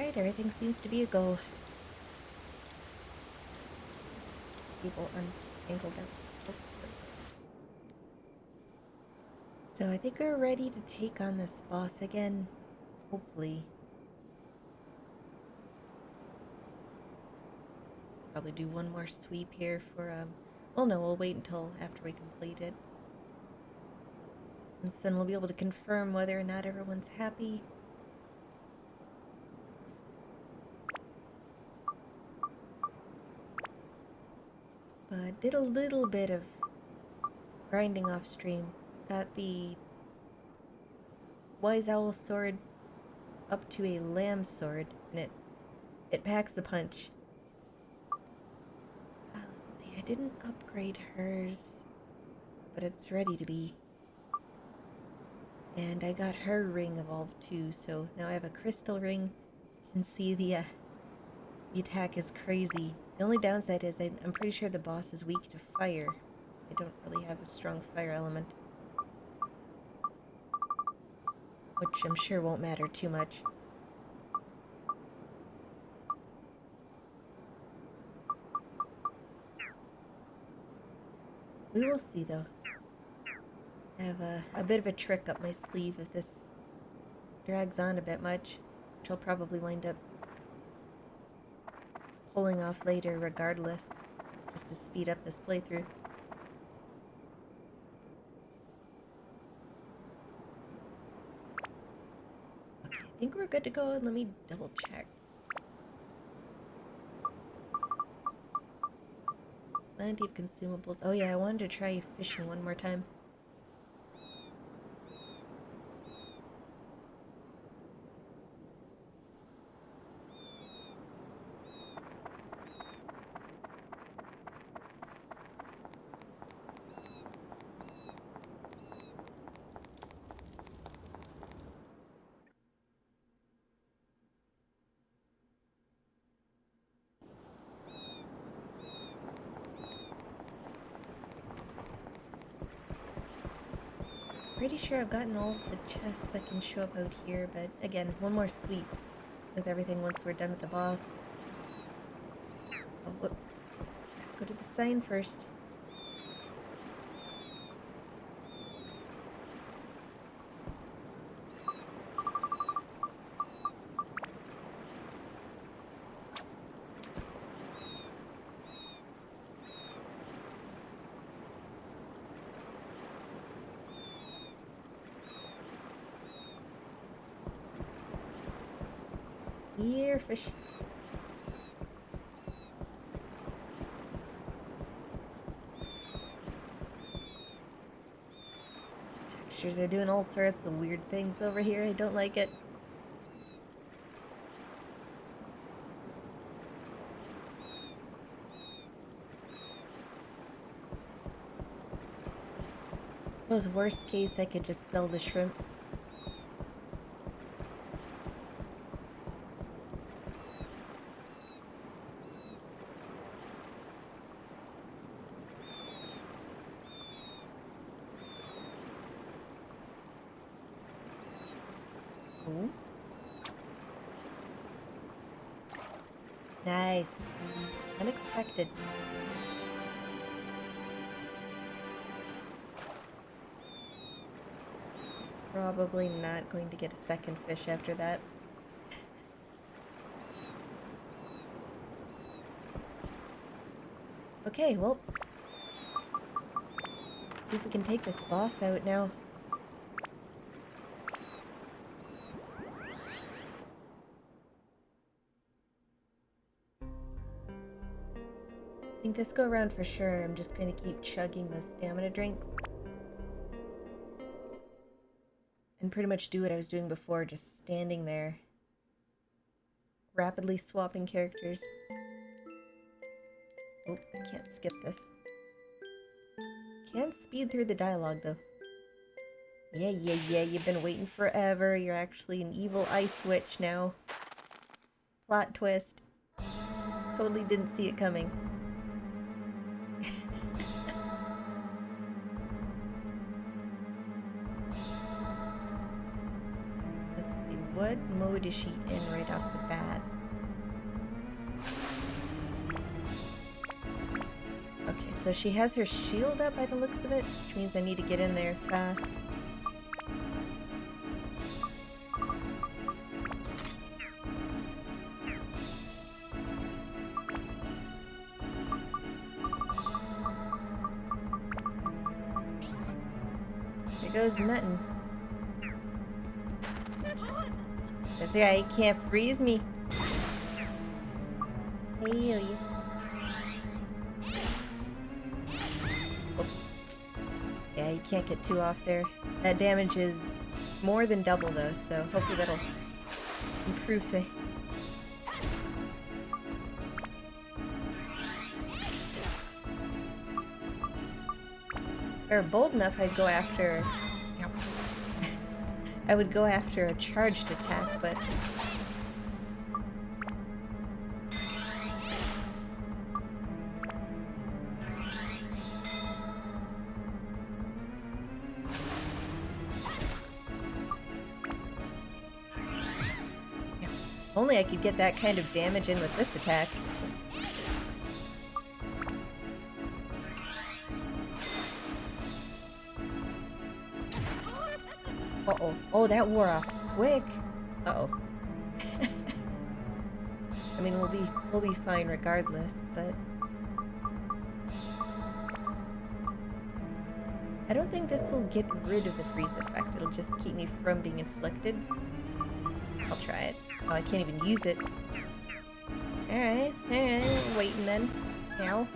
Alright, everything seems to be a go. People untangled them. Oh, there we go. So I think we're ready to take on this boss again. Hopefully. Probably do one more sweep here for, well, no, we'll wait until after we complete it. Since then we'll be able to confirm whether or not everyone's happy. But did a little bit of grinding off stream. Got the Wise Owl sword up to a lamb sword, and it packs the punch. Let's see, I didn't upgrade hers, but it's ready to be. And I got her ring evolved too, so now I have a crystal ring. You can see the attack is crazy. The only downside is I'm pretty sure the boss is weak to fire. I don't really have a strong fire element. Which I'm sure won't matter too much. We will see though. I have a bit of a trick up my sleeve if this drags on a bit much, which I'll probably wind up pulling off later regardless, just to speed up this playthrough. Okay, I think we're good to go. Let me double check. Plenty of consumables. Oh yeah, I wanted to try fishing one more time. Pretty sure I've gotten all of the chests that can show up out here, but again, one more sweep with everything once we're done with the boss. Oh, whoops. Go to the sign first. Here, fish. Textures are doing all sorts of weird things over here. I don't like it. Suppose worst case I could just sell the shrimp. Ooh. Nice. Unexpected. Probably not going to get a second fish after that. Okay, well, see if we can take this boss out now. I think this go around for sure. I'm just going to keep chugging the stamina drinks. And pretty much do what I was doing before, just standing there. Rapidly swapping characters. Oh, I can't skip this. Can't speed through the dialogue though. Yeah, you've been waiting forever. You're actually an evil ice witch now. Plot twist. Totally didn't see it coming. Let's see, what mode is she in right off the bat? Okay, so she has her shield up by the looks of it, which means I need to get in there fast. There goes nothing. That's right, you can't freeze me. Hey, you. Oops. Yeah, you can't get too off there. That damage is more than double though, so hopefully that'll improve things. If I were bold enough, I'd go after... I would go after a charged attack, but... Only I could get that kind of damage in with this attack. Uh-oh. Oh, that wore off quick. Uh-oh. I mean, we'll be fine regardless, but I don't think this will get rid of the freeze effect. It'll just keep me from being inflicted. I'll try it. Oh, I can't even use it. Alright, waiting then. Now.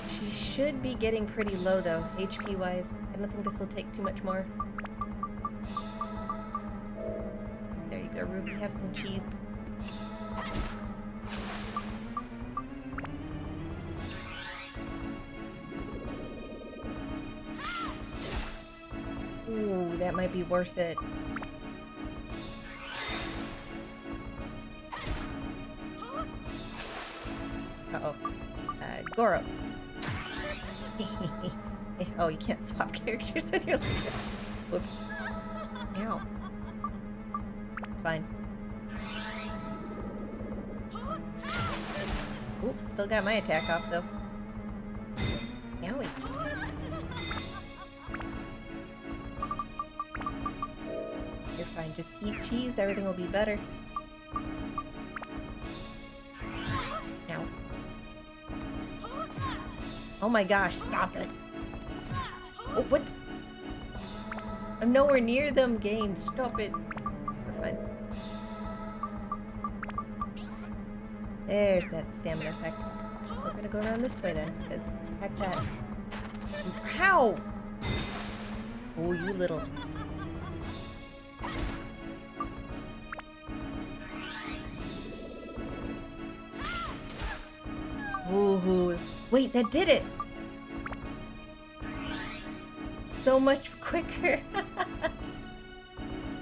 She should be getting pretty low though, HP wise. I don't think this will take too much more. There you go, Ruby, have some cheese. Ooh, that might be worth it. Uh-oh. Goro. Oh, you can't swap characters when you're like this. Whoops. Ow. It's fine. Oop, still got my attack off, though. Owie. You're fine. Just eat cheese. Everything will be better. Ow. Oh my gosh, stop it. Oh, what the... I'm nowhere near them, game. Stop it. We're fine. There's that stamina effect. We're gonna go around this way then, because heck that. How? Oh, you little... Ooh, wait, that did it! So much quicker.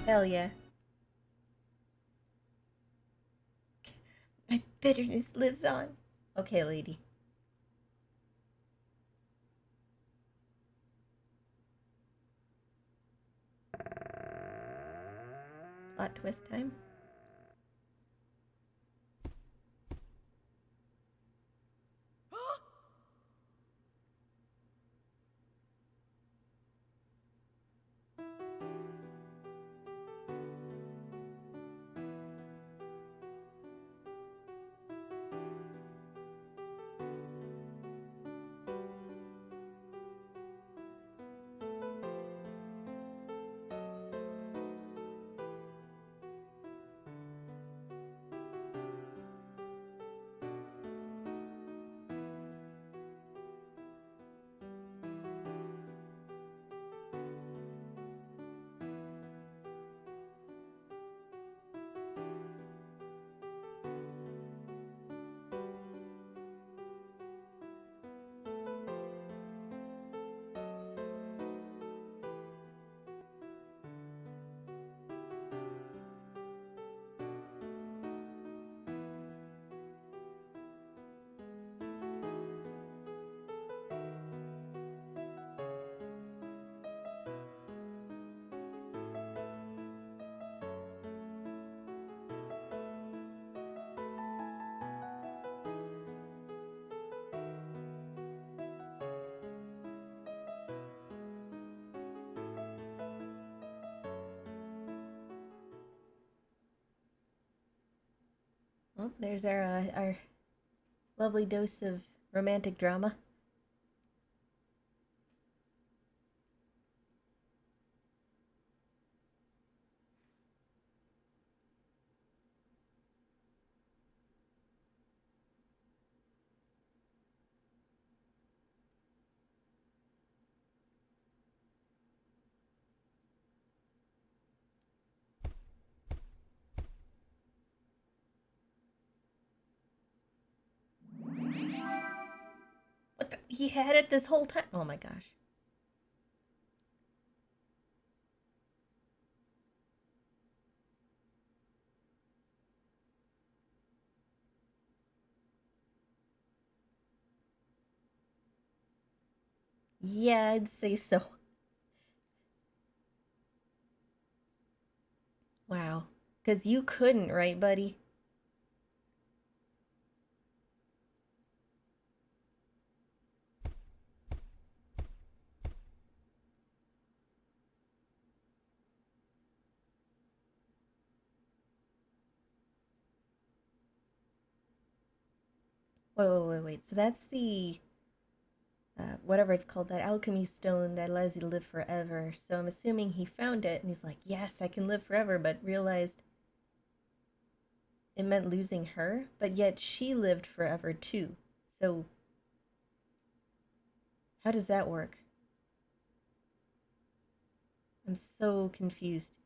Hell yeah. My bitterness lives on. Okay, lady. Plot twist time. Well, there's our lovely dose of romantic drama. What the? He had it this whole time. Oh my gosh. Yeah, I'd say so. Wow. Because you couldn't, right, buddy? Wait. So that's the whatever it's called, that alchemy stone that allows you to live forever. So I'm assuming he found it and he's like, yes, I can live forever, but realized it meant losing her, but yet she lived forever too. So how does that work? I'm so confused.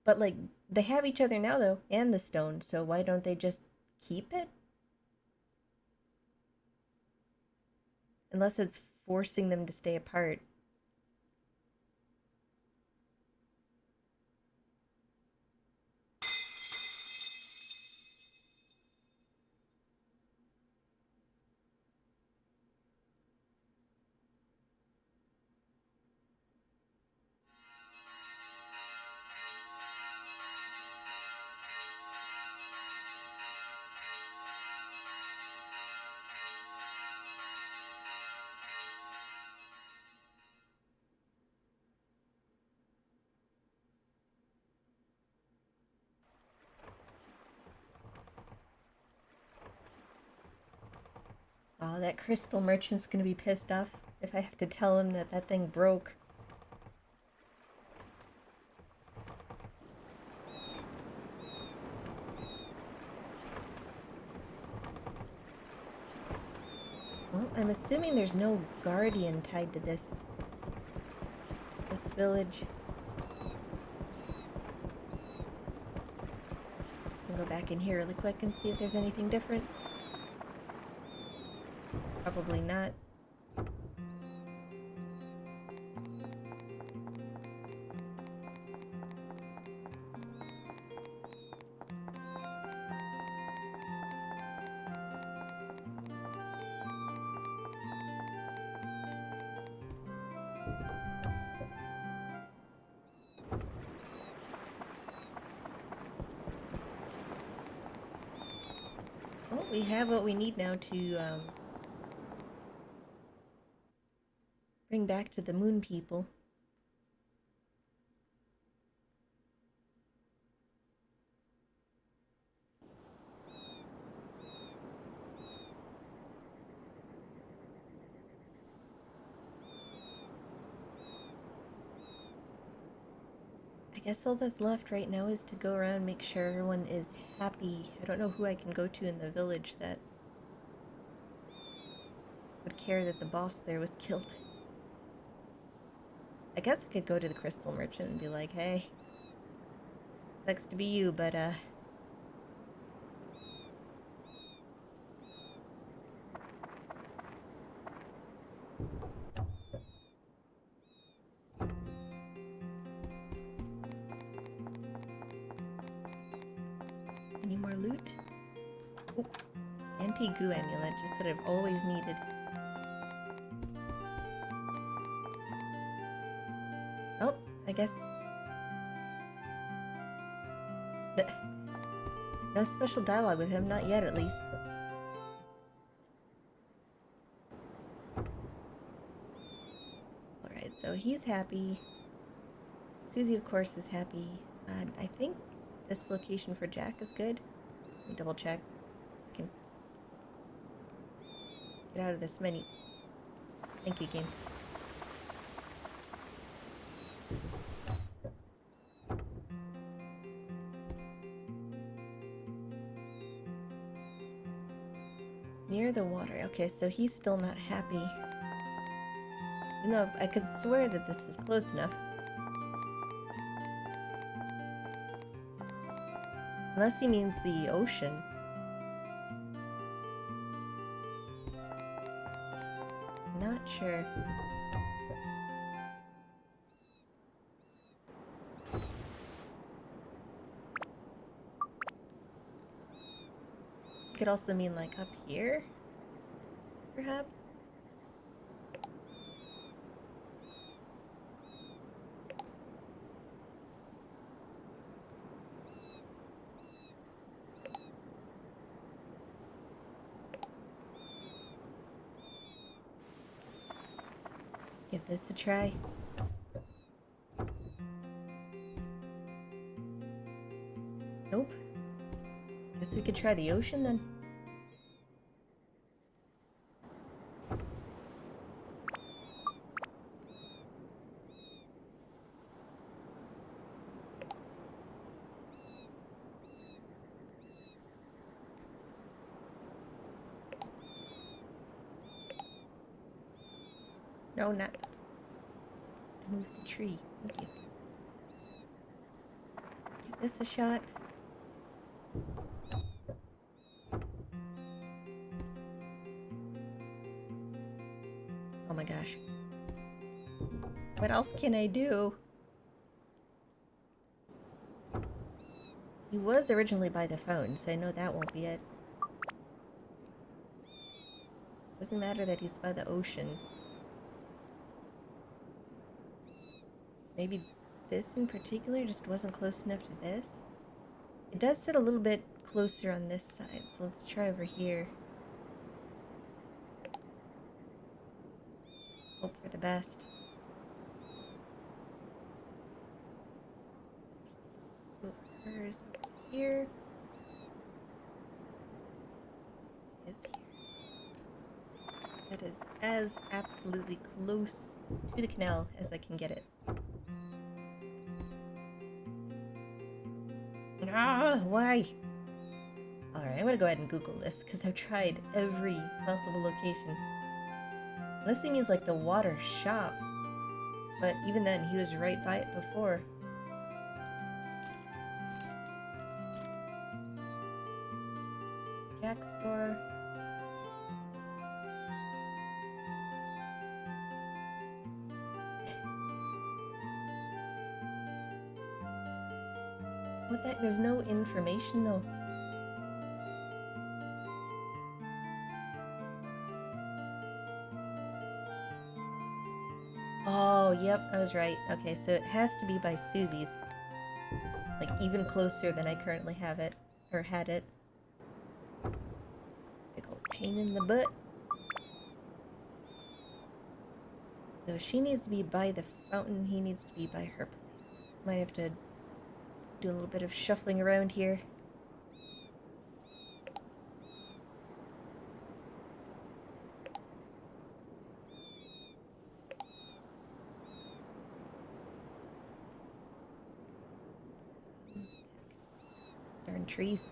But like, they have each other now though, and the stone, so why don't they just keep it? Unless it's forcing them to stay apart. Oh, that crystal merchant's gonna be pissed off if I have to tell him that that thing broke. Well, I'm assuming there's no guardian tied to this village. I'll go back in here really quick and see if there's anything different. Probably not. Well, we have what we need now to bring back to the moon people. I guess all that's left right now is to go around and make sure everyone is happy. I don't know who I can go to in the village that would care that the boss there was killed. I guess we could go to the crystal merchant and be like, hey, sucks to be you, but any more loot? Oh, anti-goo amulet, just what I've always needed. Oh, I guess... No special dialogue with him, not yet at least. Alright, so he's happy. Susie, of course, is happy. And I think this location for Jack is good. Let me double check. I can get out of this menu. Thank you, game. Near the water. Okay, so he's still not happy. No, I could swear that this is close enough. Unless he means the ocean. Not sure. Could also mean like up here, perhaps? Give this a try. Nope. Guess we could try the ocean then. No, not. Move the tree. Thank you. Give this a shot. Oh my gosh. What else can I do? He was originally by the phone, so I know that won't be it. Doesn't matter that he's by the ocean. Maybe this in particular just wasn't close enough to this. It does sit a little bit closer on this side, so let's try over here. Hope for the best. Let's move hers over here. It's here. That is as absolutely close to the canal as I can get it. Ah, why? Alright, I'm gonna go ahead and Google this, because I've tried every possible location. Unless he means like the water shop. But even then, he was right by it before. Jack's store. What the heck? There's no information though. Oh, yep, I was right. Okay, so it has to be by Susie's. Like, even closer than I currently have it. Or had it. Big old pain in the butt. So she needs to be by the fountain, he needs to be by her place. Might have to do a little bit of shuffling around here. Darn trees.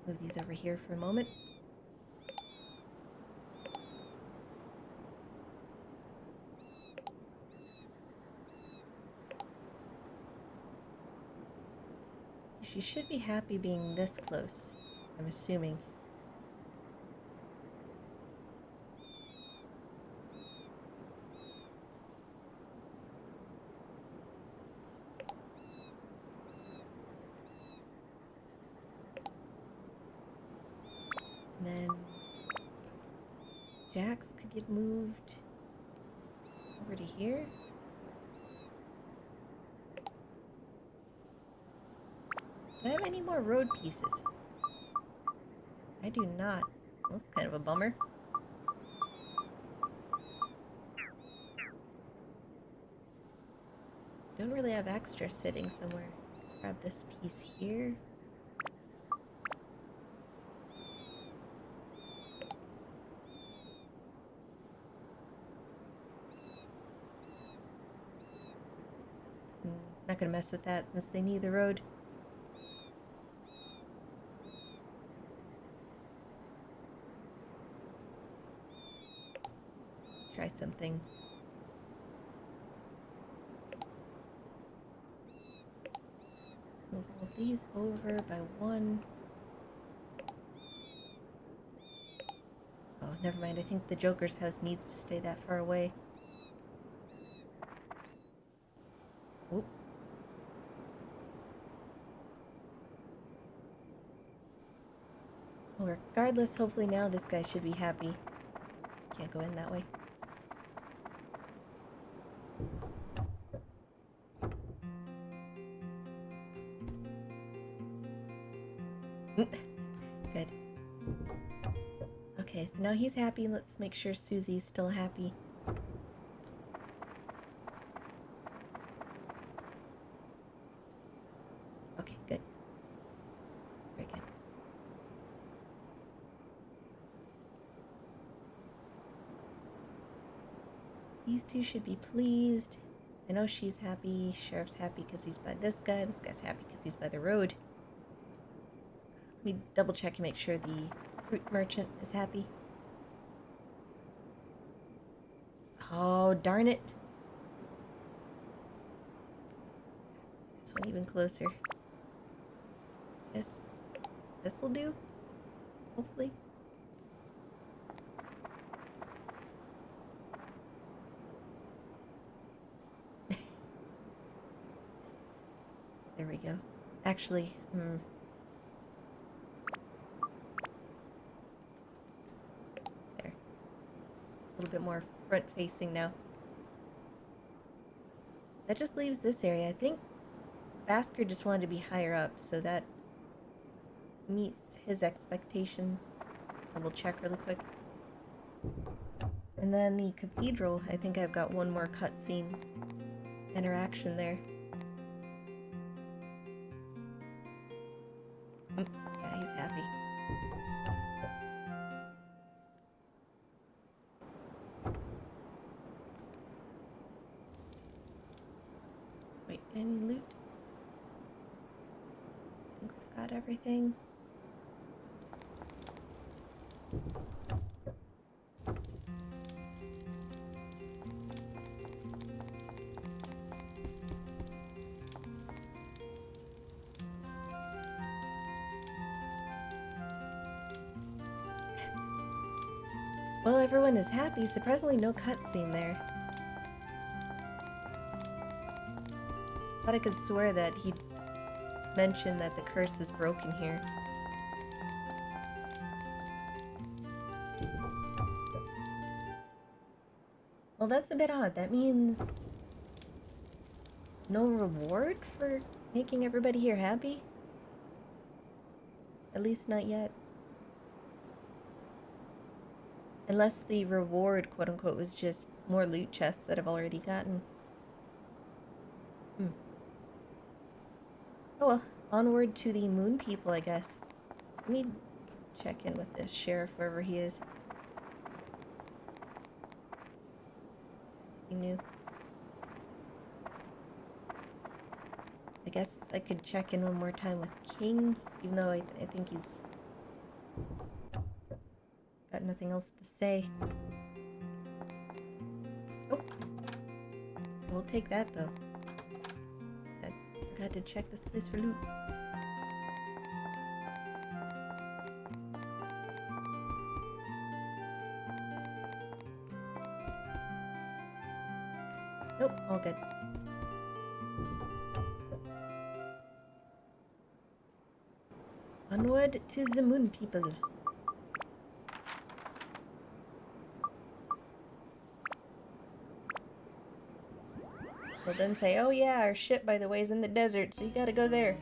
Move these over here for a moment. She should be happy being this close, I'm assuming. And then Jax could get moved over to here. Do I have any more road pieces? I do not. That's kind of a bummer. Don't really have extra sitting somewhere. Grab this piece here. Not gonna mess with that since they need the road. Let's try something. Move all these over by one. Oh, never mind. I think the Joker's house needs to stay that far away. Oop. Well, regardless, hopefully now this guy should be happy. Can't go in that way. Good. Okay, so now he's happy. Let's make sure Susie's still happy. Okay, good. Very good. These two should be pleased. I know she's happy. Sheriff's happy because he's by this guy. This guy's happy because he's by the road. Let me double check and make sure the fruit merchant is happy. Oh, darn it. This one even closer. This will do. Hopefully. There we go. Actually, there. A little bit more front facing now. That just leaves this area. I think Basker just wanted to be higher up, so that meets his expectations. Double check really quick. And then the cathedral, I think I've got one more cutscene interaction there. Yeah, he's happy. Wait, any loot? I think we've got everything. Well, everyone is happy. Surprisingly, no cutscene there. Thought I could swear that he'd mentioned that the curse is broken here. Well, that's a bit odd. That means no reward for making everybody here happy? At least not yet. Unless the reward, quote-unquote, was just more loot chests that I've already gotten. Oh well, onward to the moon people, I guess. Let me check in with this sheriff, wherever he is. Anything new? I guess I could check in one more time with King, even though I think he's got nothing else to say. Oh, we'll take that though. I forgot to check this place for loot. Nope, all good. Onward to the moon people. They'll then say, oh yeah, our ship, by the way, is in the desert, so you gotta go there.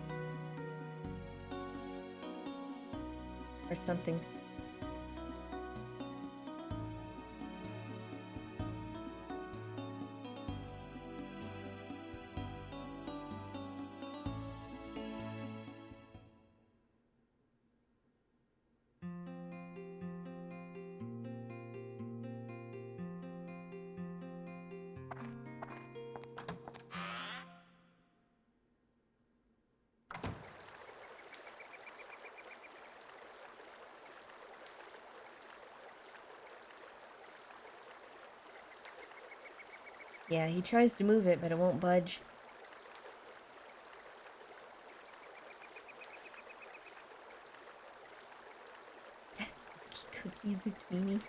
Or something. Yeah, he tries to move it, but it won't budge. Cookie zucchini.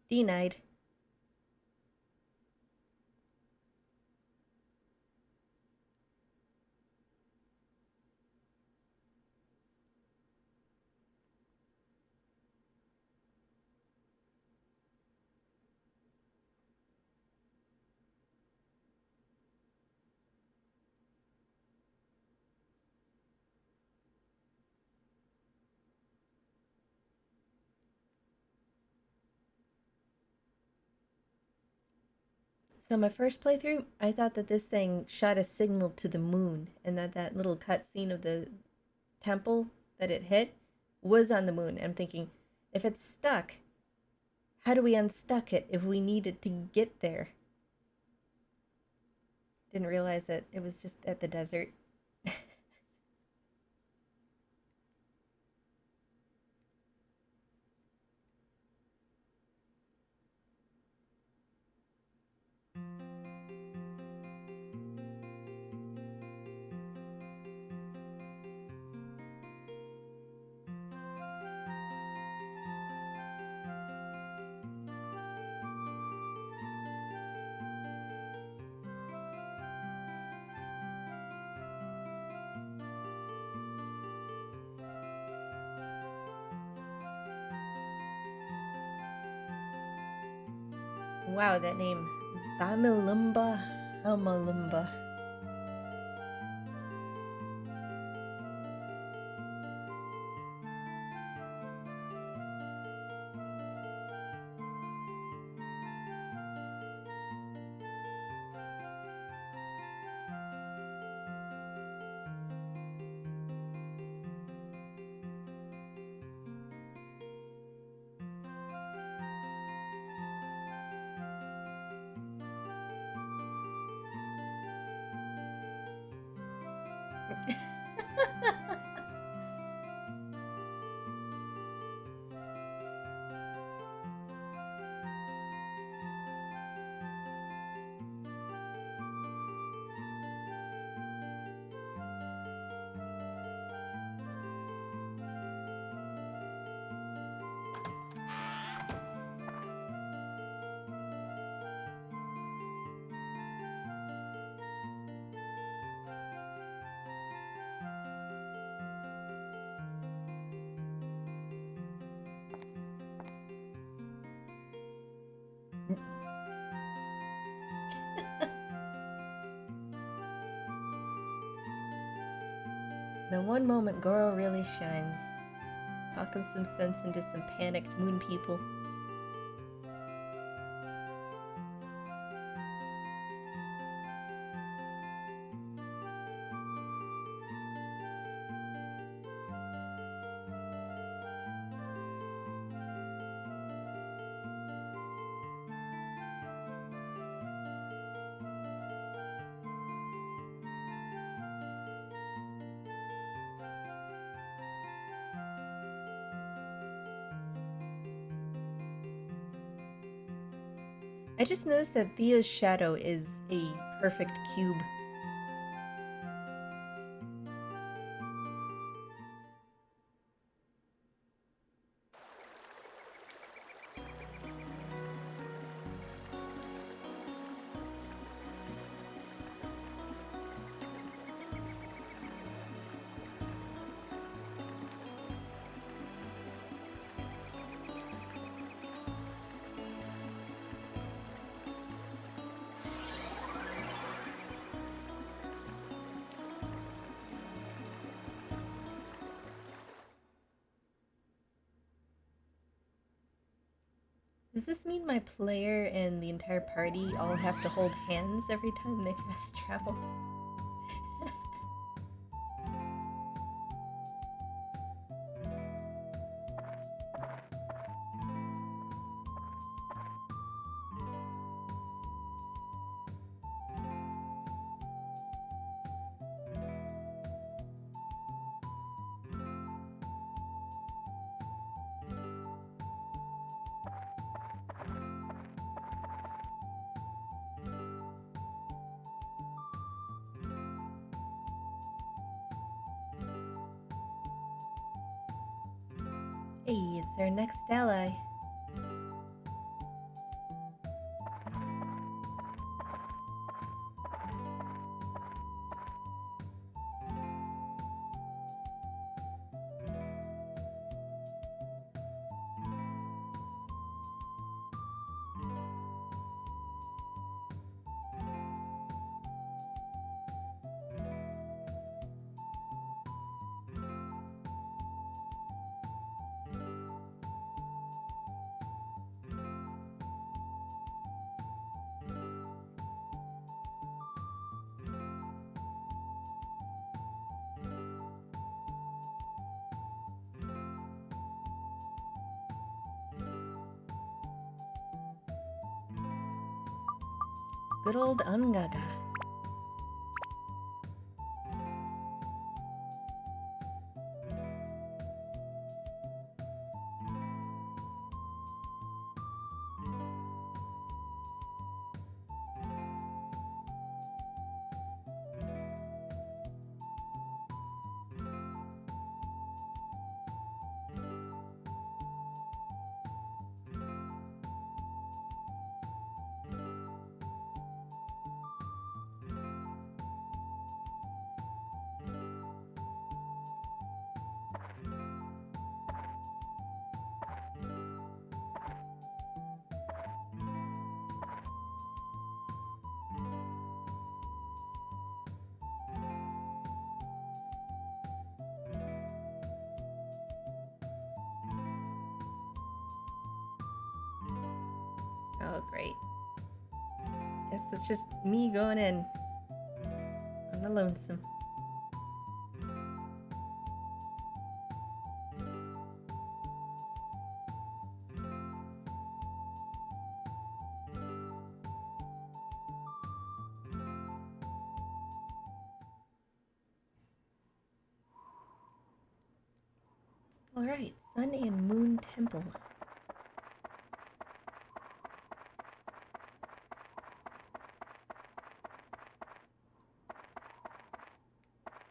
Denied. So my first playthrough, I thought that this thing shot a signal to the moon, and that that little cutscene of the temple that it hit was on the moon. I'm thinking, if it's stuck, how do we unstuck it if we need it to get there? Didn't realize that it was just at the desert. Wow, that name. Bamilumba Hamalumba. The one moment Goro really shines. Talking some sense into some panicked moon people. I just noticed that Thea's shadow is a perfect cube. Does this mean my player and the entire party all have to hold hands every time they fast travel? Hey, it's our next ally. Good old Ungaga. Oh, great. Guess it's just me going in on the lonesome. All right, Sun and Moon Temple.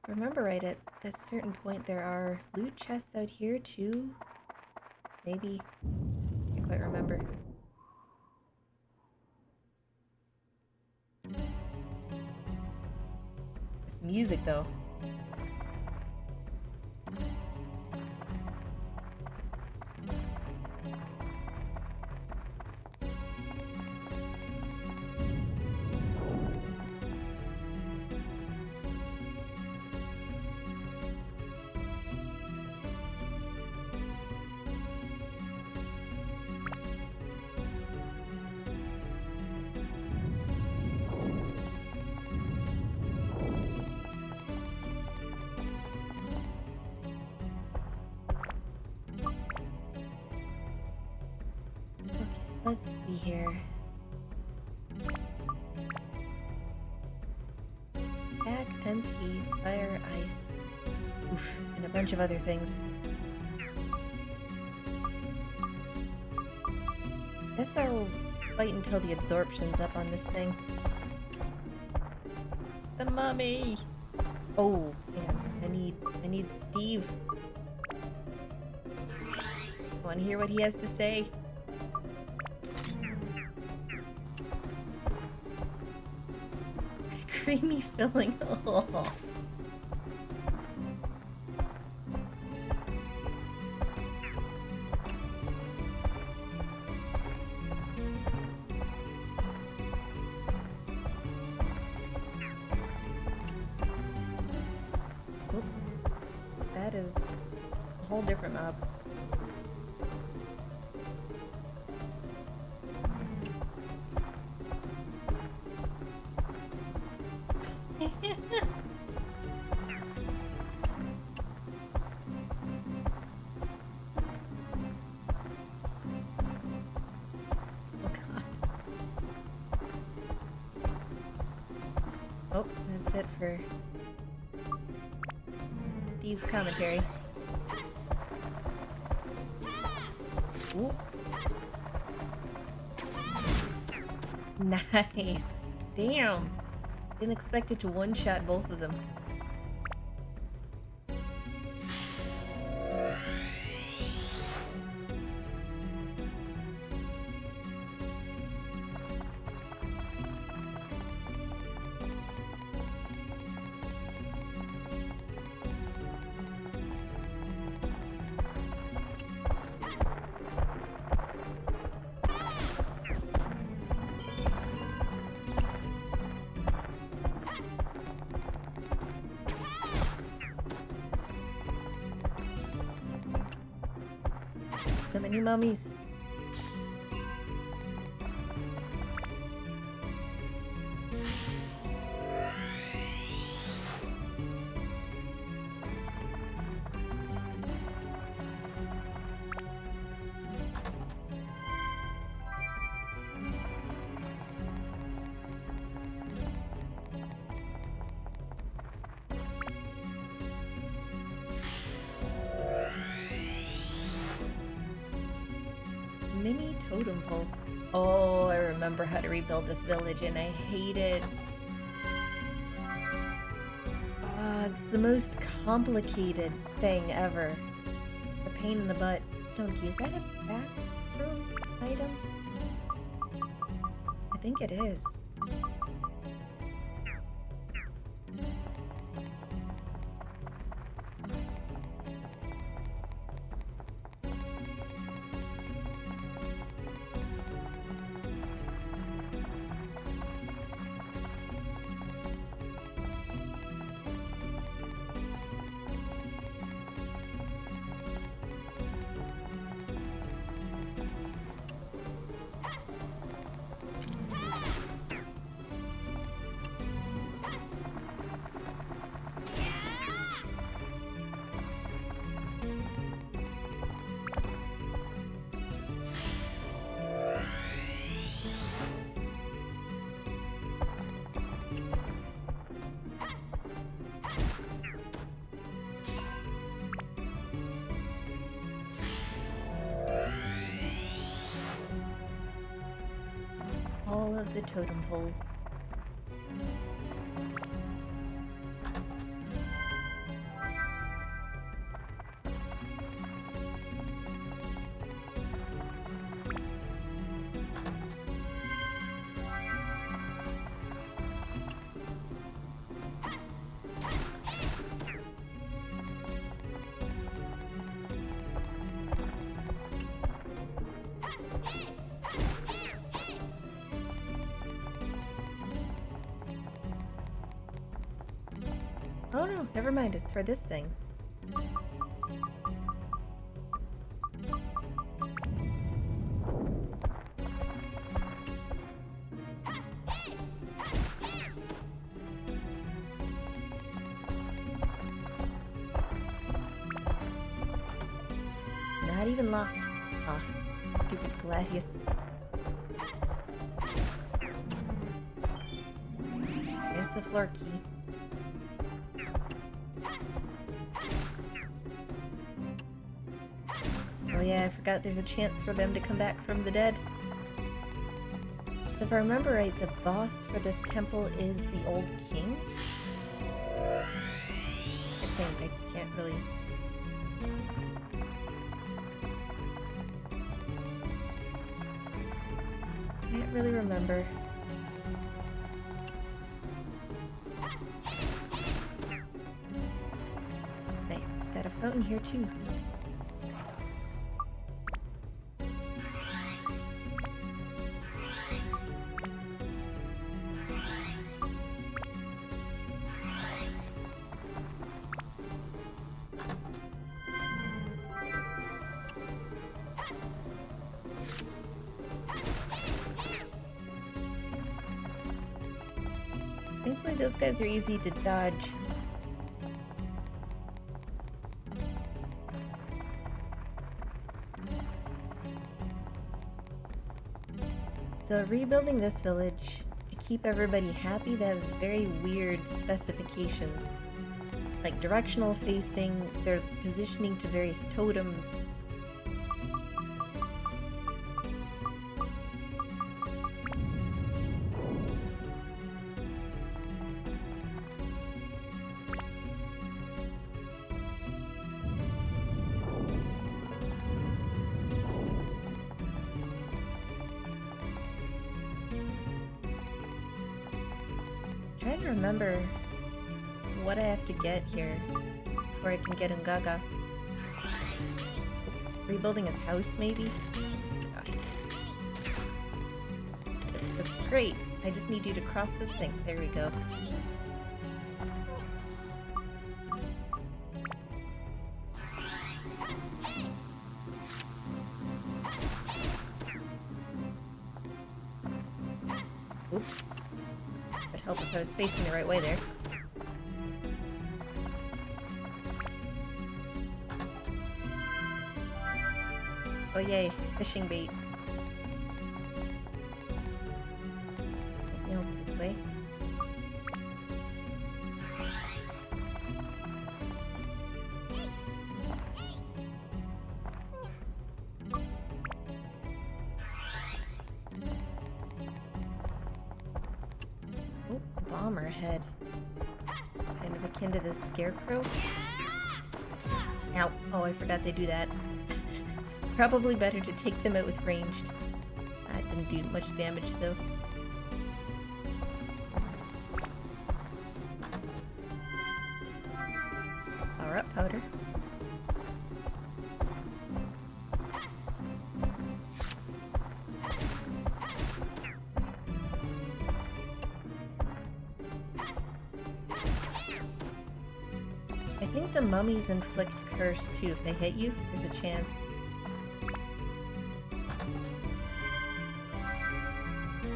Remember right, at a certain point there are loot chests out here too? Maybe? Can't quite remember. This music though. Let's see here. Attack, MP, fire, ice. Oof, and a bunch of other things. Guess I'll fight until the absorption's up on this thing. The mummy! Oh, man, I need Steve. Want to hear what he has to say? Creamy filling. Oh. Oop. That is a whole different mob. that's it for Steve's commentary. Ooh. Nice. Damn. Didn't expect it to one-shot both of them. So many mummies. Mini totem pole. Oh, I remember how to rebuild this village and I hate it. It's the most complicated thing ever. The pain in the butt. Stone key, is that a bathroom item? I think it is. All of the totem poles. Oh no, never mind, it's for this thing. Not even locked. Ah, stupid Gladius. There's the floor key. Oh yeah, I forgot there's a chance for them to come back from the dead. So if I remember right, the boss for this temple is the old king? I think. I can't really... Can't really remember. Nice, it's got a fountain here too. Thankfully those guys are easy to dodge. So rebuilding this village, to keep everybody happy, they have very weird specifications. Like directional facing, their positioning to various totems. Trying to remember what I have to get here before I can get Ungaga. Rebuilding his house, maybe? Gosh. That's great. I just need you to cross this thing. There we go. Oops. Would help if I was facing the right way there. Oh yay, fishing bait. Anything else this way? Oh, bomber head. Kind of akin to the scarecrow. Ow. Oh, I forgot they do that. Probably better to take them out with ranged. That didn't do much damage though. Power up, powder. I think the mummies inflict curse too. If they hit you, there's a chance.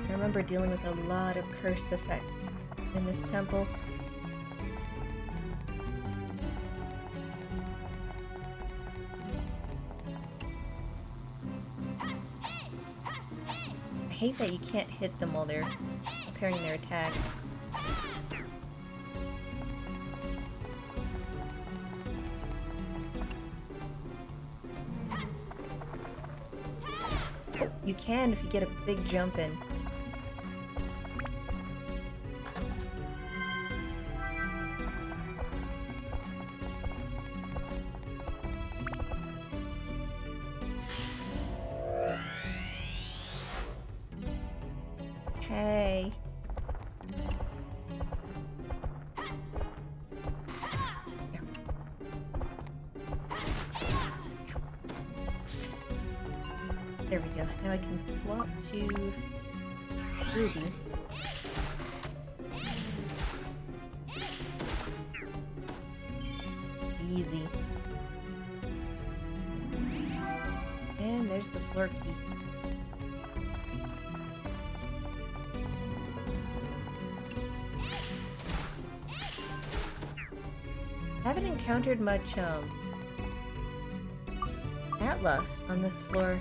I remember dealing with a lot of curse effects in this temple. I hate that you can't hit them while they're preparing their attack. Oh, you can if you get a big jump in. Hey. There we go. Now I can swap to Ruby. Easy. And there's the floor key. Haven't encountered much Atla on this floor.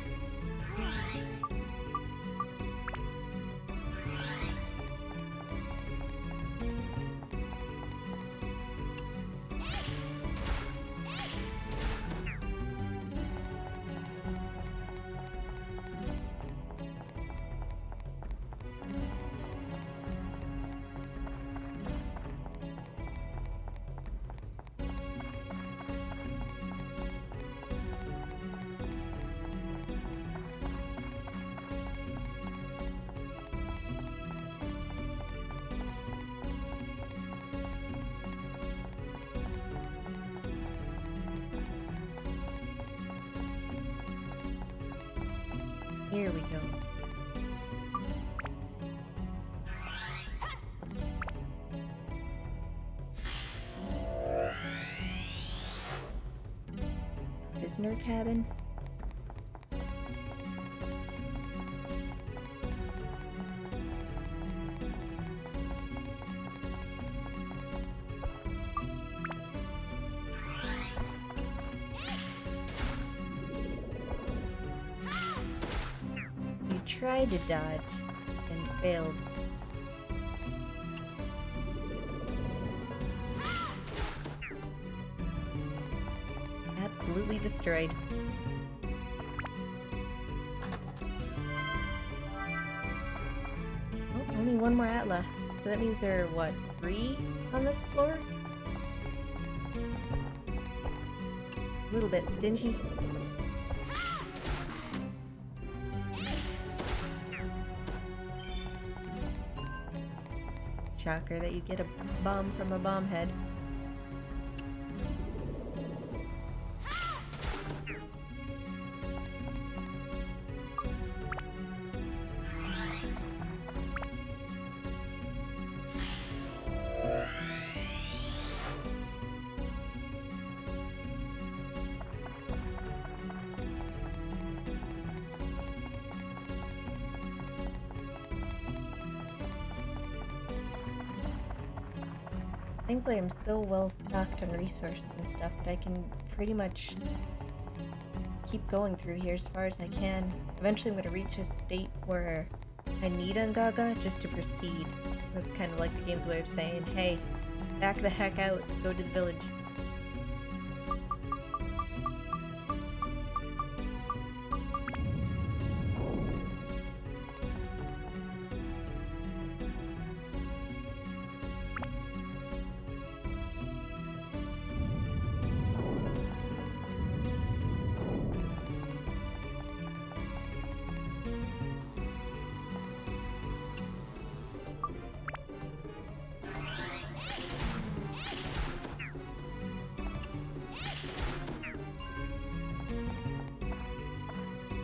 Here we go. Prisoner cabin. Tried to dodge and failed. absolutely destroyed. Oh, only one more Atla. So that means there are, what, 3 on this floor? A little bit stingy. Shocker that you get a bomb from a bomb head. Thankfully, I'm so well stocked on resources and stuff that I can pretty much keep going through here as far as I can. Eventually, I'm going to reach a state where I need Ungaga just to proceed. That's kind of like the game's way of saying, hey, back the heck out, go to the village.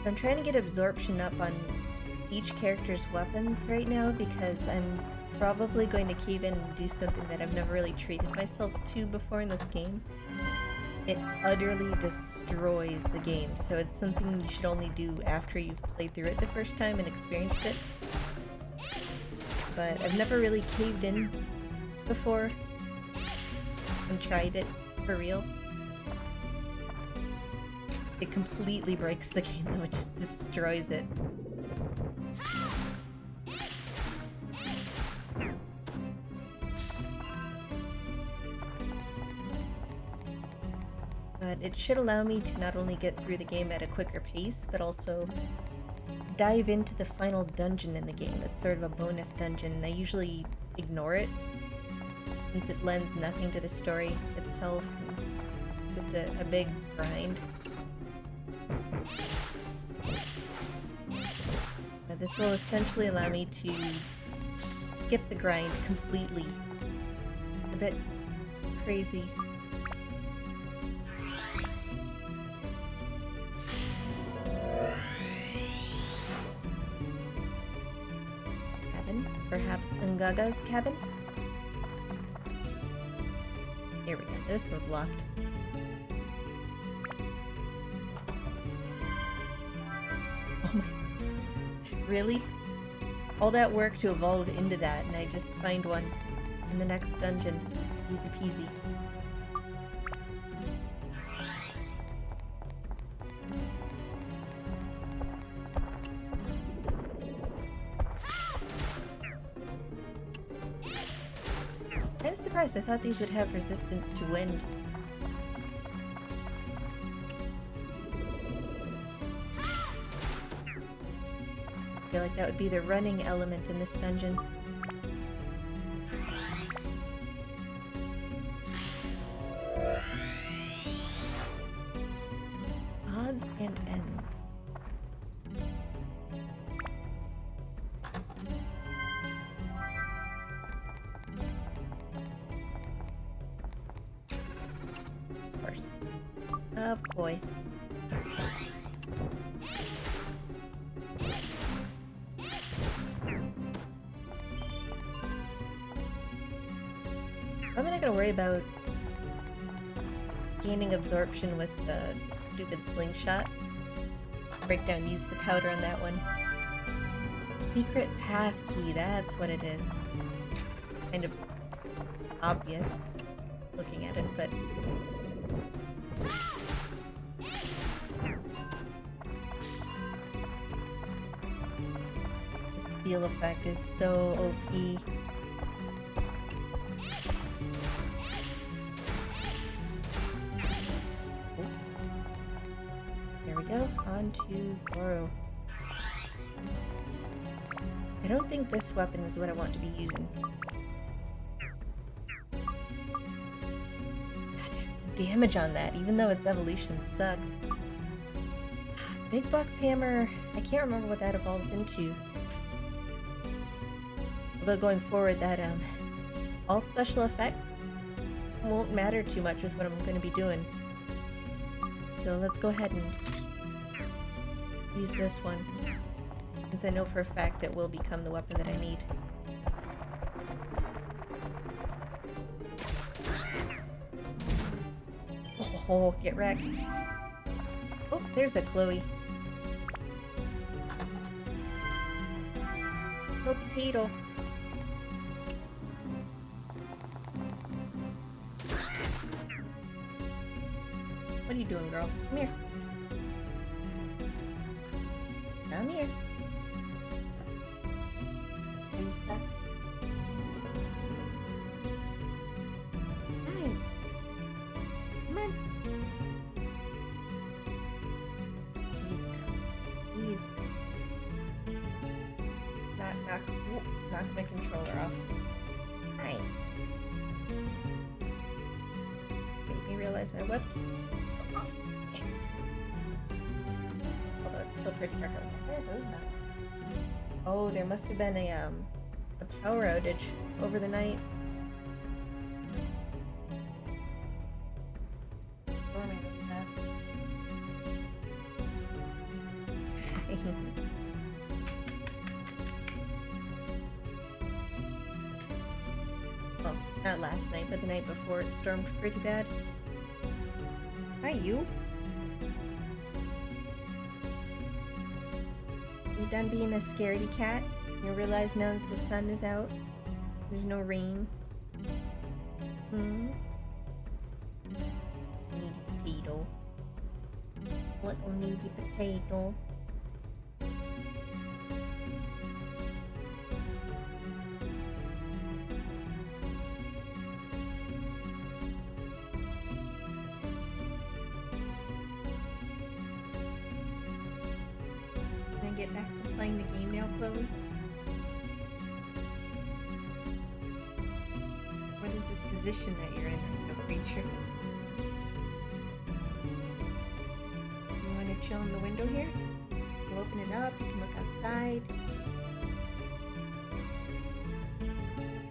I'm trying to get absorption up on each character's weapons right now because I'm probably going to cave in and do something that I've never really treated myself to before in this game. It utterly destroys the game, so it's something you should only do after you've played through it the first time and experienced it. But I've never really caved in before and tried it for real. It completely breaks the game though, it just destroys it. But it should allow me to not only get through the game at a quicker pace, but also dive into the final dungeon in the game. It's sort of a bonus dungeon, and I usually ignore it since it lends nothing to the story itself. Just a big grind. This will essentially allow me to skip the grind completely. A bit crazy. Cabin? Perhaps Ngaga's cabin? Here we go. This one's locked. Oh my. Really? All that work to evolve into that, and I just find one in the next dungeon. Easy peasy. I'm surprised. I thought these would have resistance to wind. I feel like that would be the running element in this dungeon. Odds and ends. Of course. Of course. I'm not gonna worry about gaining absorption with the stupid slingshot. Break down, use the powder on that one. Secret path key, that's what it is. Kind of obvious looking at it, but the steel effect is so OP. to borrow. I don't think this weapon is what I want to be using. God, the damage on that, even though its evolution sucks. Big Box Hammer, I can't remember what that evolves into. Although going forward, that all special effects won't matter too much with what I'm going to be doing. So let's go ahead and use this one, since I know for a fact it will become the weapon that I need. Oh, get wrecked. Oh, there's a Chloe. Oh, potato. What are you doing, girl? Come here. Come here. Are you stuck? Hi. Come on. Easy, girl. Easy. Knock my controller off. Hi. Made me realize my webcam is still off. Although it's still pretty dark out there. Where goes that? Oh, there must have been a power outage over the night. Storming like that. Well, not last night, but the night before it stormed pretty bad. Hi, you. You done being a scaredy cat? You realize now that the sun is out? There's no rain. Needy potato. Little needy potato. Can I get back to playing the game now, Chloe? What is this position that you're in, creature? You want to chill in the window here? We'll open it up, you can look outside.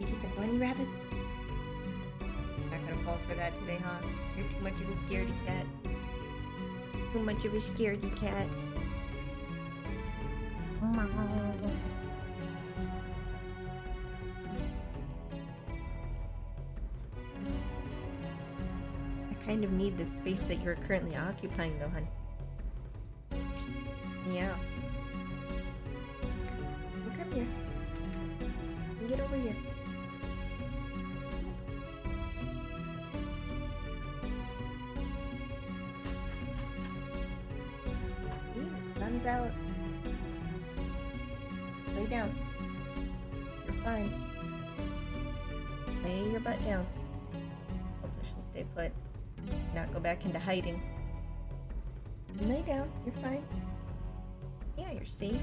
You get the bunny rabbits? Not gonna fall for that today, huh? You're too much of a scaredy cat. Too much of a scaredy cat. I kind of need the space that you're currently occupying though, honey. Yeah. Well, come here. Get over here. See, your sun's out. Lay down. You're fine. Lay your butt down. Hopefully she'll stay put. Not go back into hiding. Lay down. You're fine. Yeah, you're safe.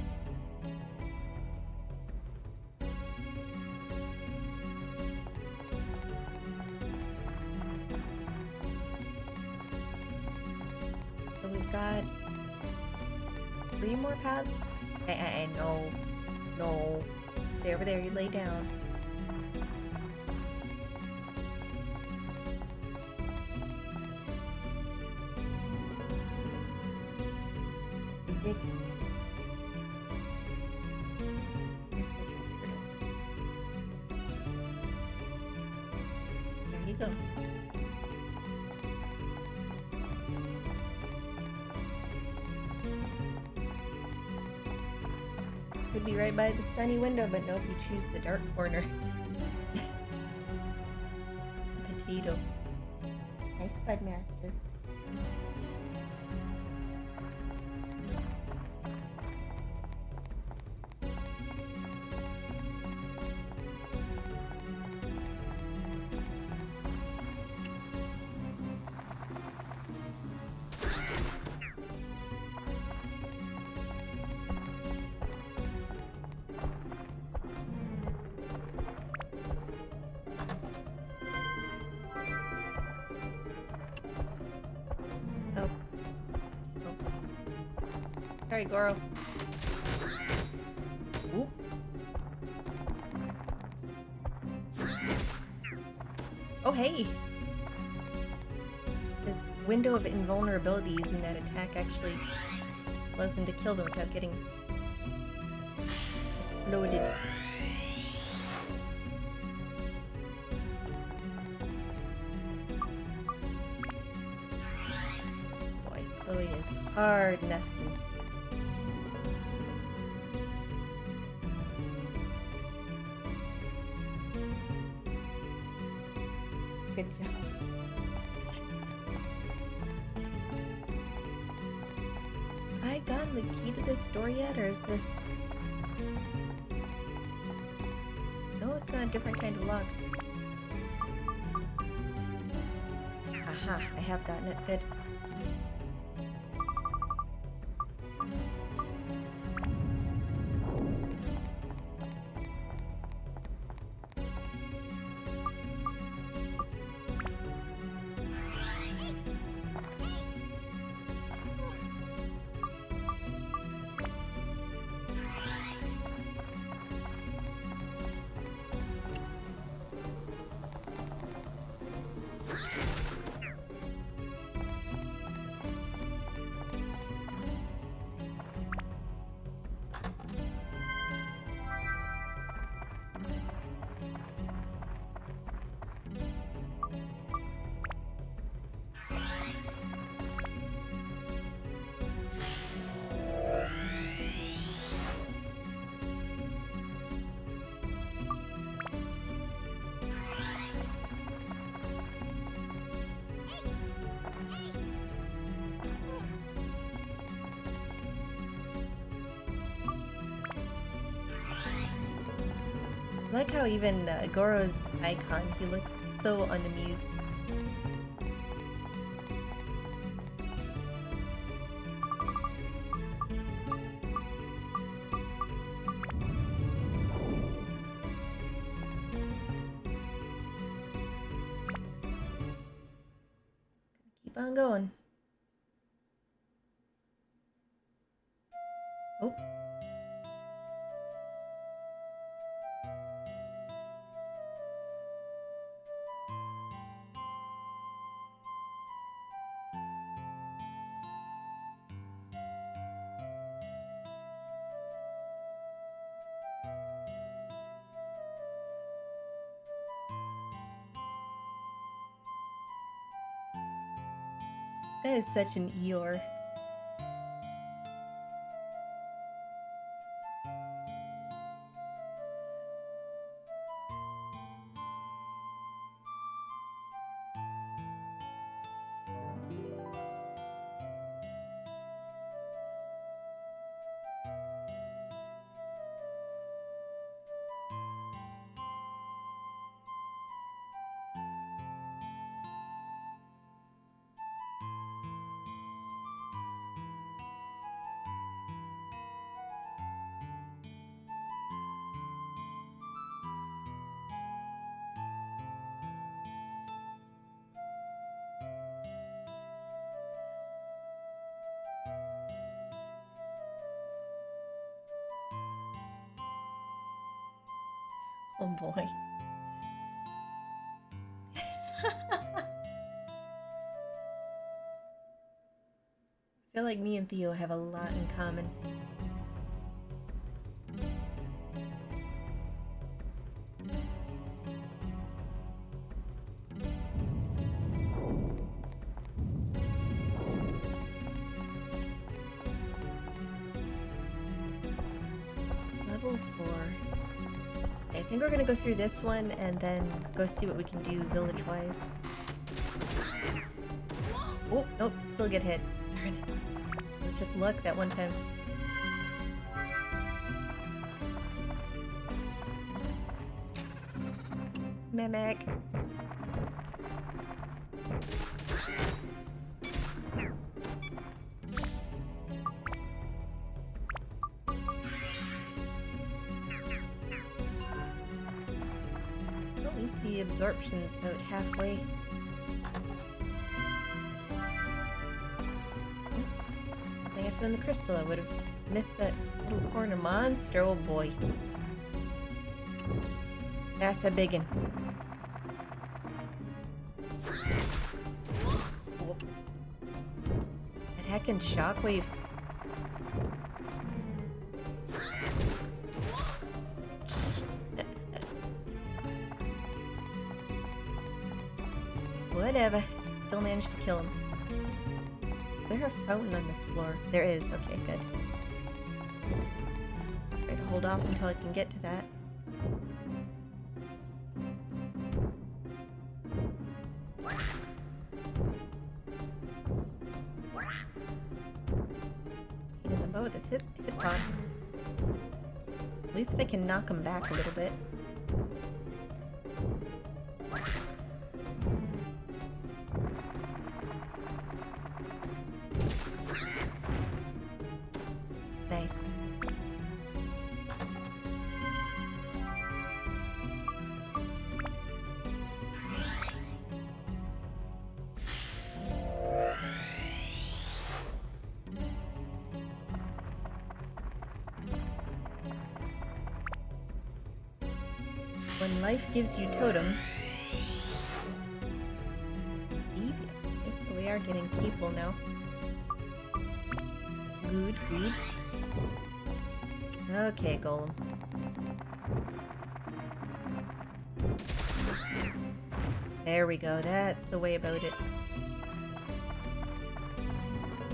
So we've got 3 more paths. No. No. Stay over there. You lay down. You dig? You're such a weirdo. There you go. Could be right by the sunny window, but nope, you choose the dark corner. Potato. Nice Spud Master. Sorry, Goro. Oop. Oh, hey! This window of invulnerability using that attack actually allows them to kill them without getting exploded. Boy, Chloe is hard nesting. Good job. Have I gotten the key to this door yet, or is this... No, it's got a different kind of lock. Aha, I have gotten it. Good. I like how even Goro's icon, he looks so unamused. Keep on going. Oh. That is such an Eeyore. Oh boy. I feel like me and Theo have a lot in common. Level 4. I think we're gonna go through this one and then go see what we can do village-wise. Oh, nope, still get hit. Darn it. It was just luck that one time. Mimic. At least the absorption's about halfway. I think I found the crystal, I would have missed that little corner monster. Oh boy. That's a biggin. That heckin' shockwave. Whatever. Still managed to kill him. Is there a fountain on this floor? There is. Okay, good. Try to hold off until I can get to that. Hitting the bow with this hitbox. At least I can knock him back a little bit. Nice. When life gives you totems. Deviant. Okay, so we are getting people now. Good, good. Okay, Golem. There we go. That's the way about it.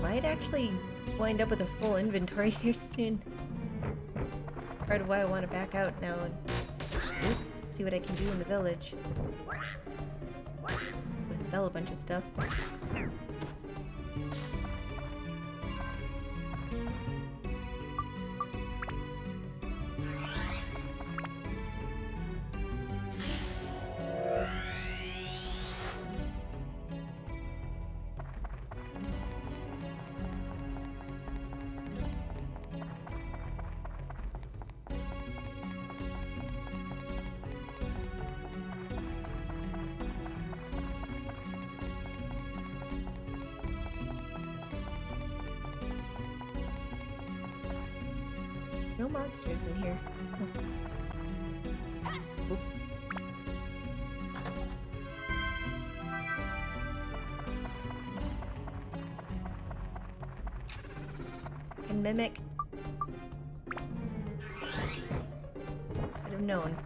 Might actually wind up with a full inventory here soon. Part of why I want to back out now and see what I can do in the village. Go sell a bunch of stuff. No monsters in here. Oop. And mimic. Should have known.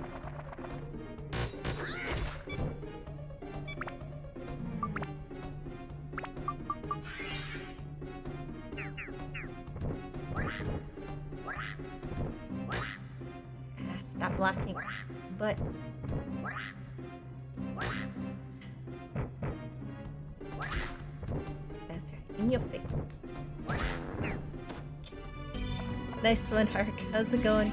Stop blocking. But that's right. In your face. Nice one, Hark. How's it going?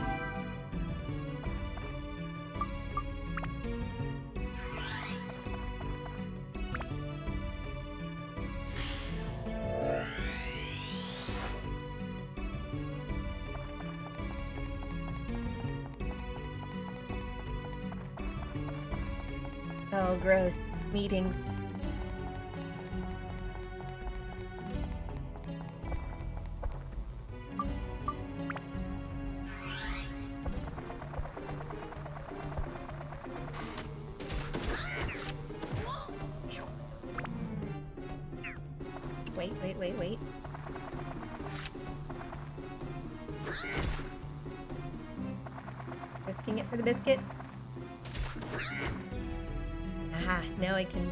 Oh, gross. Meetings. Wait. Risking it for the biscuit. Aha, now I can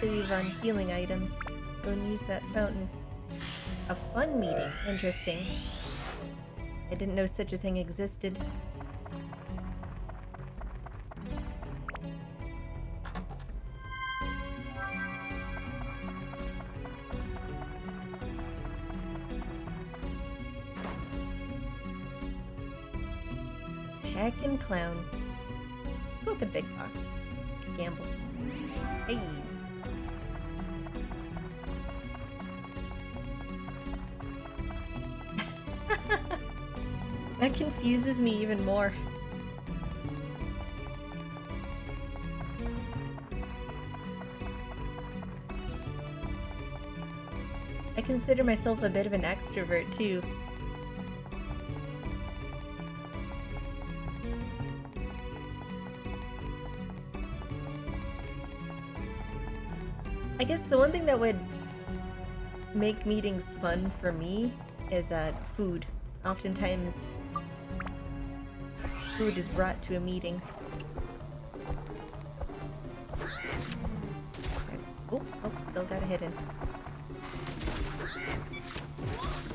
save on healing items. Go and use that fountain. A fun meeting. Interesting. I didn't know such a thing existed. Heckin' clown. Go with the big box. Gamble. Hey. That confuses me even more. consider myself a bit of an extrovert too. I guess the one thing that would make meetings fun for me is food. Oftentimes, food is brought to a meeting. Oh, still got a hidden.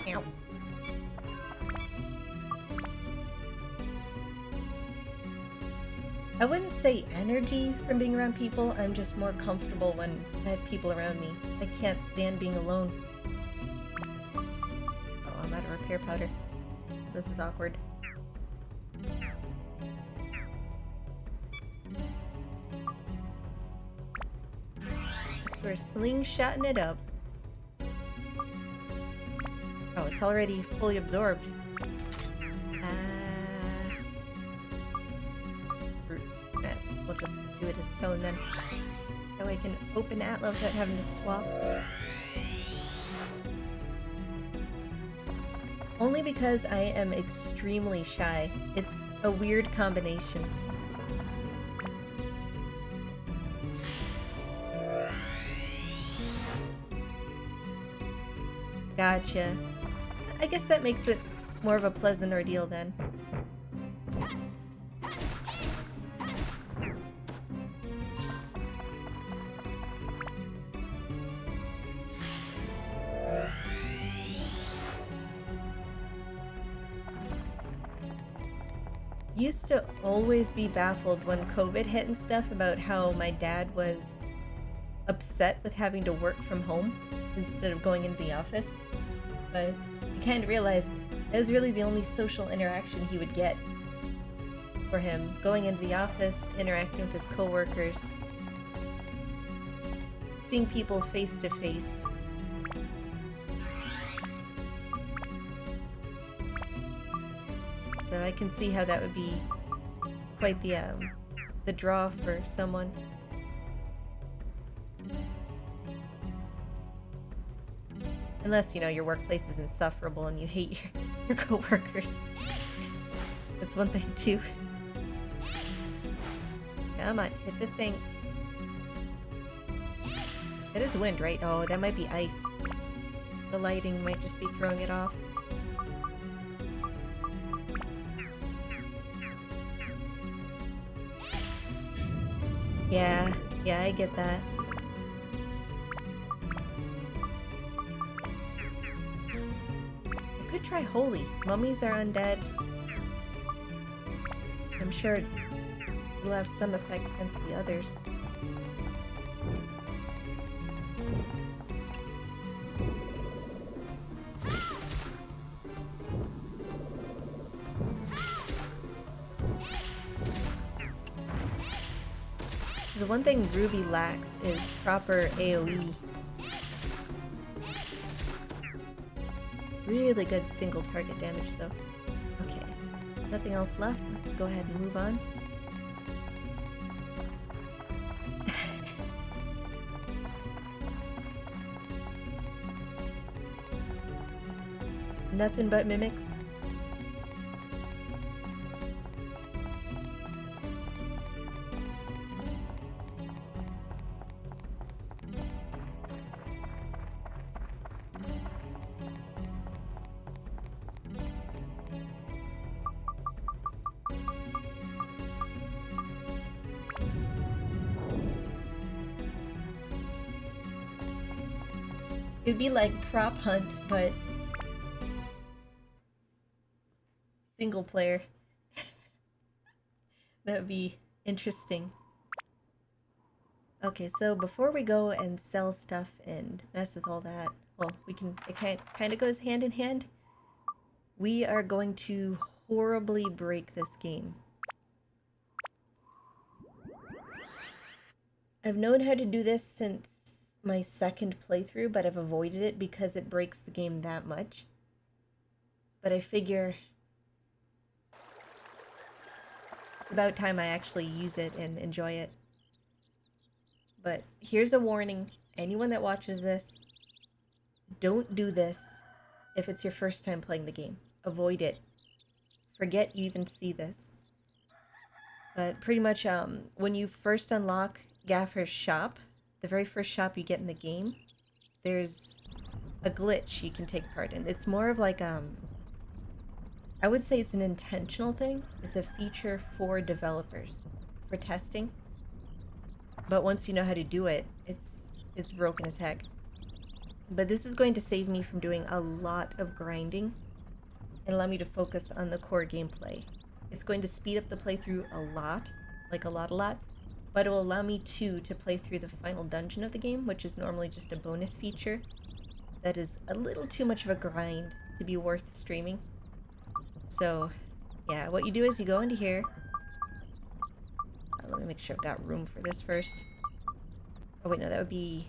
Ow. I wouldn't say energy from being around people, I'm just more comfortable when I have people around me. I can't stand being alone. Oh, I'm out of repair powder. This is awkward. So we're slingshotting it up. Oh, it's already fully absorbed. We'll just do it as cone then. That way I can open Atlas without having to swap. Only because I am extremely shy. It's a weird combination. Gotcha. I guess that makes it more of a pleasant ordeal then. Used to always be baffled when COVID hit and stuff about how my dad was upset with having to work from home instead of going into the office. But you kind of realize that was really the only social interaction he would get for him. Going into the office, interacting with his coworkers, seeing people face to face. So I can see how that would be quite the draw for someone. Unless, you know, your workplace is insufferable and you hate your coworkers. That's one thing too. Come on, hit the thing. That is wind, right? Oh, that might be ice. The lighting might just be throwing it off. Yeah, I get that. I could try holy. Mummies are undead. I'm sure it'll have some effect against the others. The one thing Ruby lacks is proper AoE. Really good single target damage though. Okay, nothing else left. Let's go ahead and move on. Nothing but mimics. It'd be like prop hunt, but single player. That would be interesting. Okay, so before we go and sell stuff and mess with all that, well, it kind of goes hand in hand. We are going to horribly break this game. I've known how to do this since my second playthrough, but I've avoided it because it breaks the game that much. But I figure it's about time I actually use it and enjoy it. But here's a warning. Anyone that watches this, Don't do this if it's your first time playing the game. Avoid it. Forget you even see this. But pretty much when you first unlock Gaffer's shop, the very first shop you get in the game, there's a glitch you can take part in. It's more of like I would say it's an intentional thing. It's a feature for developers, for testing. But once you know how to do it, it's broken as heck. But this is going to save me from doing a lot of grinding and allow me to focus on the core gameplay. It's going to speed up the playthrough a lot, like a lot, but it will allow me to play through the final dungeon of the game, which is normally just a bonus feature that is a little too much of a grind to be worth streaming. So, yeah, what you do is you go into here. Let me make sure I've got room for this first. Oh wait, no, that would be...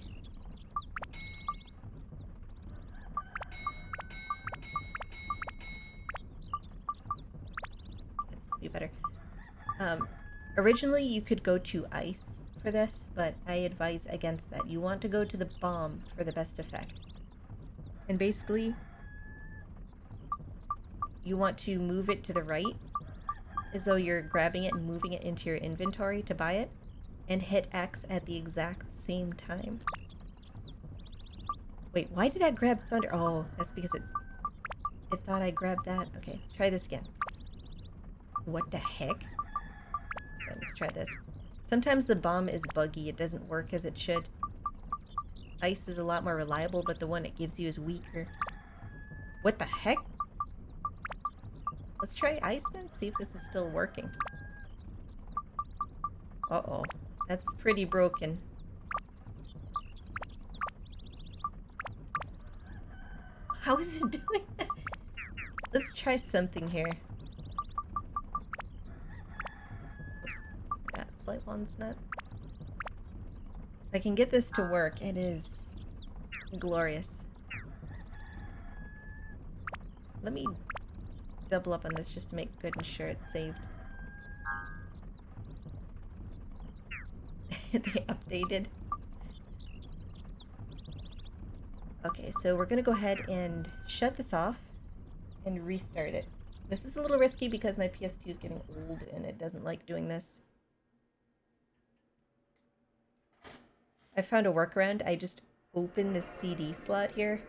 This would be better. Originally you could go to ice for this, but I advise against that. You want to go to the bomb for the best effect. And basically, you want to move it to the right, as though you're grabbing it and moving it into your inventory to buy it, and hit X at the exact same time. Wait, why did that grab thunder? Oh, that's because it thought I grabbed that. Okay, try this again. What the heck? Okay, let's try this. Sometimes the bomb is buggy. It doesn't work as it should. Ice is a lot more reliable, but the one it gives you is weaker. What the heck? Let's try ice then, see if this is still working. Uh-oh. That's pretty broken. How is it doing that? Let's try something here. Oops. That slight one's not. If I can get this to work, it is glorious. Let me double up on this just to make good and sure it's saved. They updated. Okay, so we're gonna go ahead and shut this off and restart it. This is a little risky because my PS2 is getting old and it doesn't like doing this. I found a workaround. I just open the CD slot here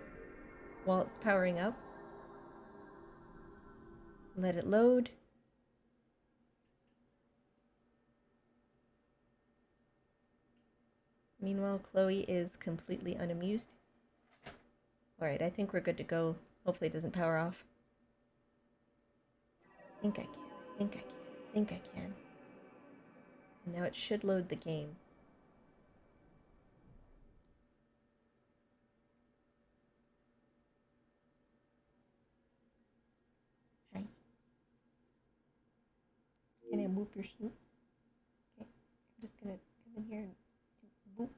while it's powering up. Let it load. Meanwhile, Chloe is completely unamused. Alright, I think we're good to go. Hopefully it doesn't power off. I think I can. And now it should load the game. Hi. Can I boop your snoot? Okay, I'm just gonna come in here and boop.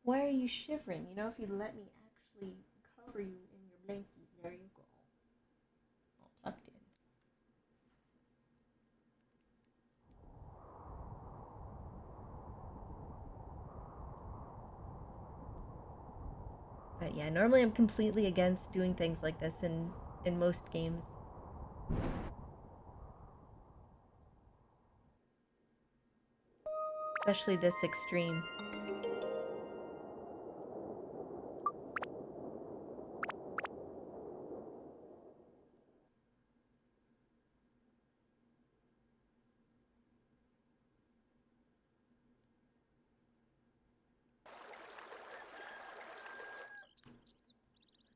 Why are you shivering? You know, if you let me actually cover you in your blankie, there you go. All tucked in. But yeah, normally I'm completely against doing things like this in most games. Especially this extreme.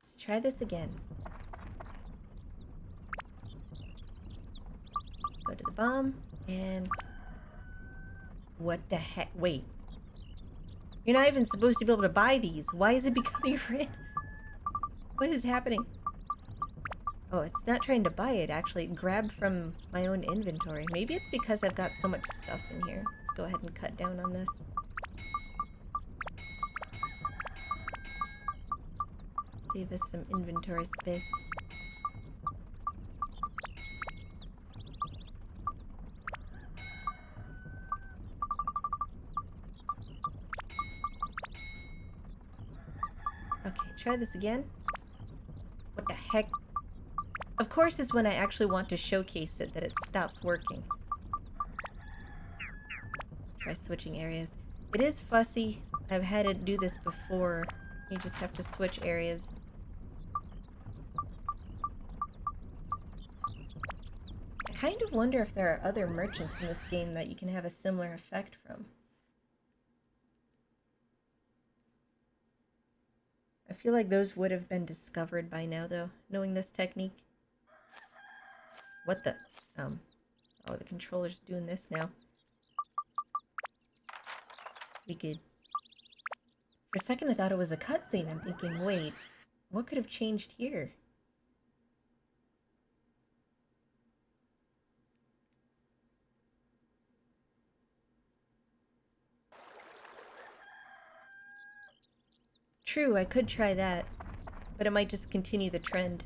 Let's try this again. Go to the bomb, and... What the heck? Wait. You're not even supposed to be able to buy these. Why is it becoming red? What is happening? Oh, it's not trying to buy it, actually. It grabbed from my own inventory. Maybe it's because I've got so much stuff in here. Let's go ahead and cut down on this. Save us some inventory space. try this again. What the heck? Of course it's when I actually want to showcase it that it stops working. Try switching areas. It is fussy. I've had it do this before. You just have to switch areas. I kind of wonder if there are other merchants in this game that you can have a similar effect from. I feel like those would have been discovered by now, though, knowing this technique. What the? Oh, the controller's doing this now. Be good. For a second I thought it was a cutscene. I'm thinking, wait, what could have changed here? True, I could try that, but it might just continue the trend.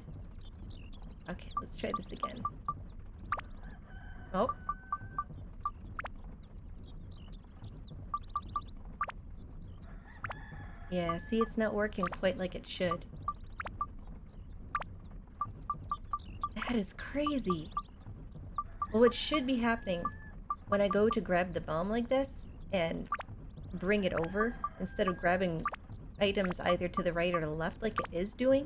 Okay, let's try this again. Oh. Yeah, see, it's not working quite like it should. That is crazy. Well, what should be happening when I go to grab the bomb like this and bring it over, instead of grabbing items either to the right or to the left like it is doing,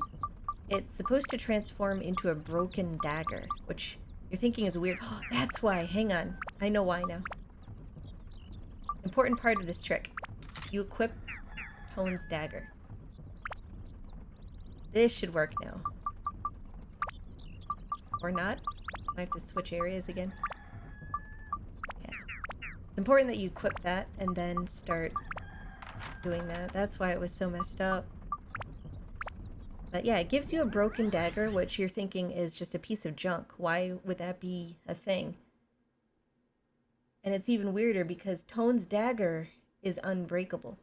it's supposed to transform into a broken dagger, which you're thinking is weird. Oh, that's why. Hang on. I know why now. Important part of this trick. You equip Tone's dagger. This should work now. Or not. I have to switch areas again. Yeah. It's important that you equip that and then start doing that. That's why it was so messed up. But yeah, it gives you a broken dagger, which you're thinking is just a piece of junk. Why would that be a thing? And it's even weirder because Tone's dagger is unbreakable.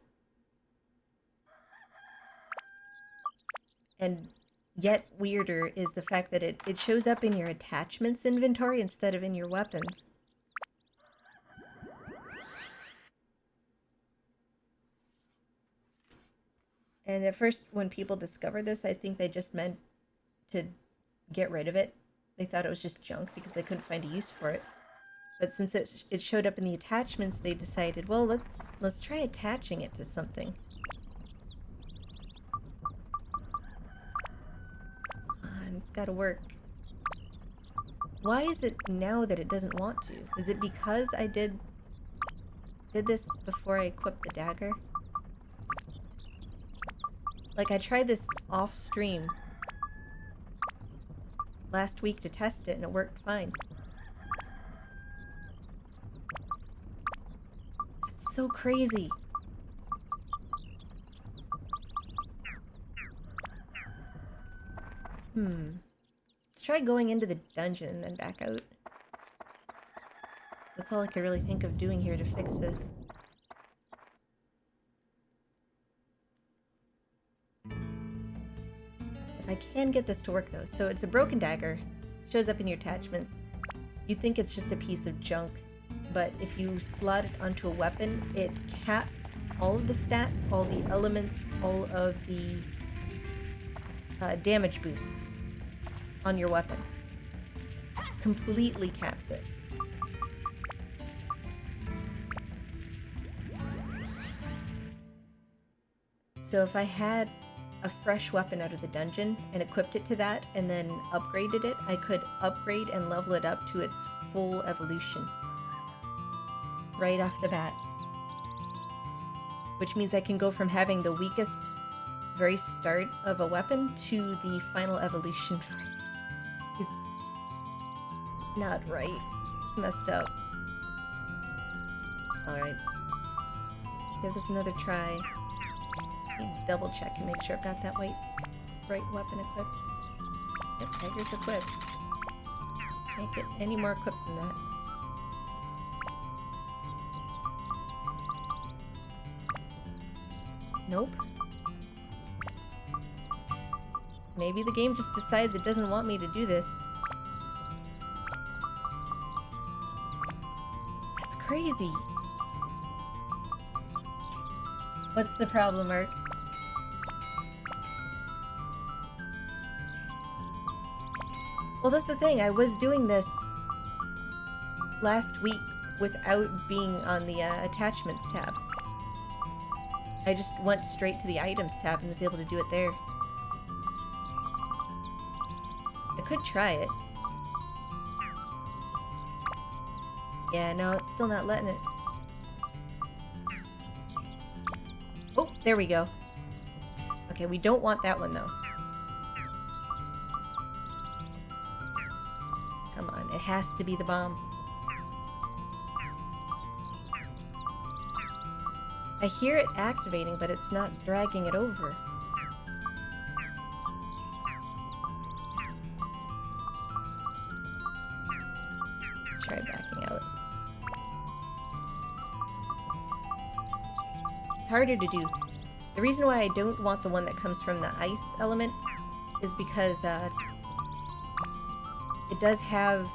And yet weirder is the fact that it shows up in your attachments inventory instead of in your weapons. And at first, when people discovered this, I think they just meant to get rid of it. They thought it was just junk because they couldn't find a use for it. But since it showed up in the attachments, they decided, well, let's try attaching it to something. And it's gotta work. Why is it now that it doesn't want to? Is it because I did this before I equipped the dagger? Like, I tried this off stream last week to test it and it worked fine. It's so crazy. Let's try going into the dungeon and then back out. That's all I could really think of doing here to fix this. If I can get this to work though. So it's a broken dagger, shows up in your attachments. You'd think it's just a piece of junk, but if you slot it onto a weapon, it caps all of the stats, all the elements, all of the damage boosts on your weapon. Completely caps it. So if I had a fresh weapon out of the dungeon and equipped it to that and then upgraded it, I could upgrade and level it up to its full evolution right off the bat. Which means I can go from having the weakest very start of a weapon to the final evolution. It's not right. It's messed up. Alright. Give this another try. Double check and make sure I've got that right weapon equipped. Yep, tiger's equipped. Can't get any more equipped than that. Nope. Maybe the game just decides it doesn't want me to do this. That's crazy. What's the problem, Mark? Well, that's the thing. I was doing this last week without being on the attachments tab. I just went straight to the items tab and was able to do it there. I could try it. Yeah, no, it's still not letting it. Oh, there we go. Okay, we don't want that one though. Come on, it has to be the bomb. I hear it activating, but it's not dragging it over. Try backing out. It's harder to do. The reason why I don't want the one that comes from the ice element is because it does have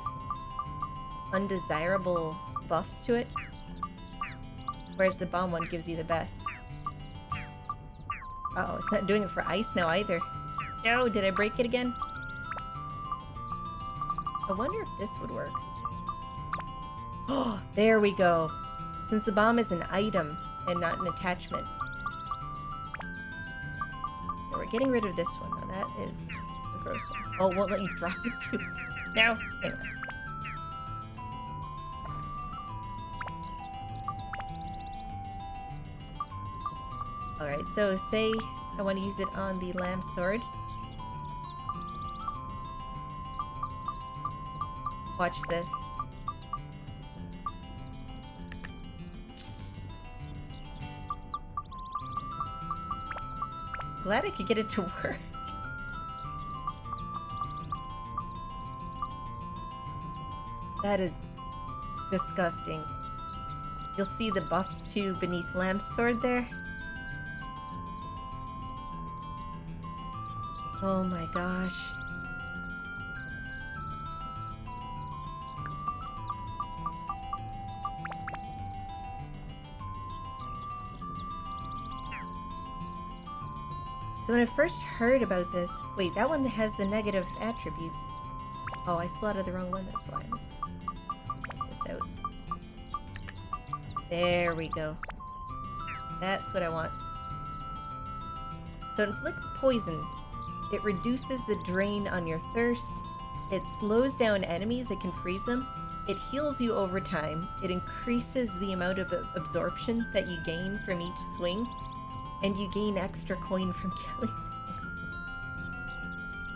undesirable buffs to it, whereas the bomb one gives you the best. Uh-oh, it's not doing it for ice now either. No, did I break it again? I wonder if this would work. Oh, there we go. Since the bomb is an item and not an attachment. Okay, we're getting rid of this one though. That is a gross one. Oh, it won't let you drop it too. No. Anyway. Alright, so say I want to use it on the lamb sword. Watch this. Glad I could get it to work. That is disgusting. You'll see the buffs too beneath Lamb's sword there. Oh my gosh. So when I first heard about this, wait, that one has the negative attributes. Oh, I slotted the wrong one, that's why. Let's check this out. There we go. That's what I want. So it inflicts poison. It reduces the drain on your thirst. It slows down enemies, it can freeze them. It heals you over time. It increases the amount of absorption that you gain from each swing. And you gain extra coin from killing things.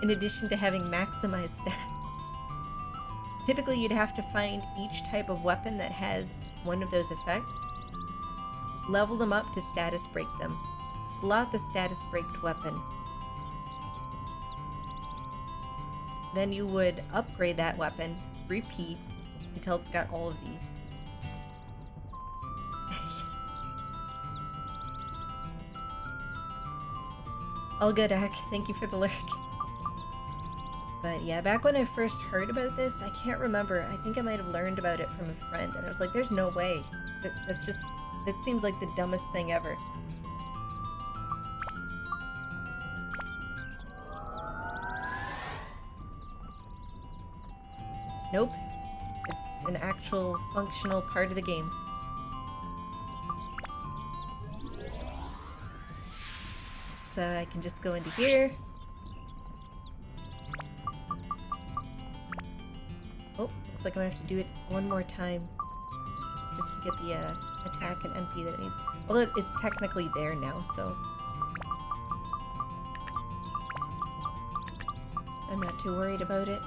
In addition to having maximized stats. Typically you'd have to find each type of weapon that has one of those effects. Level them up to status break them. Slot the status breaked weapon. Then you would upgrade that weapon, repeat, until it's got all of these. All good, Ark. Thank you for the lurk. But yeah, back when I first heard about this, I can't remember. I think I might have learned about it from a friend, and I was like, there's no way. That seems like the dumbest thing ever. Nope. It's an actual functional part of the game. So I can just go into here. Oh, looks like I'm gonna have to do it one more time just to get the attack and NP that it needs. Although it's technically there now, so I'm not too worried about it.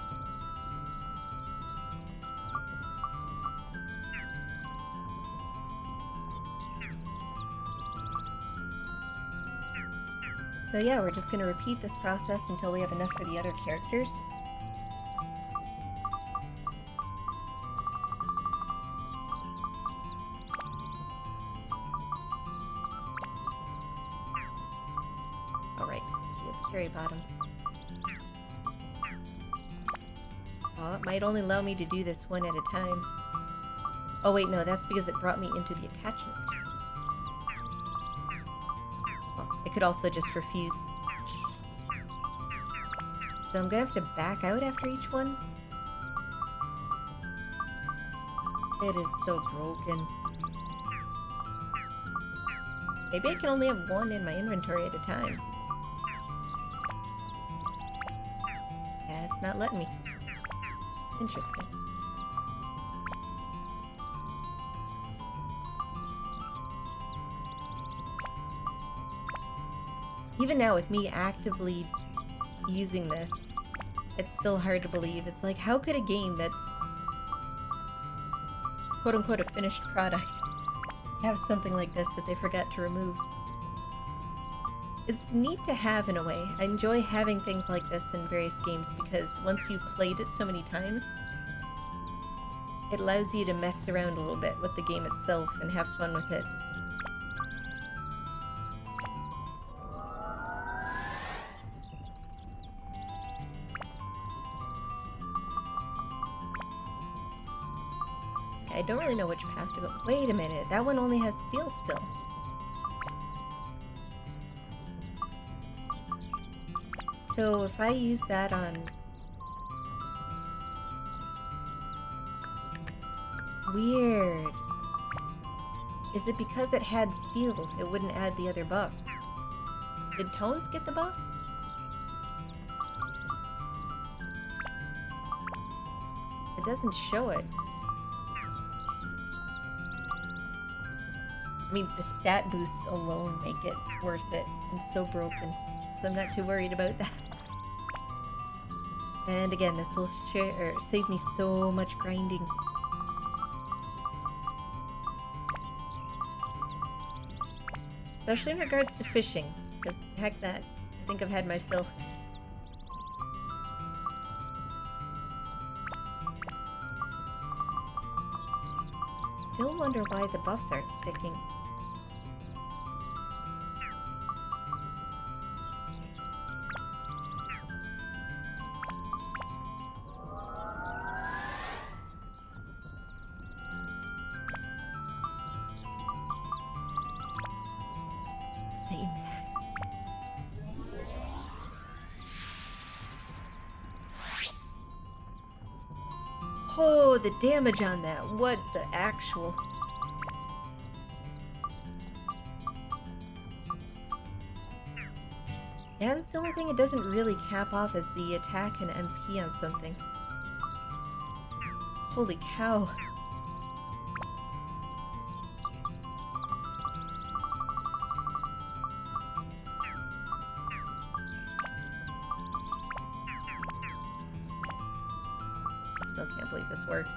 So yeah, we're just going to repeat this process until we have enough for the other characters. Alright, let's do it at the very bottom. Oh, it might only allow me to do this one at a time. Oh wait, no, that's because it brought me into the attachments tab. I could also just refuse. So I'm gonna have to back out after each one. It is so broken. Maybe I can only have one in my inventory at a time. Yeah, it's not letting me. Interesting. Even now, with me actively using this, it's still hard to believe. It's like, how could a game that's quote-unquote a finished product have something like this that they forgot to remove? It's neat to have in a way. I enjoy having things like this in various games because once you've played it so many times, it allows you to mess around a little bit with the game itself and have fun with it. I don't really know which path to go. Wait a minute, that one only has steel still. So if I use that on... Weird. Is it because it had steel, it wouldn't add the other buffs? Did Tones get the buff? It doesn't show it. I mean, the stat boosts alone make it worth it. It's so broken, so I'm not too worried about that. And again, this will save me so much grinding. Especially in regards to fishing, because heck that, I think I've had my fill. Still wonder why the buffs aren't sticking. Same size. Oh, the damage on that. What the actual... Yeah, that's the only thing it doesn't really cap off is the attack and MP on something. Holy cow. Still can't believe this works.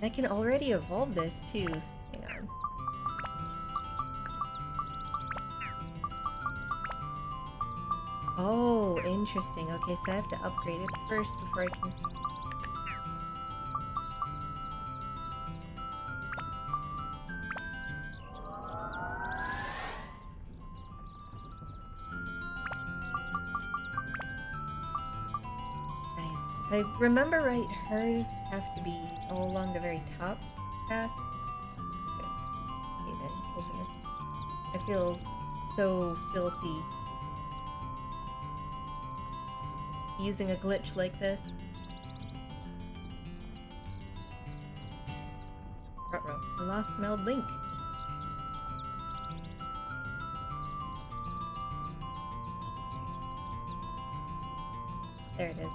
I can already evolve this too. Hang on. Oh, interesting. Okay, so I have to upgrade it first before I can... If I remember right, hers have to be all along the very top path. Okay, even open this. I feel so filthy using a glitch like this. Uh-oh, I lost Meld Link. There it is.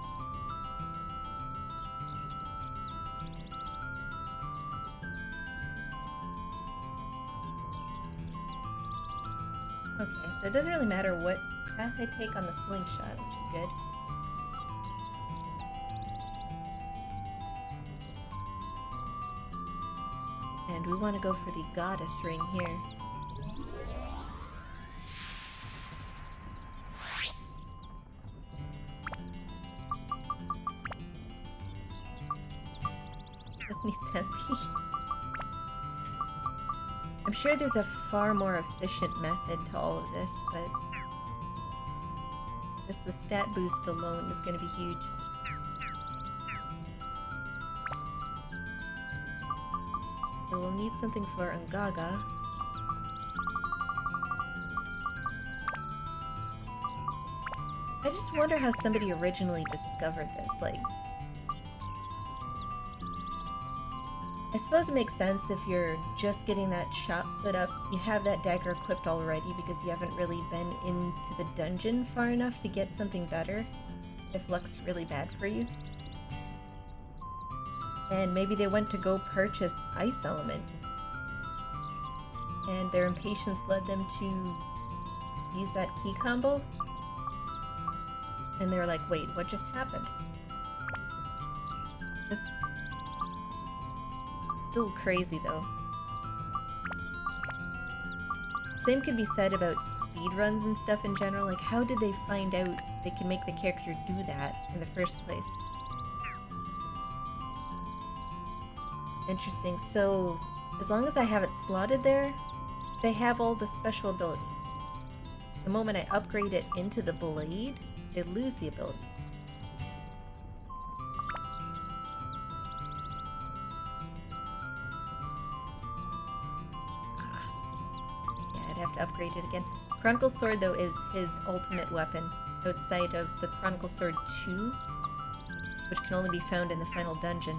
Okay, so it doesn't really matter what path I take on the slingshot, which is good. And we want to go for the goddess ring here. Just needs MP. I'm sure there's a far more efficient method to all of this, but just the stat boost alone is going to be huge. So we'll need something for Ungaga. I just wonder how somebody originally discovered this, like... I suppose it makes sense if you're just getting that shop set up, you have that dagger equipped already because you haven't really been into the dungeon far enough to get something better, if luck's really bad for you. And maybe they went to go purchase Ice Element, and their impatience led them to use that key combo, and they're like, wait, what just happened? It's still crazy though. Same could be said about speedruns and stuff in general. Like, how did they find out they can make the character do that in the first place? Interesting. So, as long as I have it slotted there, they have all the special abilities. The moment I upgrade it into the blade, they lose the abilities. I'd have to upgrade it again. Chronicle Sword, though, is his ultimate weapon outside of the Chronicle Sword 2, which can only be found in the final dungeon.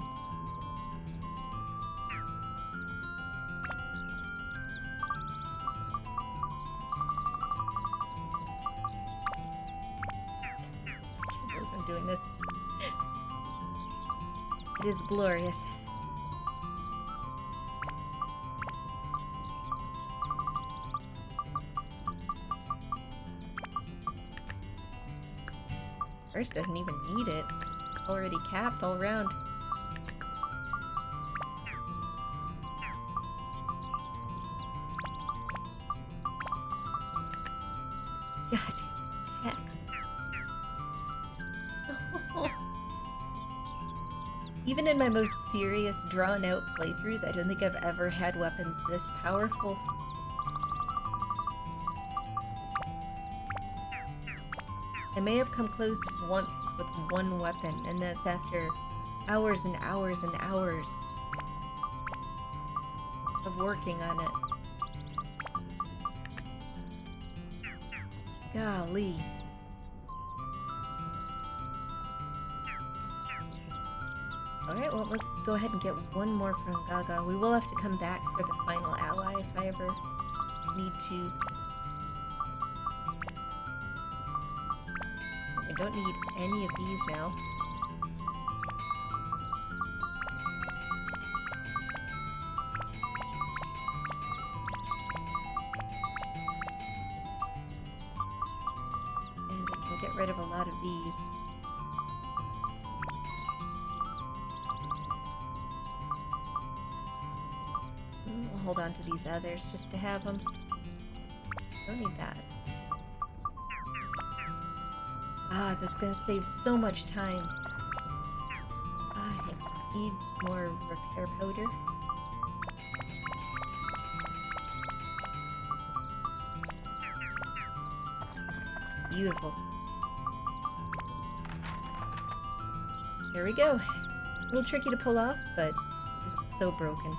I can't believe I'm doing this. It is glorious. First doesn't even need it. Already capped all around. God damn attack. Even in my most serious, drawn-out playthroughs, I don't think I've ever had weapons this powerful. I may have come close once with one weapon, and that's after hours and hours and hours of working on it. Golly. Alright, well, let's go ahead and get one more from Gaga. We will have to come back for the final ally if I ever need to. I don't need any of these now. And I can get rid of a lot of these. We'll hold on to these others just to have them. Don't need that. Ah, that's gonna save so much time. I need more repair powder. Beautiful. There we go. A little tricky to pull off, but it's so broken.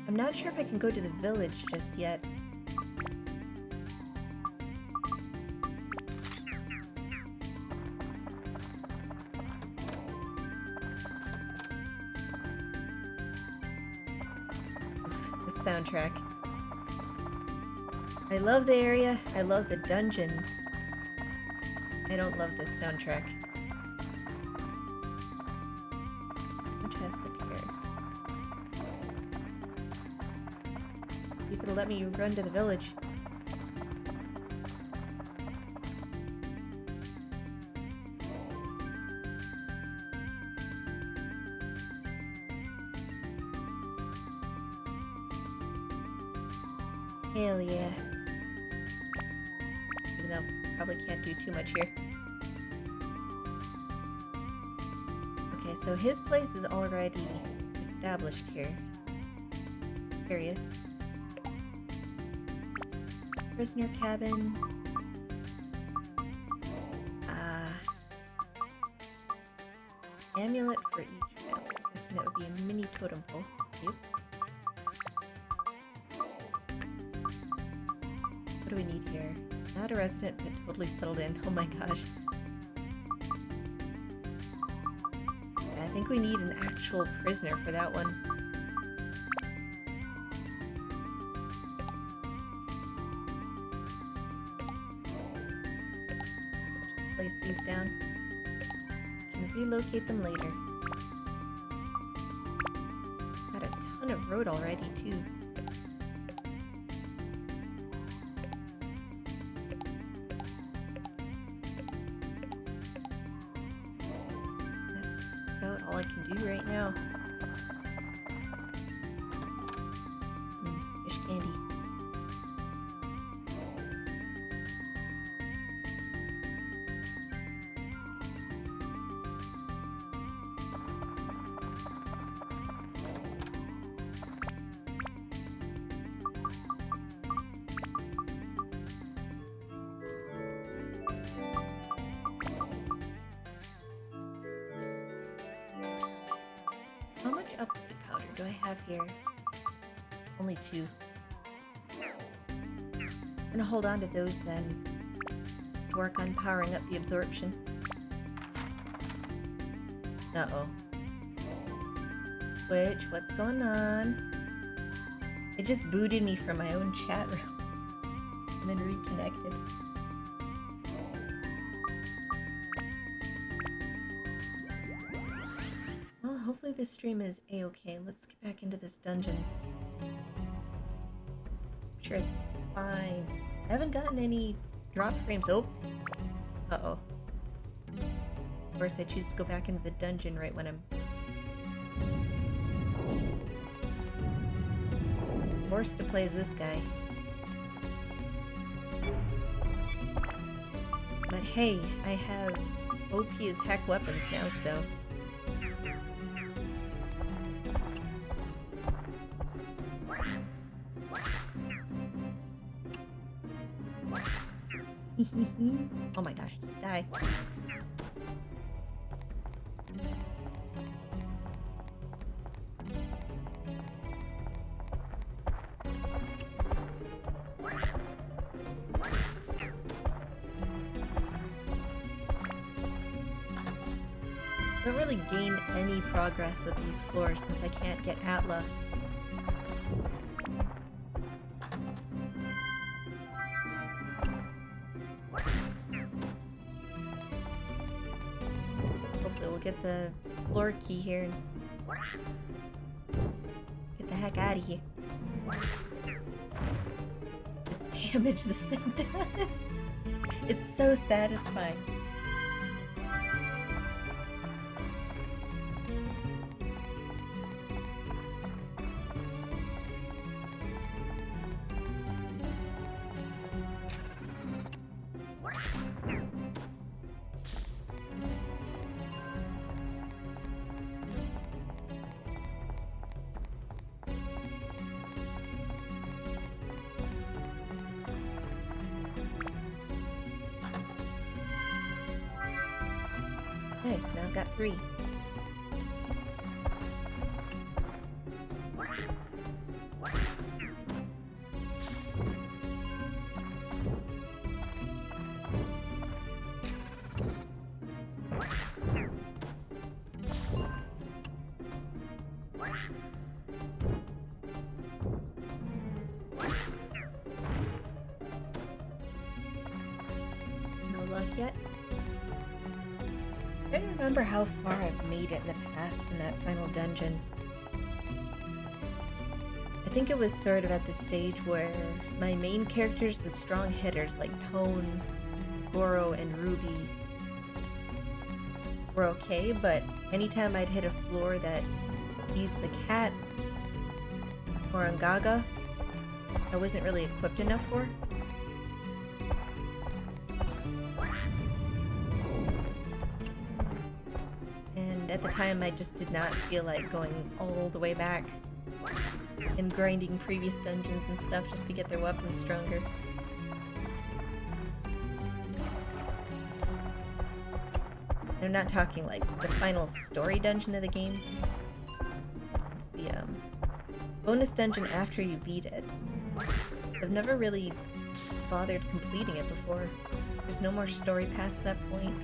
I'm not sure if I can go to the village just yet. The soundtrack. I love the area, I love the dungeon. I don't love this soundtrack. What chests up here? See if it'll let me run to the village. Hell yeah. Even though I probably can't do too much here. So his place is already established here. Curious. Prisoner cabin. Amulet for each family. Guessing that would be a mini totem pole. Yep. What do we need here? Not a resident, but totally settled in. Oh my gosh. I think we need an actual prisoner for that one. So we'll just place these down. Can relocate them later. Got a ton of road already, too. That's about all I can do right now. Fish candy. How much upgrade powder do I have here? Only 2. I'm gonna hold on to those then. To work on powering up the absorption. Uh-oh. Twitch, what's going on? It just booted me from my own chat room. And then reconnected. Well, hopefully this stream is a-okay. Let's get back into this dungeon. I'm sure it's fine. I haven't gotten any drop frames. Oh! Uh-oh. Of course, I choose to go back into the dungeon right when I'm forced to play as this guy. But hey, I have OP as heck weapons now, so... Oh my gosh, just die. I don't really gain any progress with these floors since I can't get Atla. Hopefully we'll get the floor key here and get the heck out of here. The damage this thing does. It's so satisfying. Nice, now I've got 3. No luck yet? I don't remember how far I've made it in the past in that final dungeon. I think it was sort of at the stage where my main characters, the strong hitters like Tone, Goro, and Ruby, were okay, but anytime I'd hit a floor that used the cat or Angaga, I wasn't really equipped enough for. at the time I just did not feel like going all the way back and grinding previous dungeons and stuff just to get their weapons stronger. I'm not talking like the final story dungeon of the game. It's the bonus dungeon after you beat it. I've never really bothered completing it before. There's no more story past that point.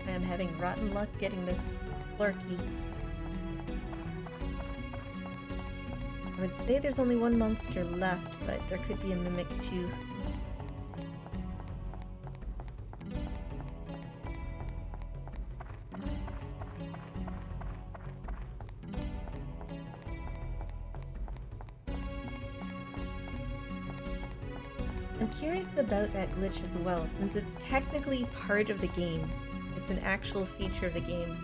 I am having rotten luck getting this floor key. I would say there's only one monster left, but there could be a mimic too. I'm curious about that glitch as well, since it's technically part of the game. It's an actual feature of the game.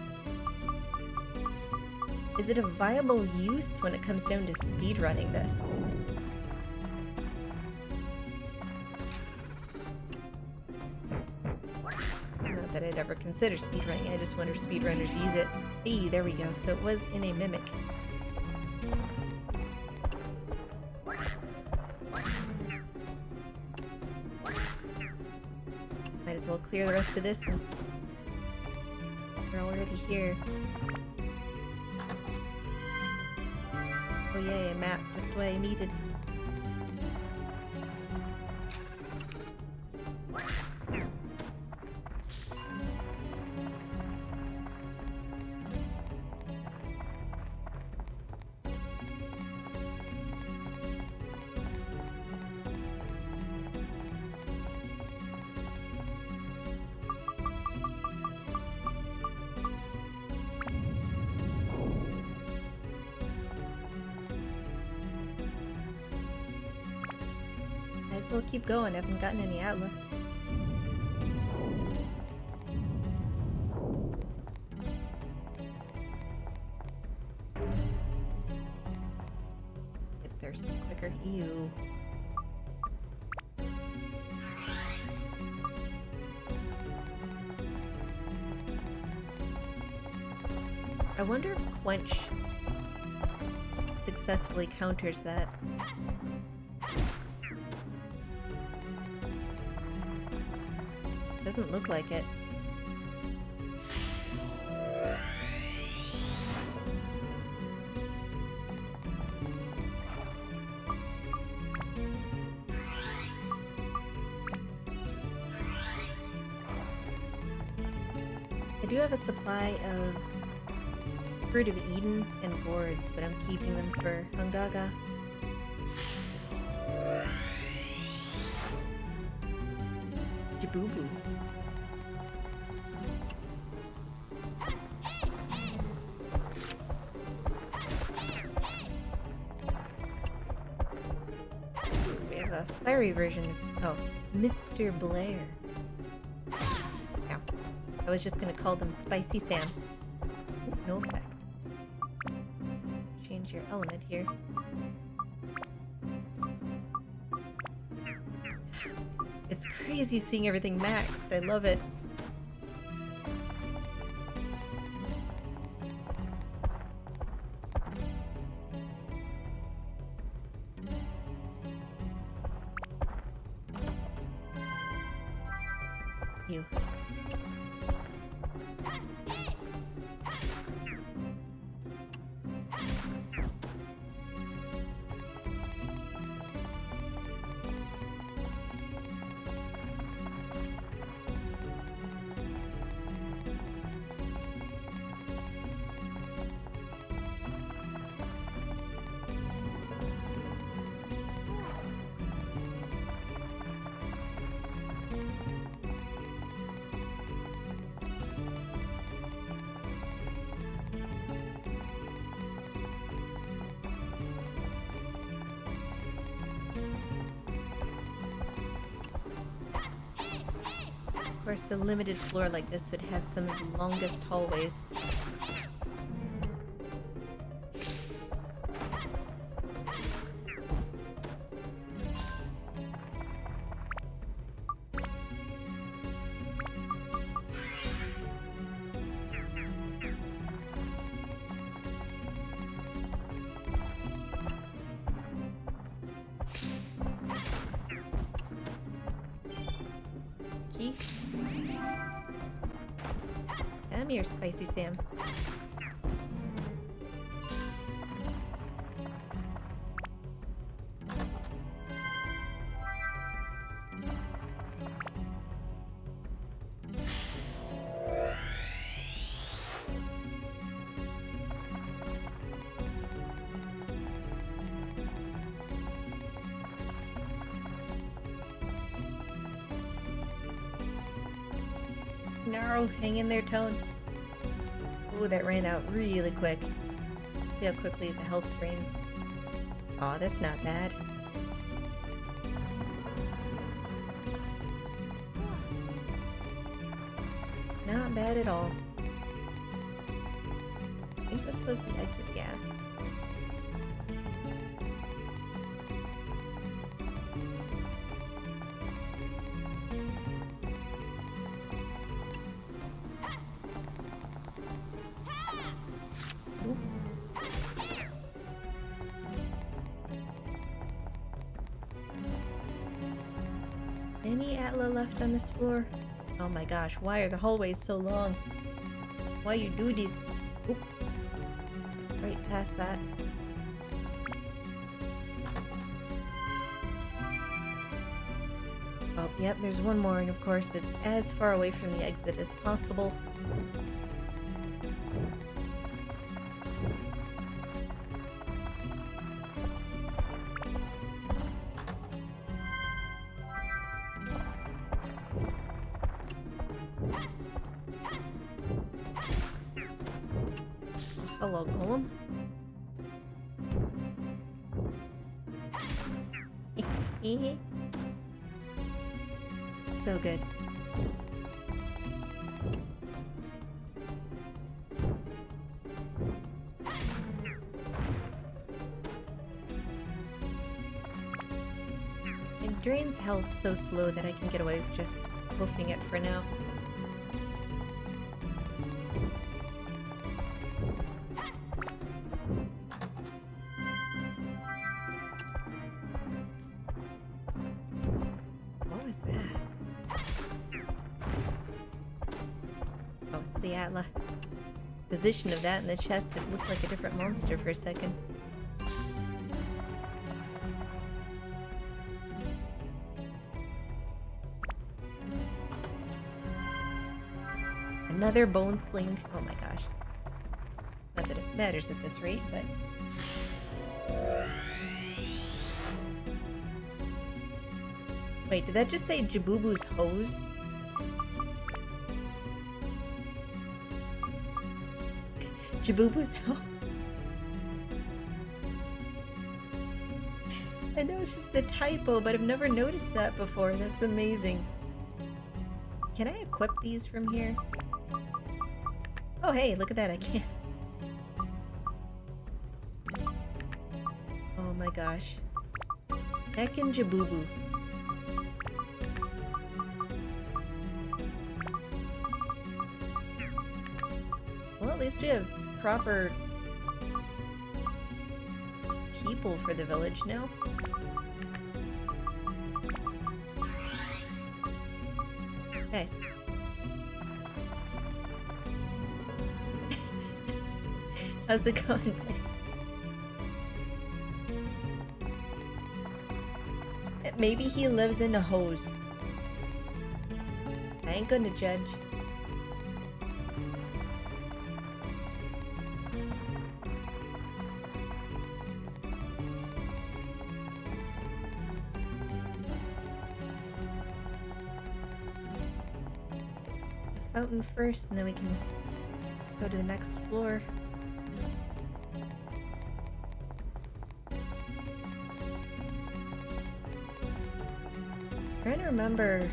Is it a viable use when it comes down to speedrunning this? Not that I'd ever consider speedrunning, I just wonder if speedrunners use it. Hey, there we go. So it was in a mimic. Might as well clear the rest of this since we're already here. Oh yay, a map, just what I needed. We'll keep going, I haven't gotten any outlook. Get thirsty quicker. Ew. I wonder if Quench successfully counters that. Doesn't look like it. I do have a supply of Fruit of Eden and gourds, but I'm keeping them for Hungaga. Jaboo-boo. We have a fiery version of... oh, Mr. Blair. Yeah. I was just gonna call them Spicy Sam. Ooh, no effect. Change your element here. It's crazy seeing everything maxed. I love it. You. Of course, a limited floor like this would have some of the longest hallways. key. Come here, Spicy Sam. No, hang in there, Tone. Ooh, that ran out really quick. See how quickly the health drains. Aw, that's not bad. Not bad at all. I think this was the exit, yeah. Any Atla left on this floor? Oh my gosh, why are the hallways so long? Why you do this? Oop. Right past that. Oh, yep, there's one more, and of course it's as far away from the exit as possible. Hello, Golem. So good. It drains health so slow that I can get away with just hoofing it for now. What was that? Oh, it's the Atla. Position of that in the chest, it looked like a different monster for a second. Another bone sling. Oh my gosh. Not that it matters at this rate, but... Wait, did that just say Jabubu's hose? Jabubu's hose? I know it's just a typo, but I've never noticed that before. That's amazing. Can I equip these from here? Oh hey, look at that, I can't. Oh my gosh. Heckin' Jabubu. Well, at least we have proper people for the village now. Nice. How's it going, buddy? Maybe he lives in a hose. I ain't gonna judge. The fountain first, and then we can go to the next floor. I'm trying to remember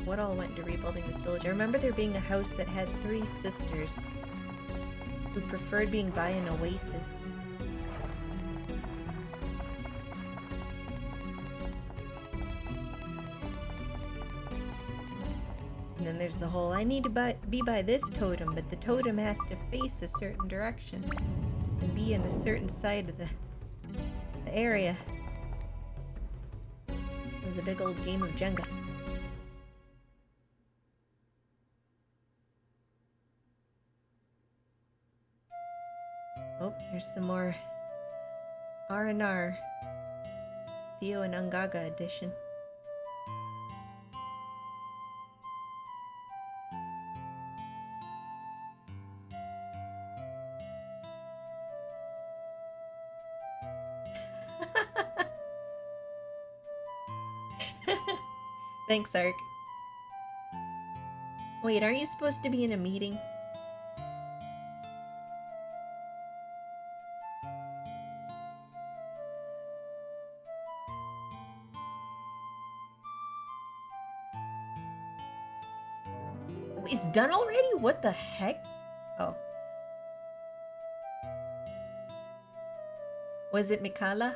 what all went into rebuilding this village. I remember there being a house that had 3 sisters who preferred being by an oasis. And then there's the whole, I need to be by this totem, but the totem has to face a certain direction and be in a certain side of the area. It was a big old game of Jenga. Oh, here's some more R&R. Theo and Ungaga edition. Thanks, Ark. Wait, aren't you supposed to be in a meeting? It's done already? What the heck? Oh. Was it Mikala?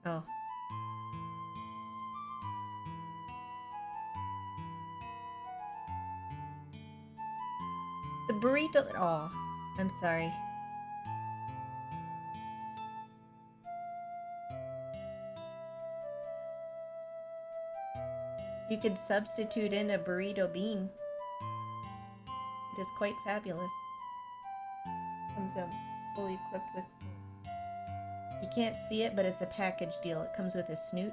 Oh. The burrito. Oh, I'm sorry. You could substitute in a burrito bean. It is quite fabulous. Comes out fully equipped with... You can't see it, but it's a package deal. It comes with a snoot.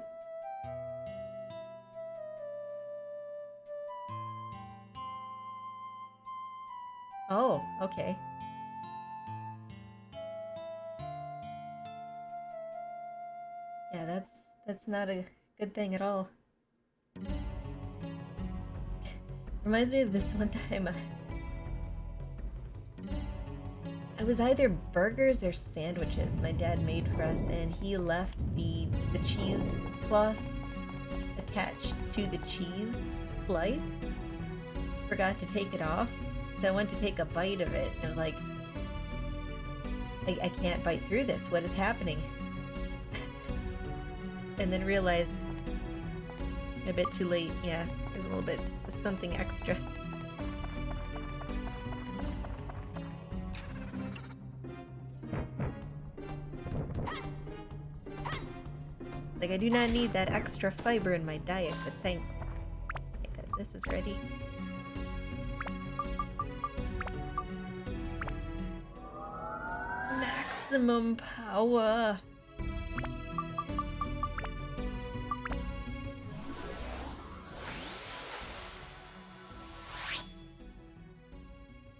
Oh, okay. Yeah, that's not a good thing at all. Reminds me of this one time. It was either burgers or sandwiches my dad made for us, and he left the cheese cloth attached to the cheese slice. Forgot to take it off, so I went to take a bite of it, and I was like, I can't bite through this. What is happening? And then realized a bit too late. Yeah, there's a little bit of something extra. Like, I do not need that extra fiber in my diet, but thanks. Okay, good. This is ready. Maximum power.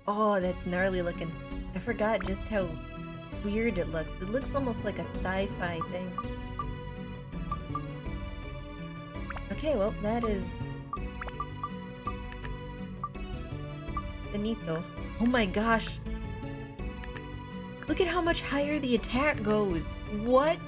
Oh, that's gnarly looking. I forgot just how weird it looks. It looks almost like a sci-fi thing. Okay, well, that is... finito. Oh my gosh! Look at how much higher the attack goes! What?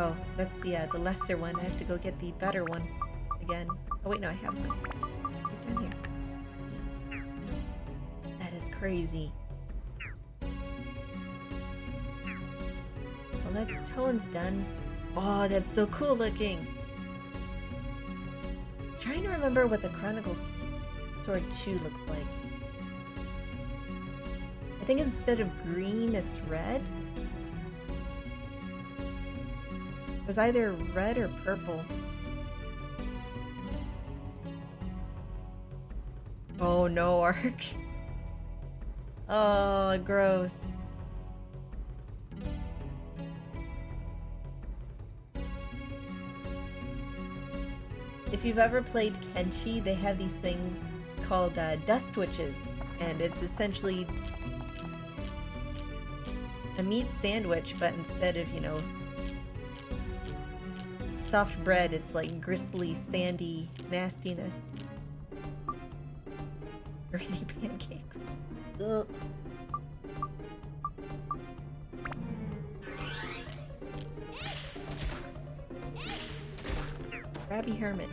Oh, that's the lesser one. I have to go get the better one again. Oh wait, no, I have one. Right down here. That is crazy. Well, that's Tone's done. Oh, that's so cool looking. I'm trying to remember what the Chronicles Sword 2 looks like. I think instead of green, it's red. It was either red or purple. Oh no, Ark. Oh, gross. If you've ever played Kenshi, they have these things called dust witches, and it's essentially a meat sandwich, but instead of, you know, soft bread, it's like gristly, sandy nastiness. Gritty pancakes. Ugh. Crabby Hermit.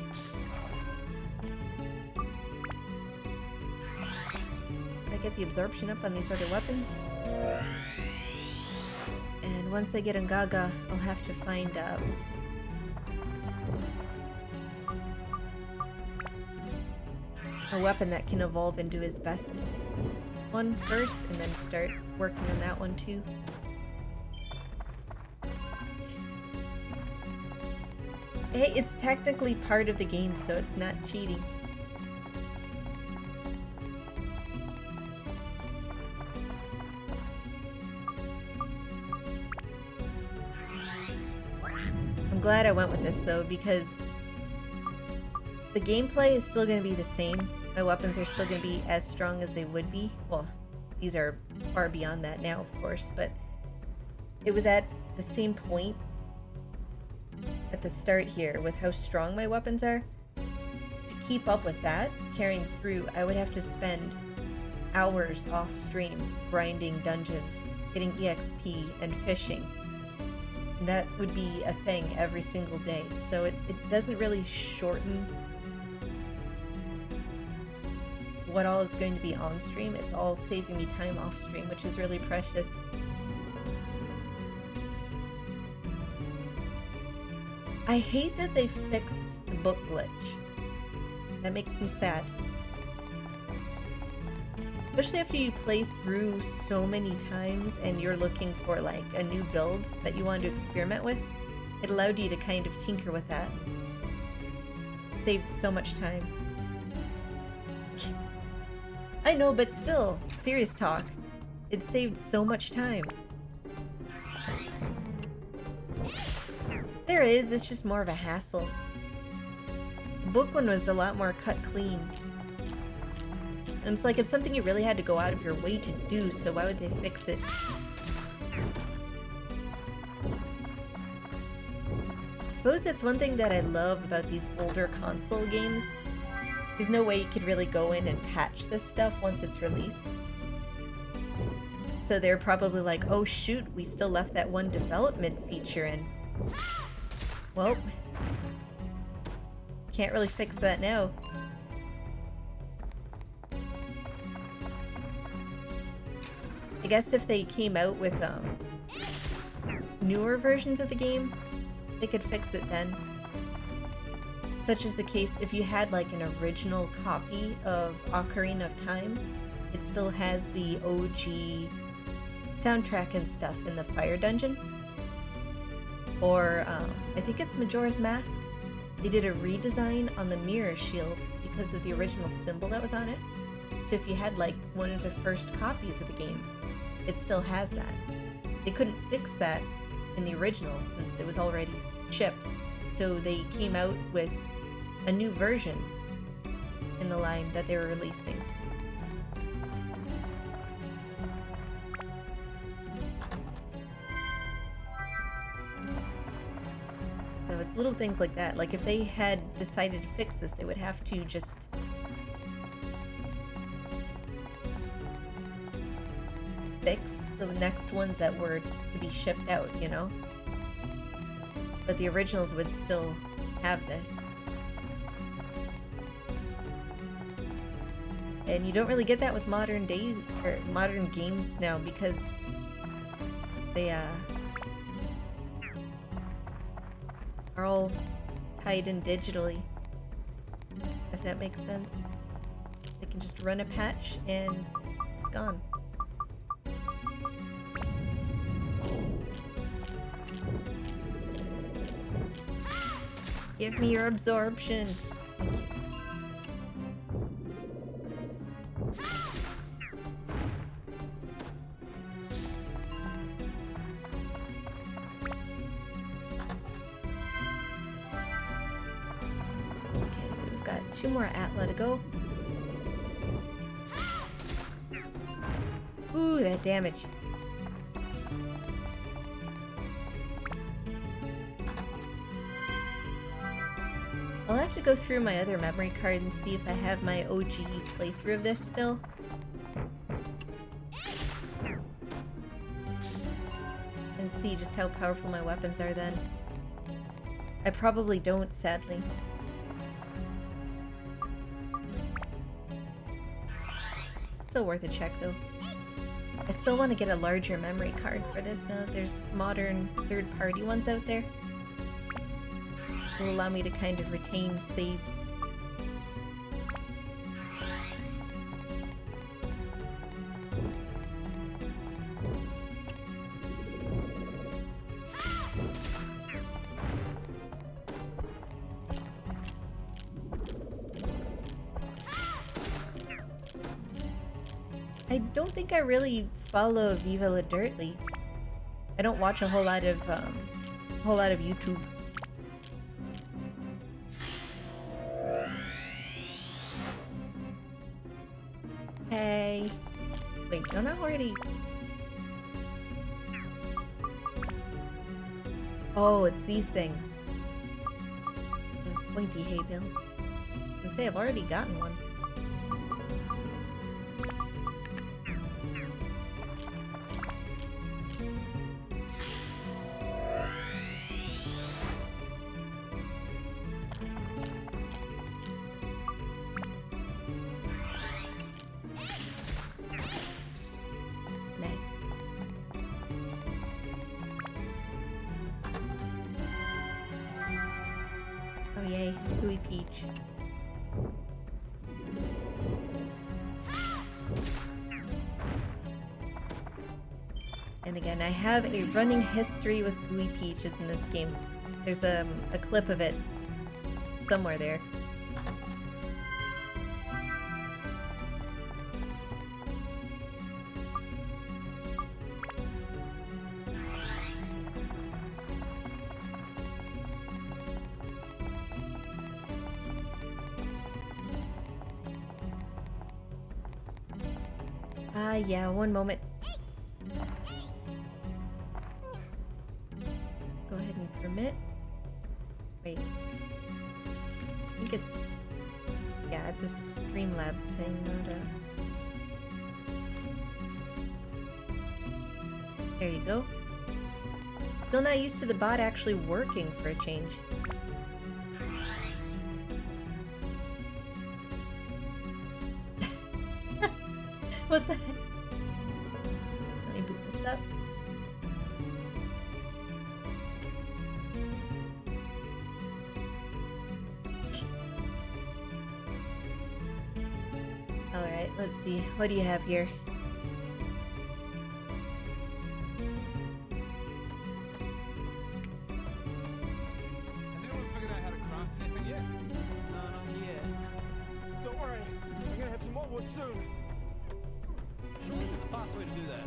Did I get the absorption up on these other weapons? And once I get Ungaga, I'll have to find a weapon that can evolve into his best one first, and then start working on that one too. Hey, it's technically part of the game, so it's not cheating. I'm glad I went with this though, because the gameplay is still going to be the same. My weapons are still going to be as strong as they would be. Well, these are far beyond that now, of course, but it was at the same point at the start here with how strong my weapons are. To keep up with that, carrying through, I would have to spend hours off stream grinding dungeons, getting EXP, and fishing. And that would be a thing every single day. So it doesn't really shorten what all is going to be on stream. It's all saving me time off stream, which is really precious. I hate that they fixed the book glitch. That makes me sad. Especially after you play through so many times and you're looking for like a new build that you want to experiment with. It allowed you to kind of tinker with that. It saved so much time. I know, but still, serious talk. It saved so much time. There is, it's just more of a hassle. The book one was a lot more cut clean. And it's like, it's something you really had to go out of your way to do, so why would they fix it? I suppose that's one thing that I love about these older console games. There's no way you could really go in and patch this stuff once it's released. So they're probably like, oh shoot, we still left that one development feature in. Well, can't really fix that now. I guess if they came out with newer versions of the game, they could fix it then. Such is the case if you had like an original copy of Ocarina of Time, it still has the OG soundtrack and stuff in the fire dungeon. Or I think it's Majora's Mask. They did a redesign on the mirror shield because of the original symbol that was on it. So if you had like one of the first copies of the game, it still has that. They couldn't fix that in the original since it was already shipped. So they came out with a new version in the line that they were releasing. So it's little things like that. Like if they had decided to fix this, they would have to just fix the next ones that were to be shipped out, you know? But the originals would still have this. And you don't really get that with modern days or modern games now because they are all tied in digitally, if that makes sense. They can just run a patch and it's gone. Give me your absorption. Thank you. Okay, so we've got 2 more Atla to go. Ooh, that damage. I'll have to go through my other memory card and see if I have my OG playthrough of this still. And see just how powerful my weapons are then. I probably don't, sadly. Still worth a check though. I still want to get a larger memory card for this now that there's modern third-party ones out there. Will allow me to kind of retain saves. I don't think I really follow Viva La Dirtly. I don't watch a whole lot of YouTube. Hey. Wait, don't I already... Oh, it's these things. The pointy hay bales. I can say I've already gotten one. Oh yay, Gooey Peach. And again, I have a running history with Gooey Peaches in this game. There's a clip of it somewhere there. Yeah, one moment. Go ahead and permit. Wait. I think it's... Yeah, it's a Streamlabs thing, not a... There you go. Still not used to the bot actually working for a change. What the heck? Let me boot this up. Alright, let's see. What do you have here? Has anyone figured out how to craft anything yet? No, not yet. Don't worry, I'm gonna have some more wood soon. Surely there's a fast way to do that.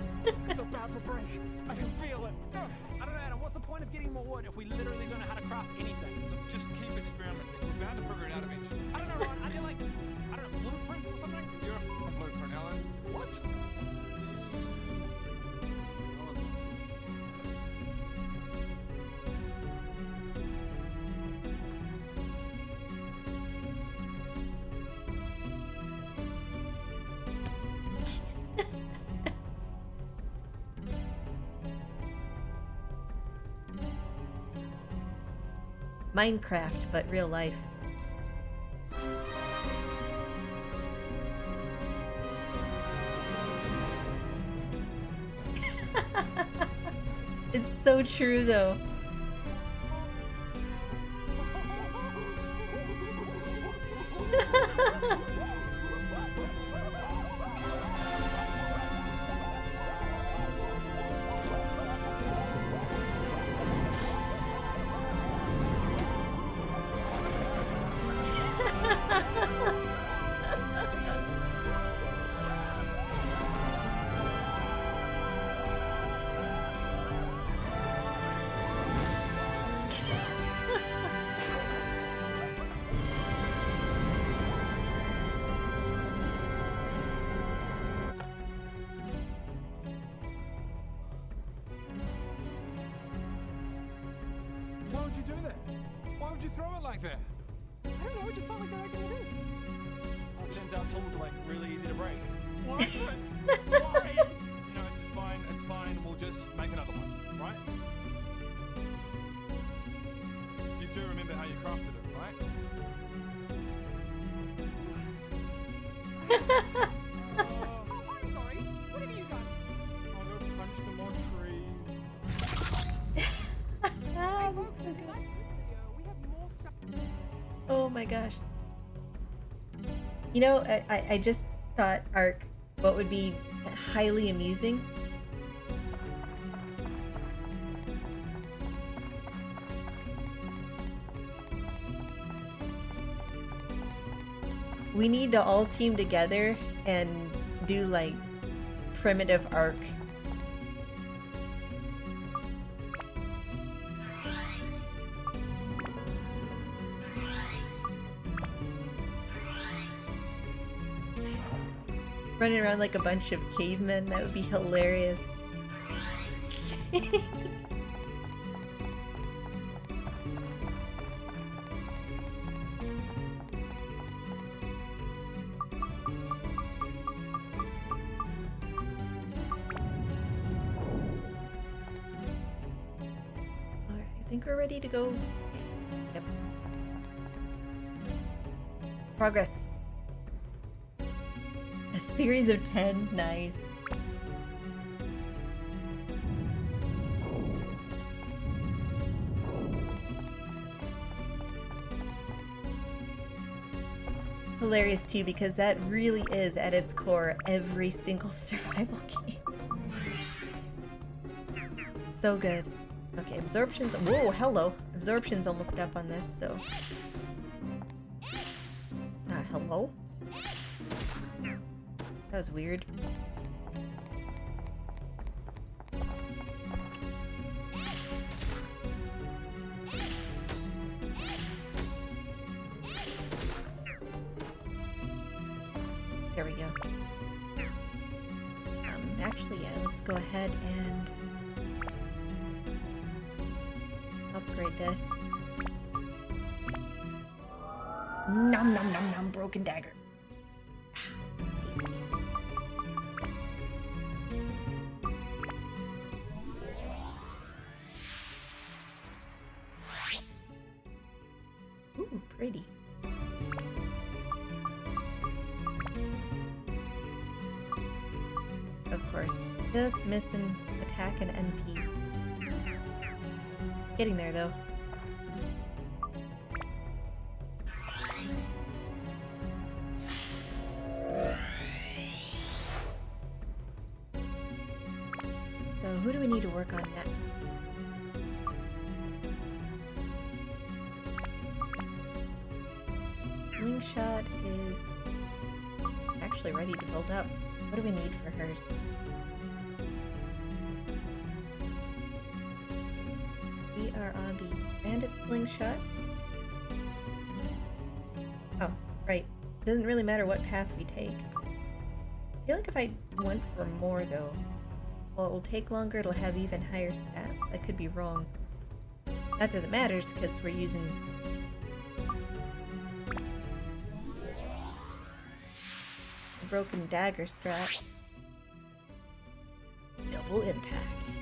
It's about to break. I can feel it. I don't know, Adam. What's the point of getting more wood if we literally don't know how to craft anything? Look, just keep experimenting. We're bound to figure it out eventually. I don't know, Ron. Are there like, I don't know, blueprints or something? You're a f***ing blueprint, Alan. What? Minecraft, but real life. It's so true though. Why would you do that? Why would you throw it like that? I don't know, it just felt like the right thing to do. Well, it turns out tools are like really easy to break. Why? Why? You know, it's fine. We'll just make another one, right? You do remember how you crafted it, right? Oh, I'm sorry. What have you done? I'll go punch some more trees. Ah, Folks, that's so if you good. liked this video, we have more stuff. Oh my gosh. You know, I just thought, Ark, what would be highly amusing? We need to all team together and do like primitive arc. Running around like a bunch of cavemen, that would be hilarious. Alright, I think we're ready to go. Yep. Progress. A series of 10. Nice. Hilarious too, because that really is at its core every single survival game. So good. Okay, absorption's. Whoa, hello. Absorption's almost up on this, so. Hello? That was weird. There we go. Actually, yeah, let's go ahead and upgrade this. Nom nom nom nom, broken dagger. Tasty. Ooh, pretty. Of course. Just missing attack and NP. Getting there though. So who do we need to work on next? Slingshot is actually ready to build up. What do we need for hers? We are on the bandit slingshot. Oh, right. Doesn't really matter what path we take. I feel like if I went for more though, well, it will take longer, it'll have even higher stats. I could be wrong. Not that it matters, because we're using a broken dagger strat. Double impact.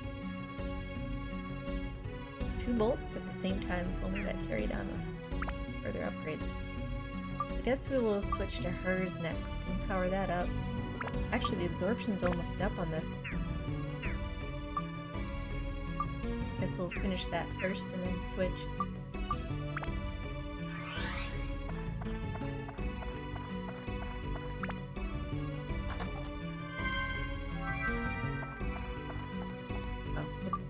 2 bolts at the same time, if only that carried on with further upgrades. I guess we will switch to hers next and power that up. Actually, the absorption's almost up on this. Guess we'll finish that first and then switch. Oh, whoops.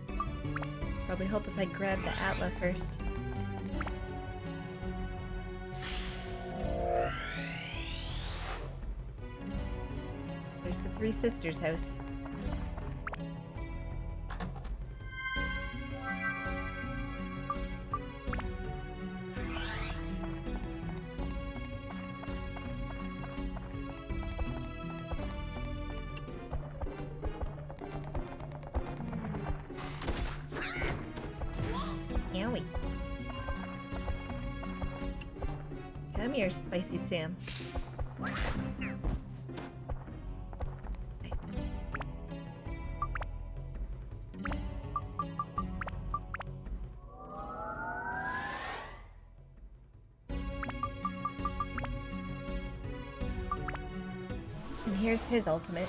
Probably help if I grab the Atla first. There's the Three Sisters house. Yowie. Come here, Spicy Sam. Nice. And here's his ultimate.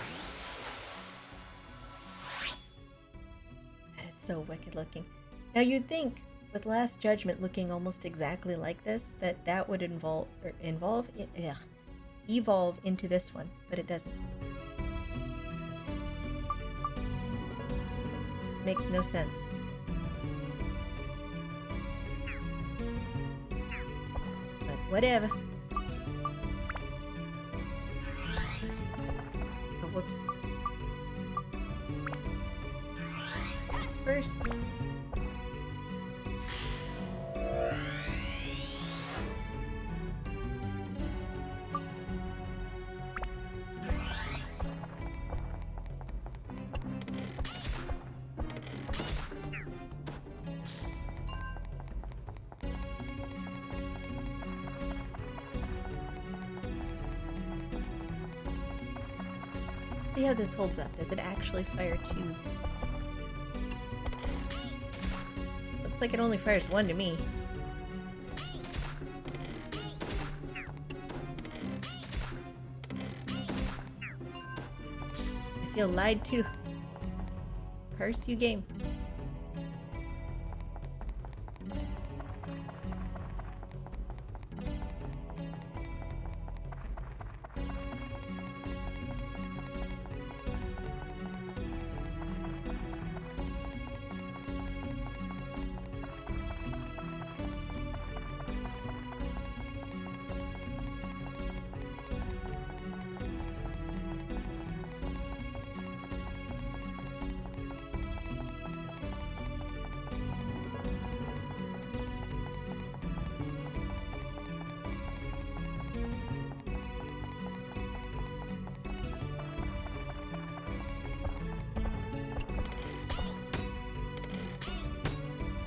That is so wicked looking. Now you'd think, with Last Judgment looking almost exactly like this, that would evolve into this one, but it doesn't. Makes no sense. But whatever. Oh, whoops. first. See how this holds up. Does it actually fire two? Looks like it only fires one to me. I feel lied to. Curse you, game.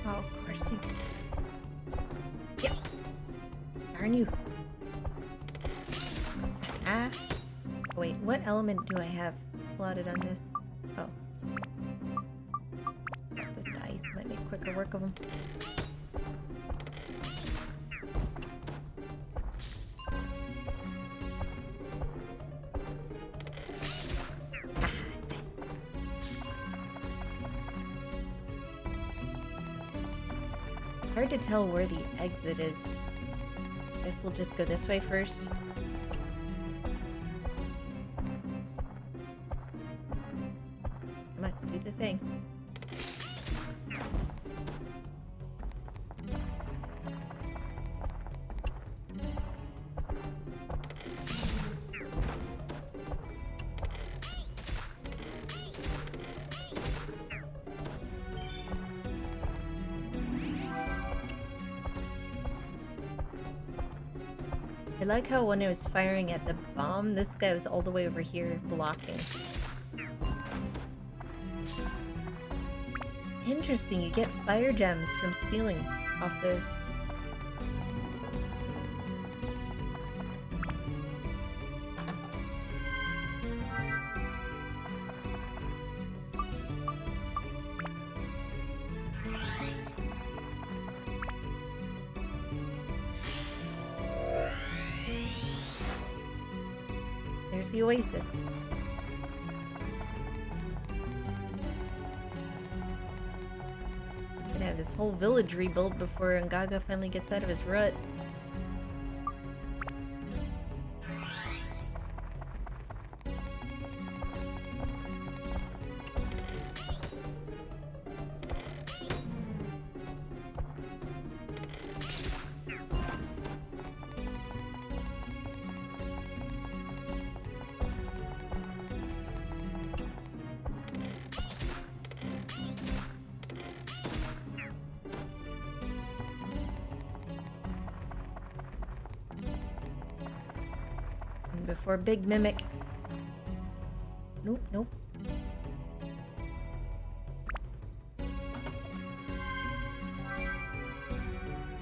Oh, of course you... Yep. Darn you. Ah. Wait, what element do I have slotted on this? Oh. Swap this dice. Might make quicker work of them. Hard to tell where the exit is. Guess we'll just go this way first. Come on, do the thing. I like how when I was firing at the bomb, this guy was all the way over here blocking. Interesting, you get fire gems from stealing off those. There's the oasis. Gonna have this whole village rebuilt before Ngaga finally gets out of his rut. Before Big Mimic. Nope, nope.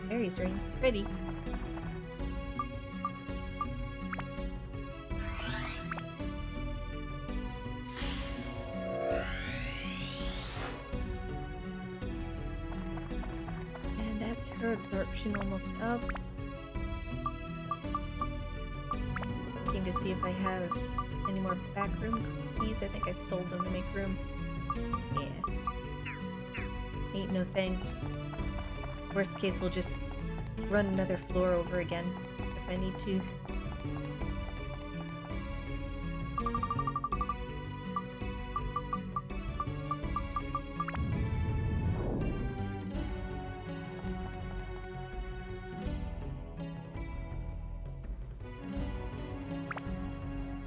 Fairies ring. Pretty. And that's her absorption almost up. To see if I have any more backroom keys. I think I sold them to make room. Yeah. Ain't no thing. Worst case, we'll just run another floor over again if I need to.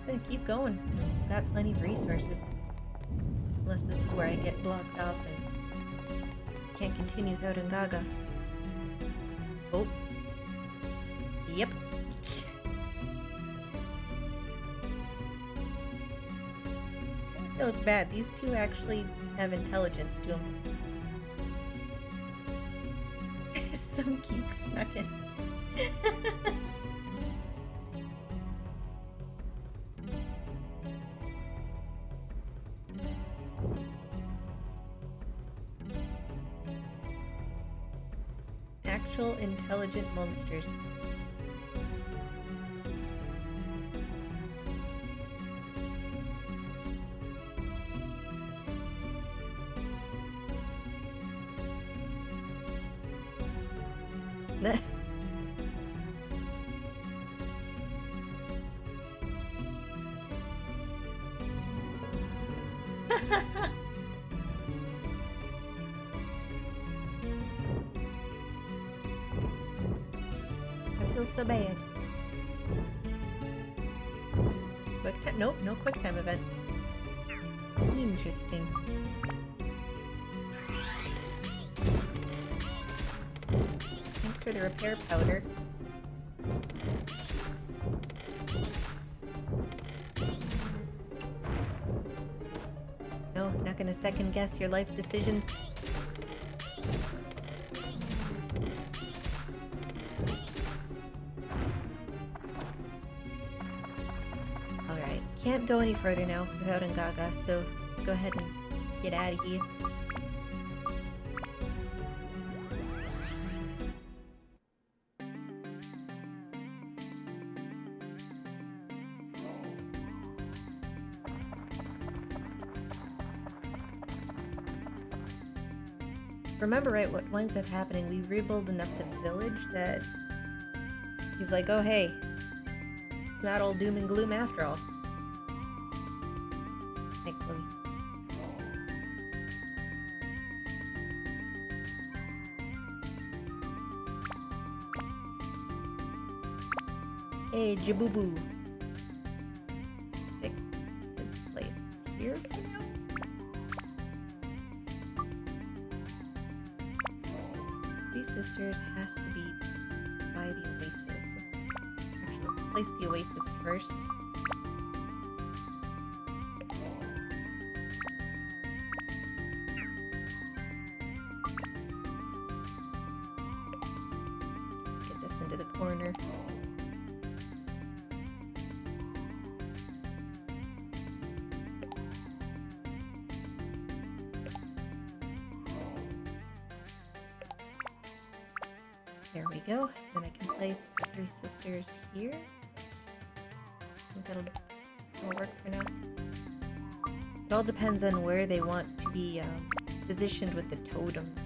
Gonna keep going. Got plenty of resources. Unless this is where I get blocked off and Can't continue without Ngaga. Oh. Yep. I feel bad. These two actually have intelligence to them. Some geek snuck in. Actual intelligent monsters. I feel so bad. Quick time? Nope, no quick time event. Interesting. Thanks for the repair powder. No, not gonna second guess your life decisions. Alright, can't go any further now without Ngaga, so let's go ahead and get out of here. Remember right what winds up happening, we rebuild enough the village that he's like, oh hey, it's not all doom and gloom after all. Hey, Chloe. Hey, Jaboo-boo. Stick his place here for now. Three Sisters has to be by the Oasis. Let's place the Oasis first. Get this into the corner. There we go. Then I can place the Three Sisters here. I think that'll work for now. It all depends on where they want to be positioned with the totems.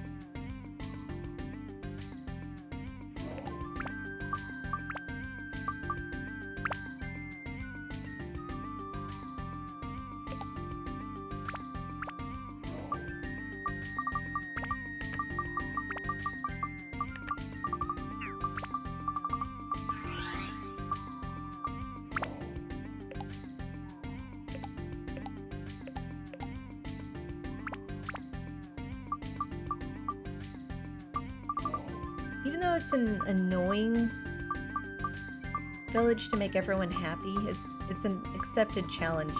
Even though it's an annoying village to make everyone happy, it's an accepted challenge.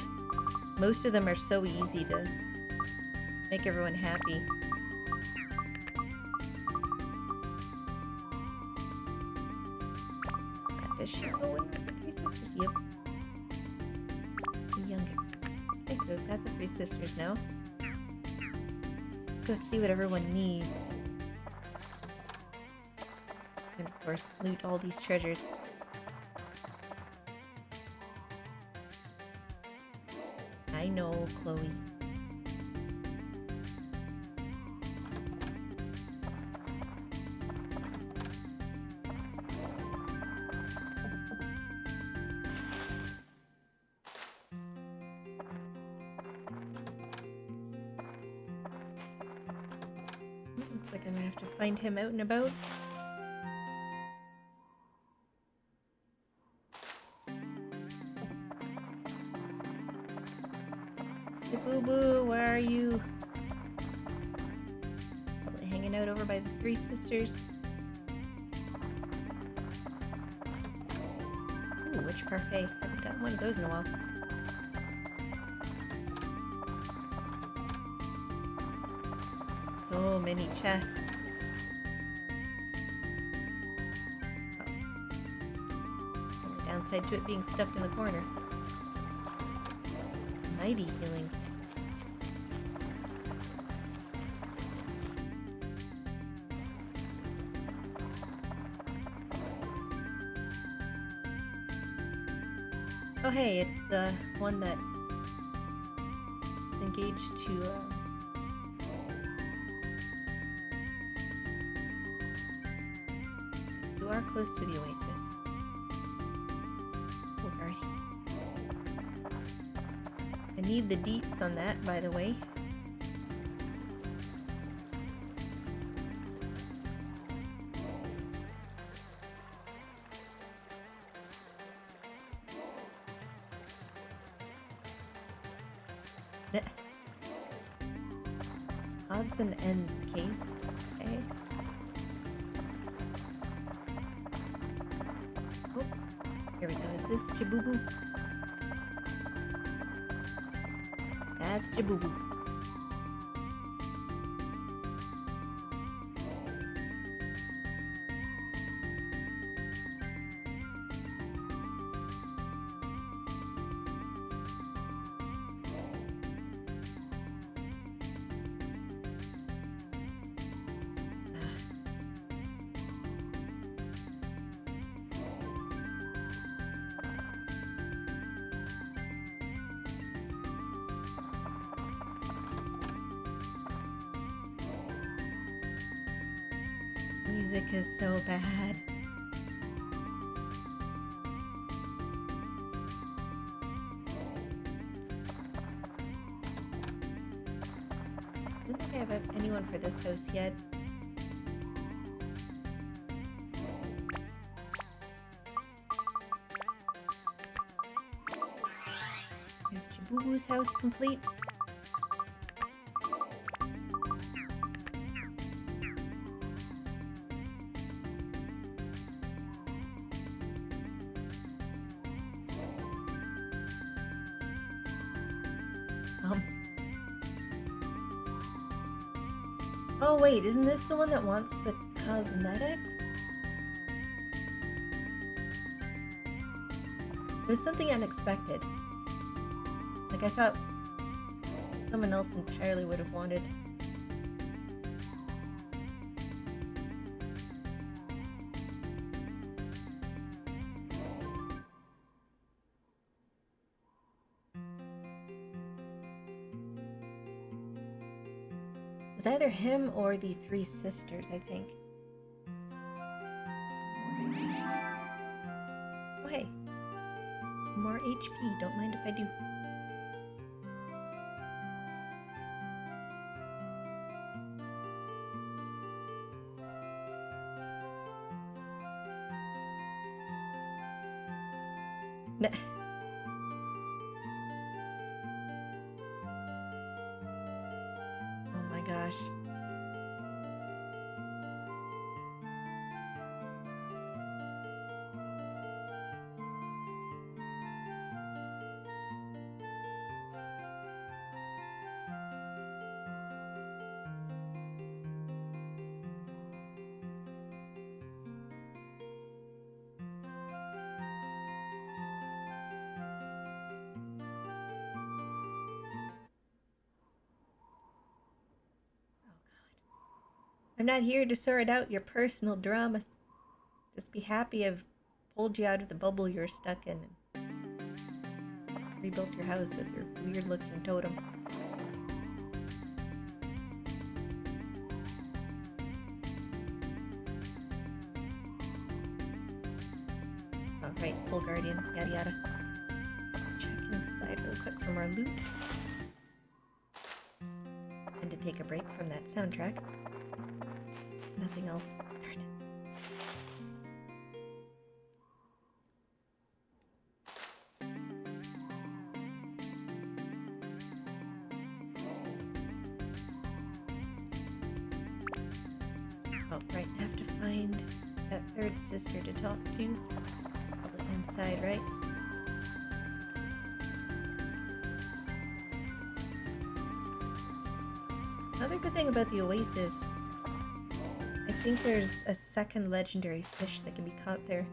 Most of them are so easy to make everyone happy. Does she go in with the Three Sisters? Yep. The youngest sister. Okay, so we've got the Three Sisters now. Let's go see what everyone needs. And of course, loot all these treasures. I know, Chloe. Looks like I'm gonna have to find him out and about. Boo boo, where are you? Probably hanging hanging out over by the Three Sisters. Ooh, witch parfait. Haven't gotten one of those in a while. So many chests. Only downside to it being stuffed in the corner. Mighty healing. Oh hey, it's the one that is engaged to you are close to the oasis. Alrighty. I need the deets on that, by the way. Odds and ends case. Okay. Oh, here we go. Is this Jabubu? That's Jabubu. Music is so bad. I don't think I have anyone for this house yet. Is Jabubu's house complete? Oh wait, isn't this the one that wants the cosmetics? It was something unexpected. Like I thought someone else entirely would have wanted. It's either him or the Three Sisters, I think. Oh, hey. More HP. Don't mind if I do. Nah. Oh my gosh. I'm not here to sort out your personal dramas. Just be happy I've pulled you out of the bubble you're stuck in and rebuilt your house with your weird-looking totem. Alright, full guardian, yada yada. Check inside real quick from our loot. And to take a break from that soundtrack. Nothing else. Darn it. Oh, right. I have to find that third sister to talk to. Probably inside, right? Another good thing about the Oasis, I think there's a second legendary fish that can be caught there.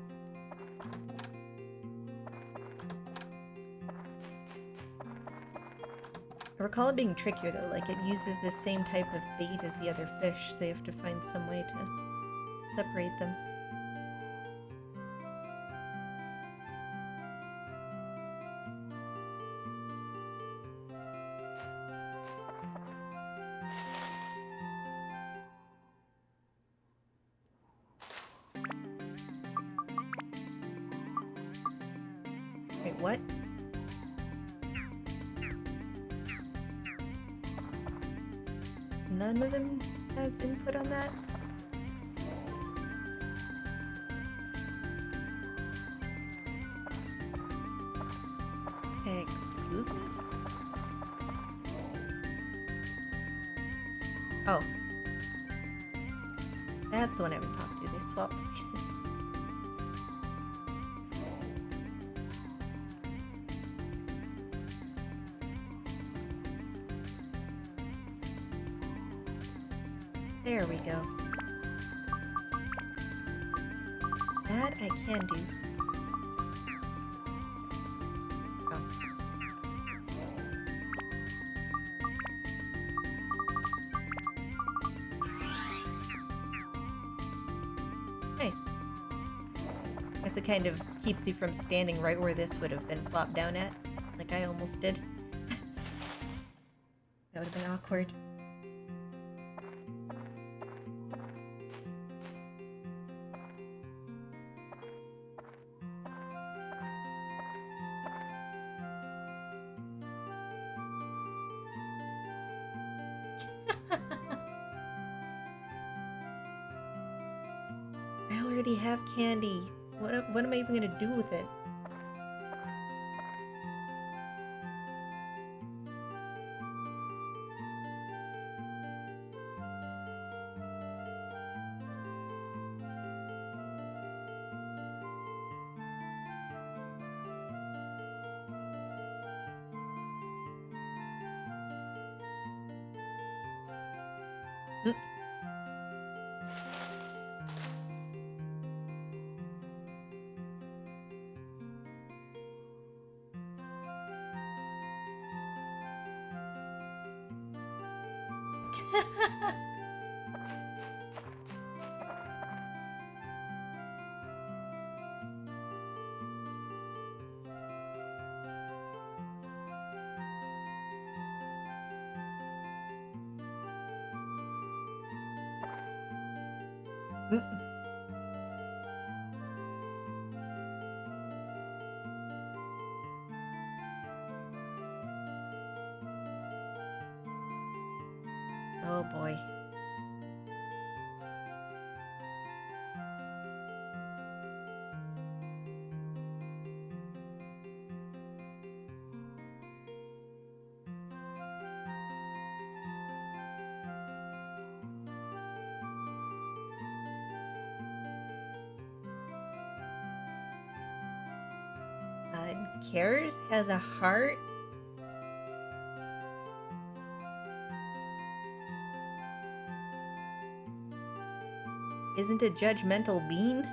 I recall it being trickier though, like it uses the same type of bait as the other fish, so you have to find some way to separate them. Wait, what? None of them has input on that? Excuse me? Oh. That's the one I haven't talked to. They swap places. There we go. That I can do. Oh. Nice. Guess it kind of keeps you from standing right where this would have been plopped down at, like I almost did. That would have been awkward. I already have candy. What am I even gonna do with it? Mm. Mm. Oh boy. Cares has a heart. Isn't a judgmental bean?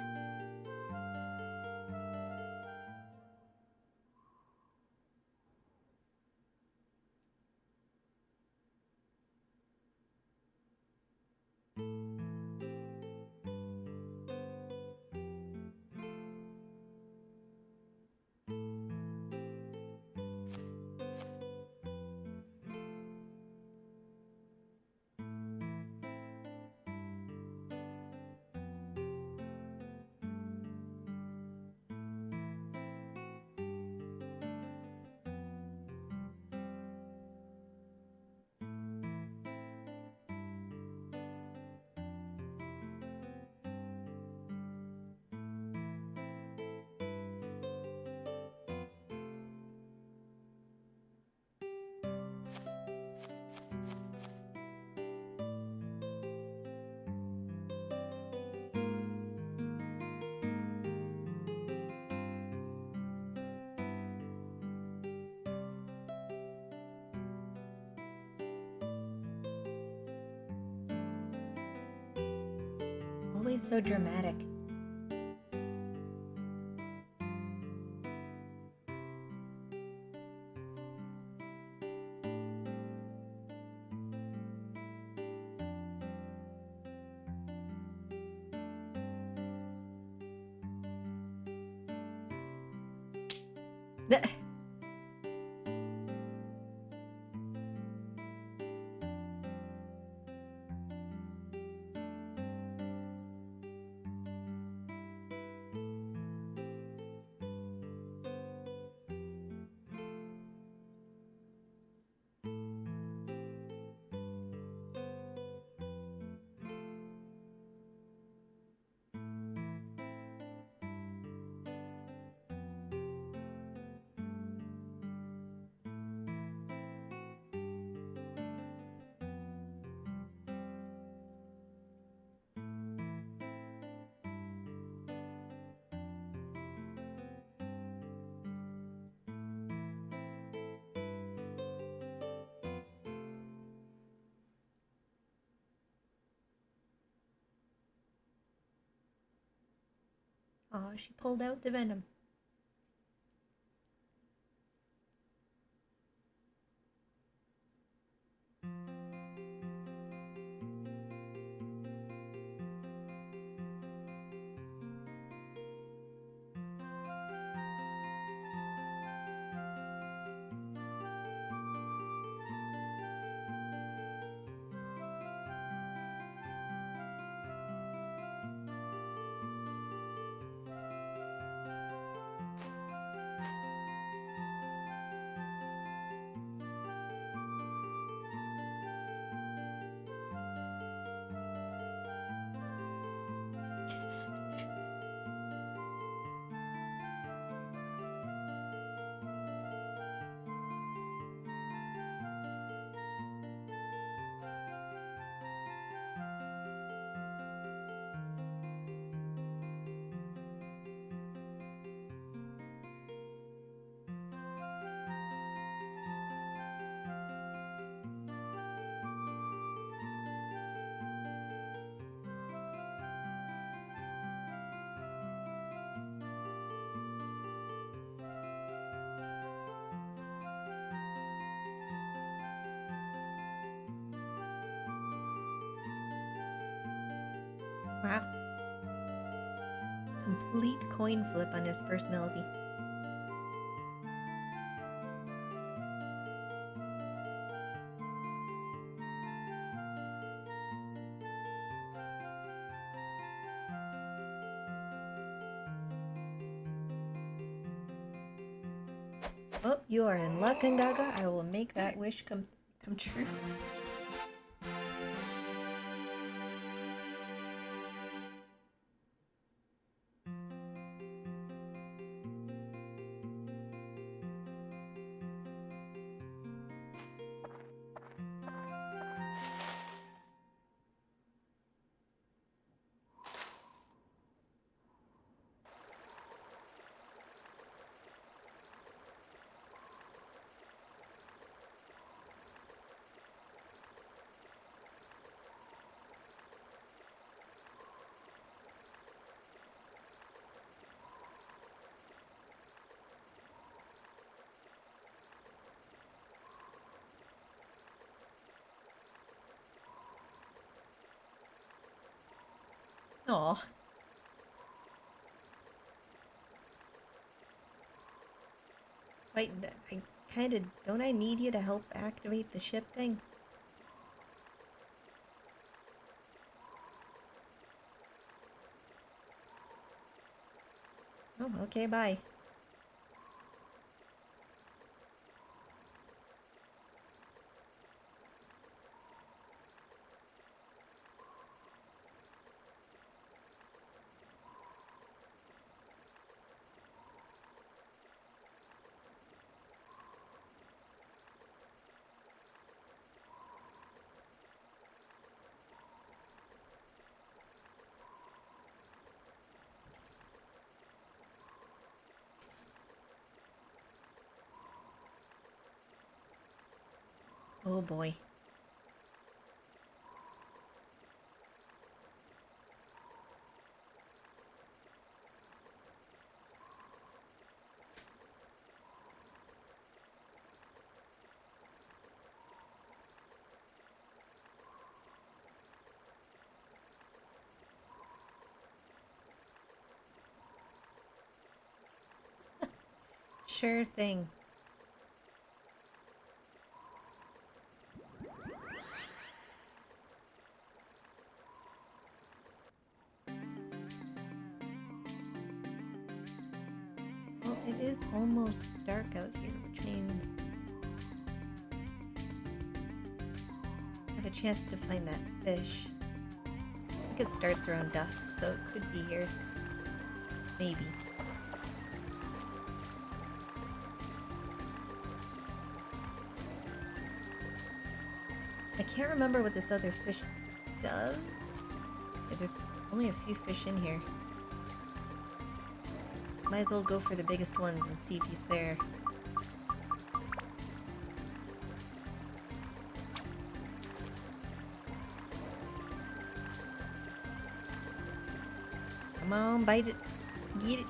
always so dramatic. Aw, she pulled out the venom. Wow. Complete coin flip on his personality. Oh, you are in luck, Angaga. I will make that wish come true. Aw. Wait, I kinda... Don't I need you to help activate the ship thing? Oh, okay, bye. Oh boy. Sure thing. Well, it is almost dark out here, which means I have a chance to find that fish. I think it starts around dusk, so it could be here. Maybe. I can't remember what this other fish does. Yeah, there's only a few fish in here. Might as well go for the biggest ones and see if he's there. Come on, bite it. Eat it.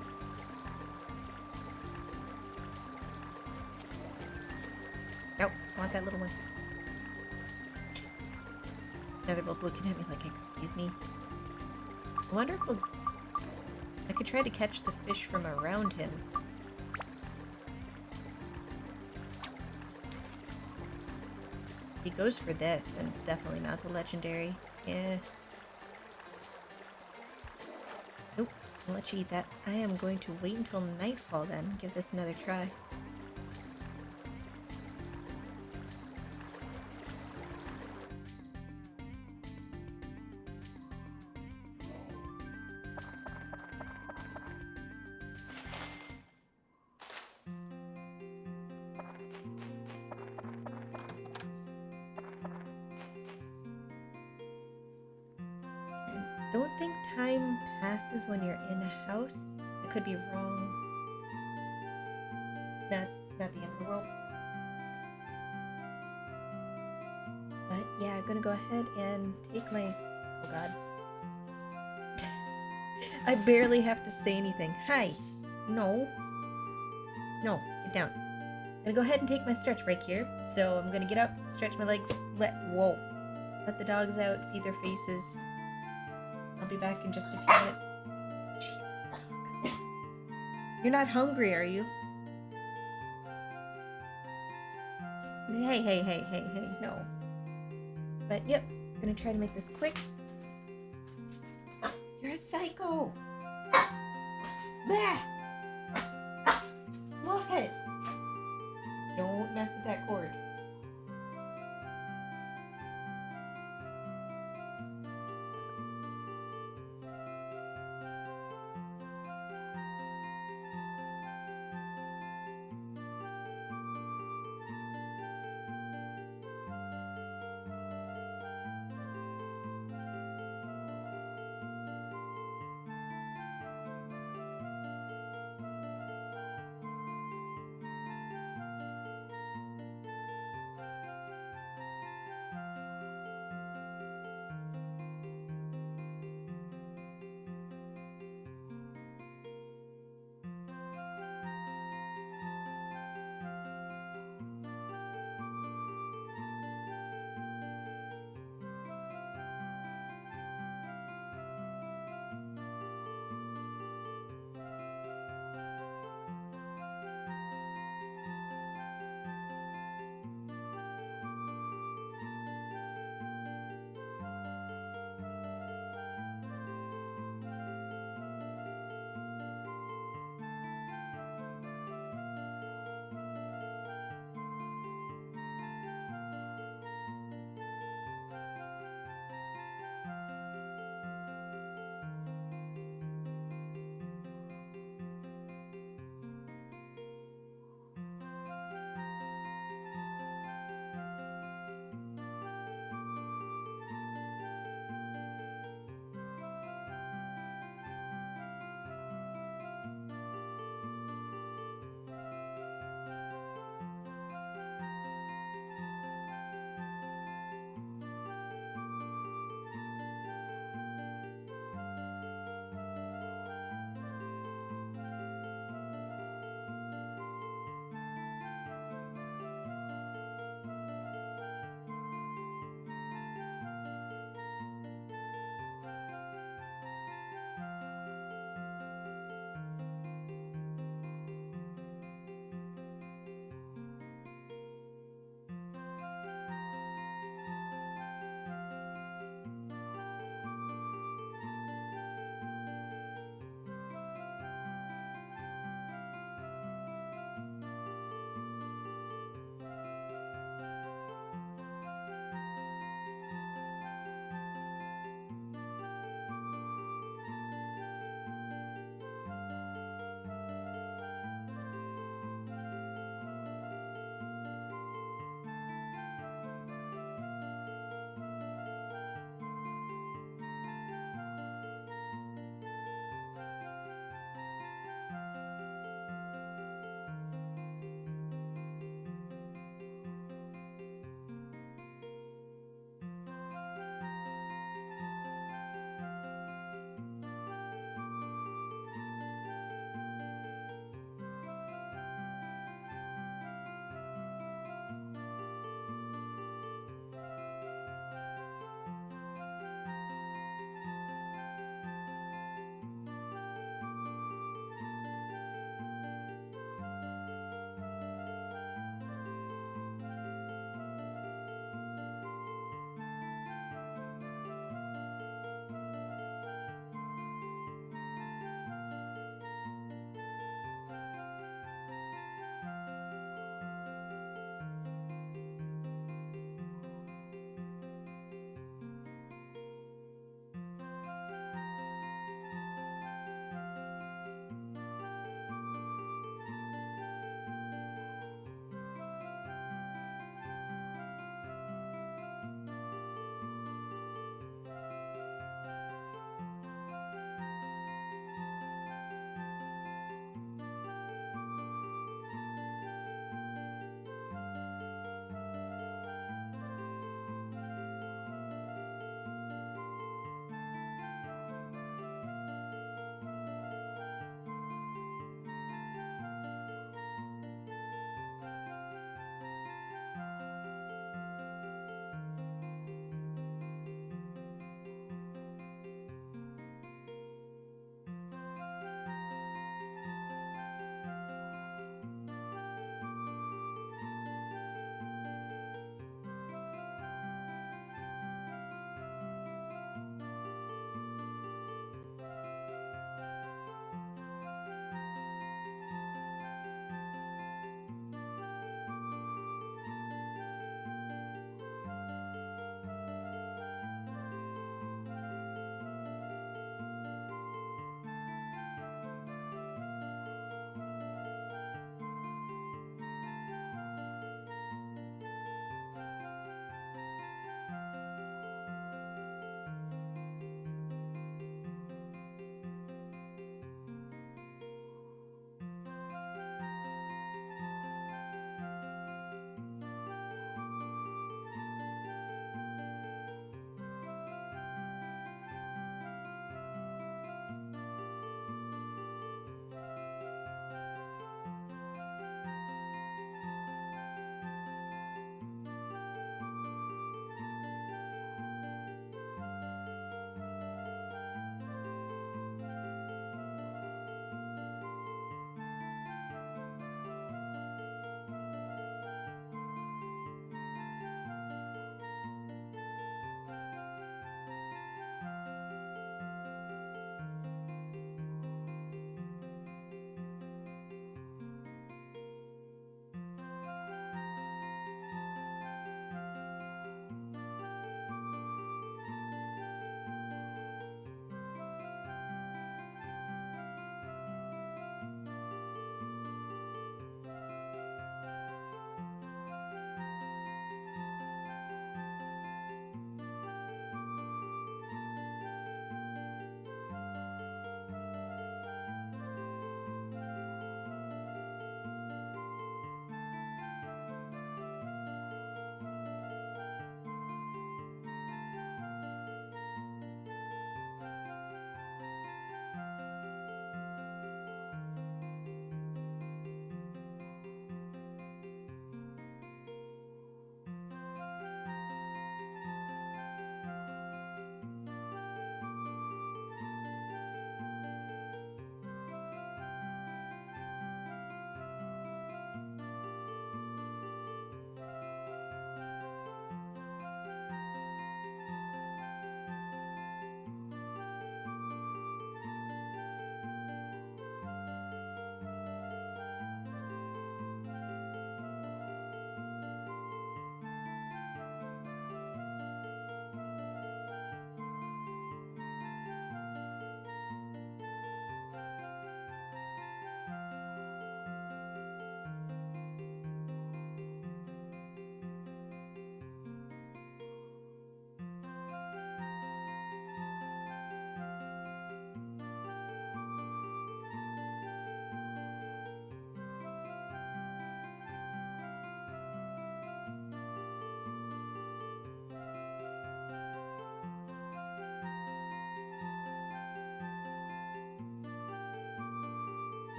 Nope, I want that little one. Now they're both looking at me like, excuse me. I wonder if I could try to catch the fish from around him. If he goes for this, then it's definitely not the legendary. Yeah. Nope, I'll let you eat that. I am going to wait until nightfall then, give this another try. I don't think time passes when you're in a house. I could be wrong. That's not the end of the world. But yeah, I'm gonna go ahead and take my... Oh god. I barely have to say anything. Hi. No. No, get down. I'm gonna go ahead and take my stretch break here. So I'm gonna get up, stretch my legs, whoa. Let the dogs out, feed their faces. I'll be back in just a few minutes. Jesus. You're not hungry, are you? Hey, no. But yep, I'm gonna try to make this quick. You're a psycho! Blah! What? Don't mess with that cord.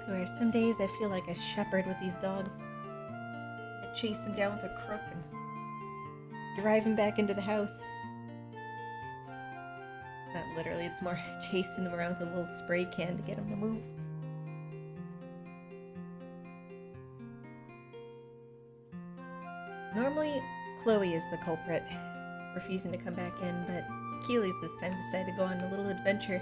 I swear, some days I feel like a shepherd with these dogs. I chase them down with a crook and drive them back into the house. Not literally, it's more chasing them around with a little spray can to get them to move. Normally, Chloe is the culprit, refusing to come back in, but Keely's this time decided to go on a little adventure.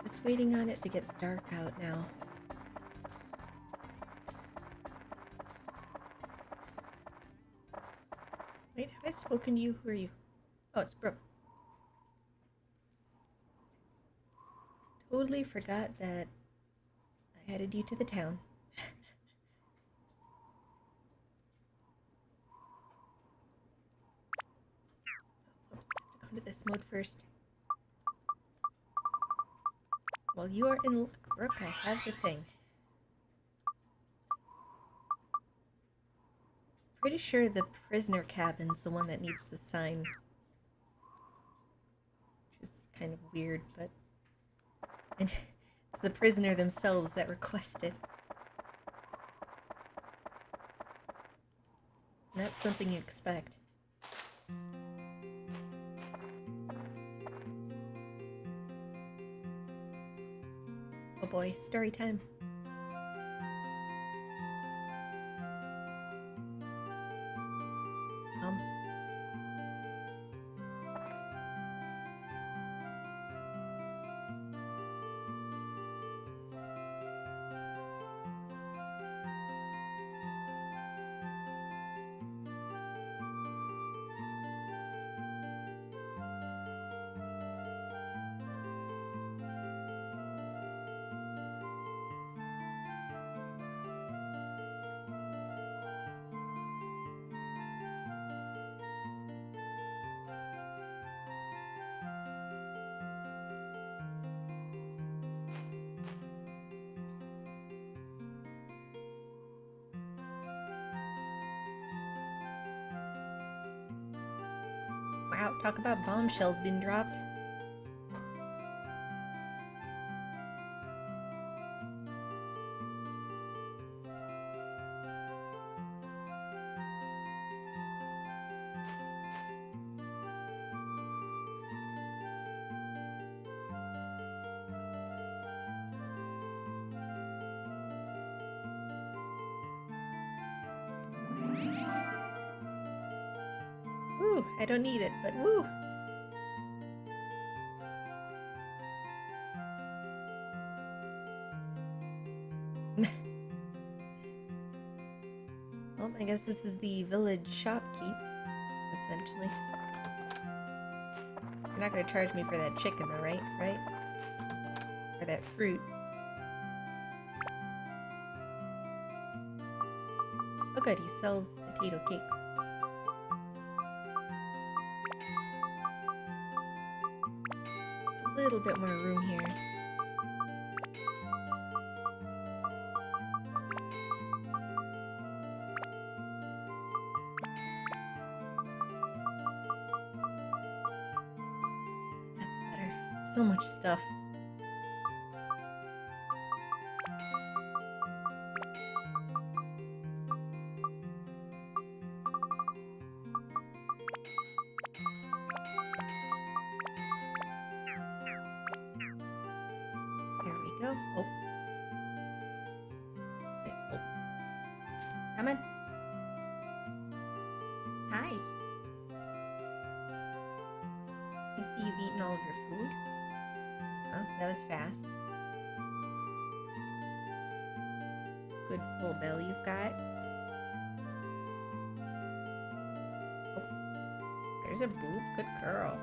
Just waiting on it to get dark out now. Wait, have I spoken to you? Who are you? Oh, it's Brooke. Totally forgot that I headed you to the town. Oops, I have to go into this mode first. Well, you are in luck, Brooke. I have the thing. Pretty sure the prisoner cabin's the one that needs the sign. Which is kind of weird, but... And it's the prisoner themselves that request it. Not something you expect. Oh boy, story time. Wow, talk about bombshells being dropped. Woo, I don't need it, but woo! Well, I guess this is the village shopkeep, essentially. You're not gonna charge me for that chicken though, right? Right? Or that fruit. Oh good, he sells potato cakes. A little bit more room here. That's better. So much stuff. There we go. Oh. Nice. Oh. Come on. Hi. I see you've eaten all of your food. Oh, that was fast. Good full belly you've got. Oh. There's a boob. Good girl.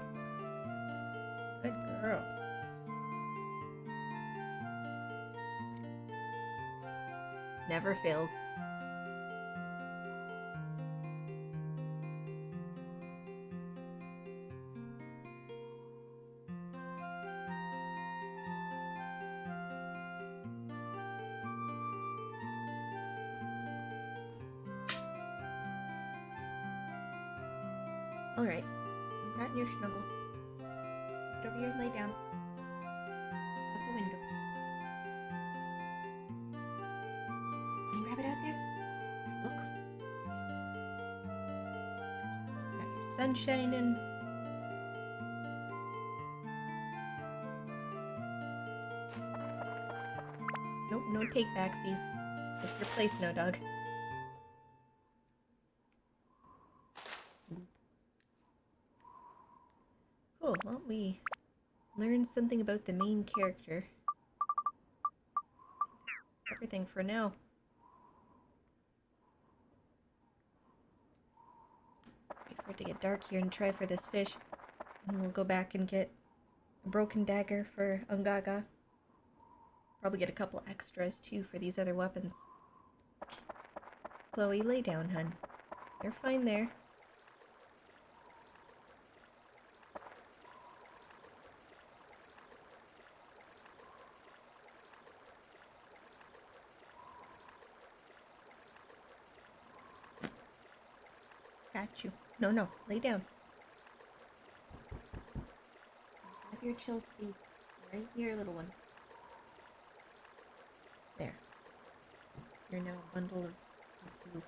Good girl. Never fails. All right. Not in your snuggles. Get over here and lay down. Out the window. Any rabbit out there? Look. Got your sun shining. Nope, no take backsies. It's your place now, dog. Cool, well, we learned something about the main character. That's everything for now. Wait for it to get dark here and try for this fish. And we'll go back and get a broken dagger for Ungaga. Probably get a couple extras too for these other weapons. Chloe, lay down, hun. You're fine there. Got you. No, lay down. Have your chill space right here, little one. There. You're now a bundle of floof.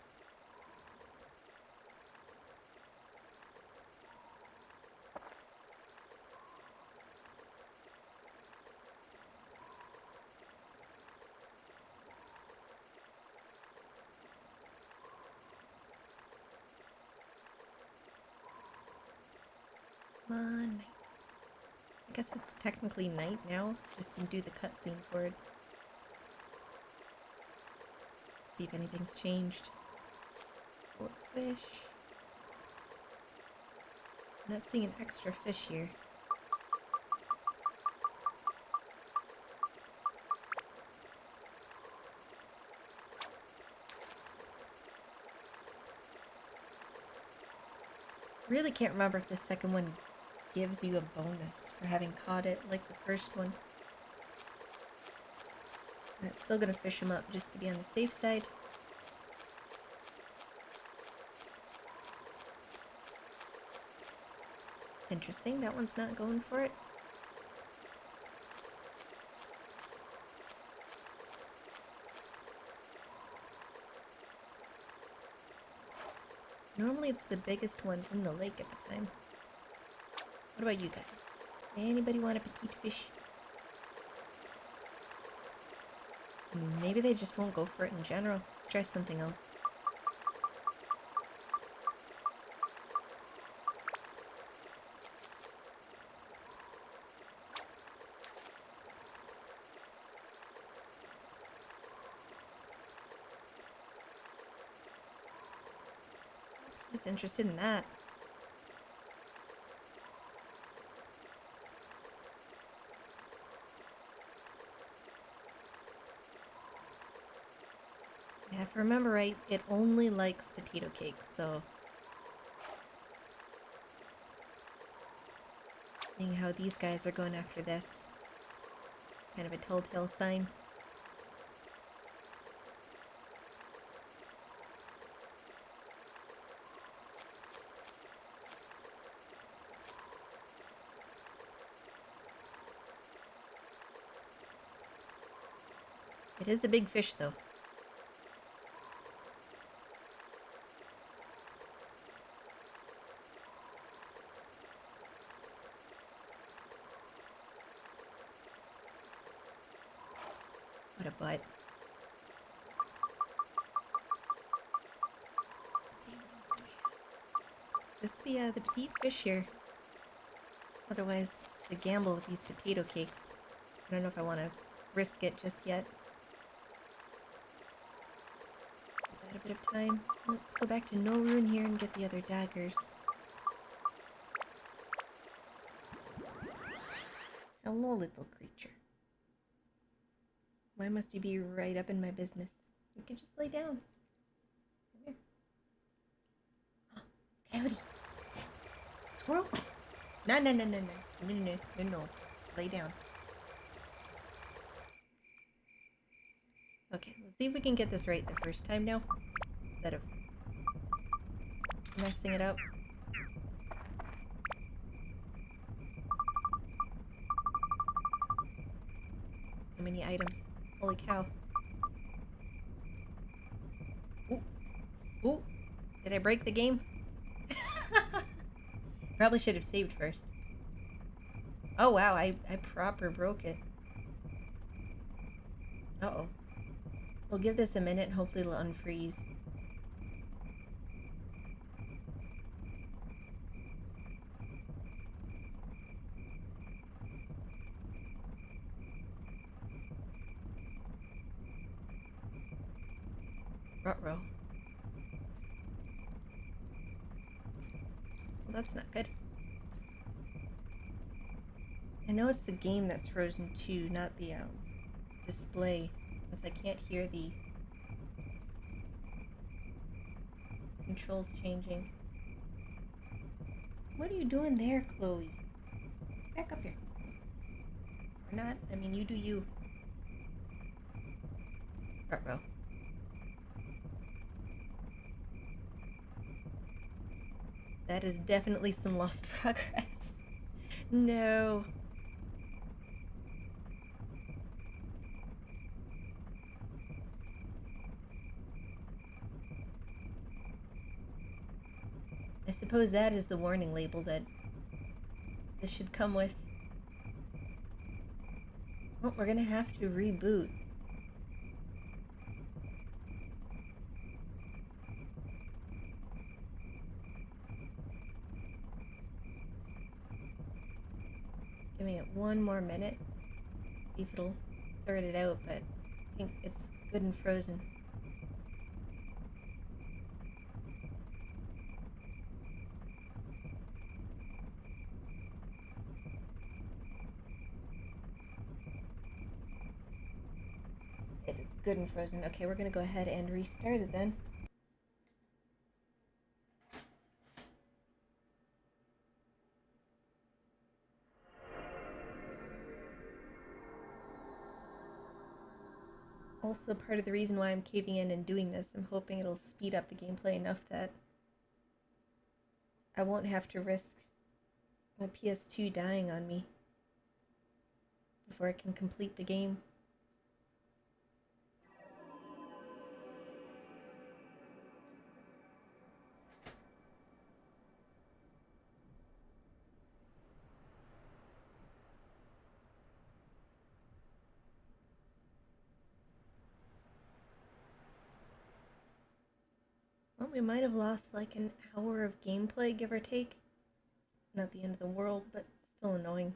Come on, night. I guess it's technically night now. Just didn't do the cutscene for it. See if anything's changed. Fort fish. I'm not seeing an extra fish here. Really can't remember if the second one gives you a bonus for having caught it like the first one. But still gonna fish them up just to be on the safe side. Interesting, that one's not going for it. Normally it's the biggest one in the lake at the time. What about you guys? Anybody want a petite fish? Maybe they just won't go for it in general. Let's try something else. He's interested in that. Yeah, if I remember right, it only likes potato cakes, so... Seeing how these guys are going after this. Kind of a telltale sign. It is a big fish, though. What a butt. Let's see, what else do we have? Just the petite fish here. Otherwise, the gamble with these potato cakes. I don't know if I want to risk it just yet. Give that a bit of time. Let's go back to No Ruin here and get the other daggers. Hello, little creature. Why must you be right up in my business? You can just lay down. Come here. Oh, coyote. Squirrel. No. No. Lay down. Okay, let's see if we can get this right the first time now. Instead of messing it up. many items. Holy cow. Ooh. Ooh. Did I break the game? Probably should have saved first. Oh wow, I proper broke it. Uh-oh. We'll give this a minute, hopefully it'll unfreeze. Ruh-roh. Well, that's not good. I know it's the game that's frozen too, not the display, since I can't hear the controls changing. What are you doing there, Chloe? Back up here. Or not. I mean, you do you. Ruh-roh. That is definitely some lost progress. No. I suppose that is the warning label that this should come with. Well, we're gonna have to reboot. Giving it one more minute. See if it'll sort it out, but I think it's good and frozen. It is good and frozen. Okay, we're gonna go ahead and restart it then. Also part of the reason why I'm caving in and doing this. I'm hoping it'll speed up the gameplay enough that I won't have to risk my PS2 dying on me before I can complete the game. Well, we might have lost like an hour of gameplay, give or take. Not the end of the world, but still annoying.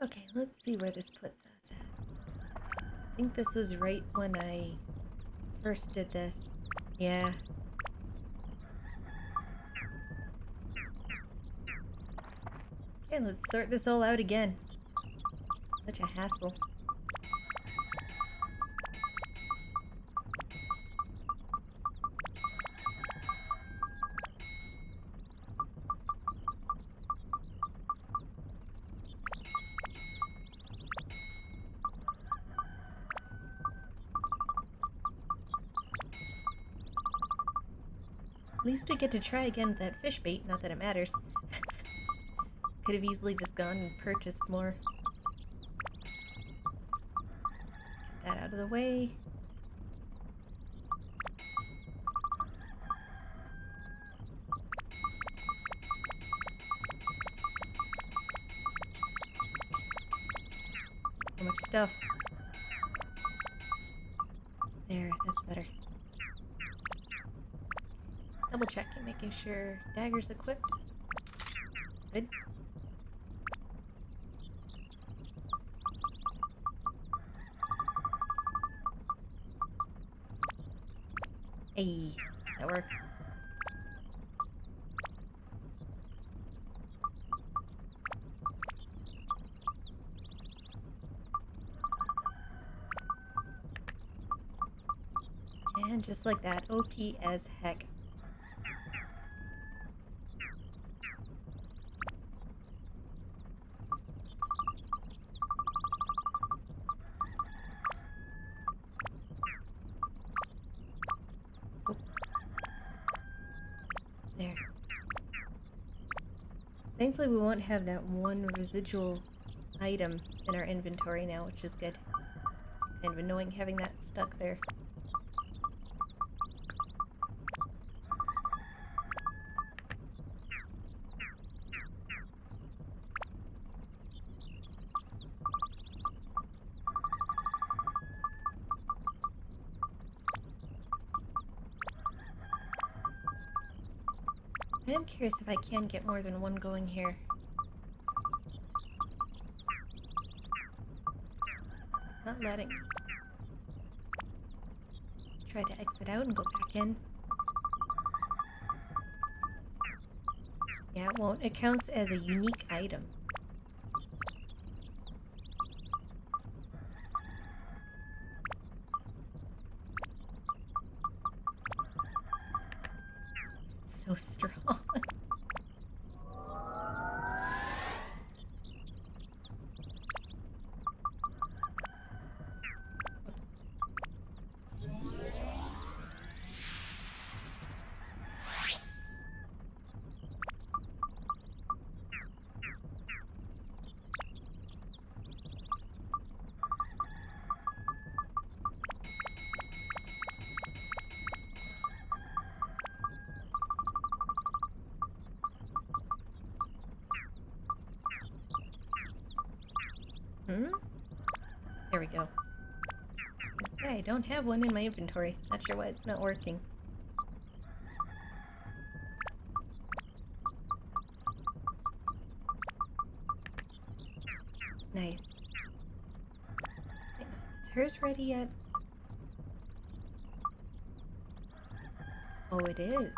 Okay, let's see where this puts us at. I think this was right when I first did this. Yeah. Okay, let's sort this all out again. Such a hassle. At least we get to try again with that fish bait, not that it matters. Could have easily just gone and purchased more. Get that out of the way. stuff. There, that's better. Double checking, making sure dagger's equipped. Good. Hey, that works. And just like that, OP as heck. Oh. There. Thankfully we won't have that one residual item in our inventory now, which is good. Kind of annoying having that stuck there. I am curious if I can get more than one going here. It's not letting me. Try to exit out and go back in. Yeah, it won't. It counts as a unique item. So strong. There we go. I don't have one in my inventory. Not sure why it's not working. Nice. Hang on, is hers ready yet? Oh, it is.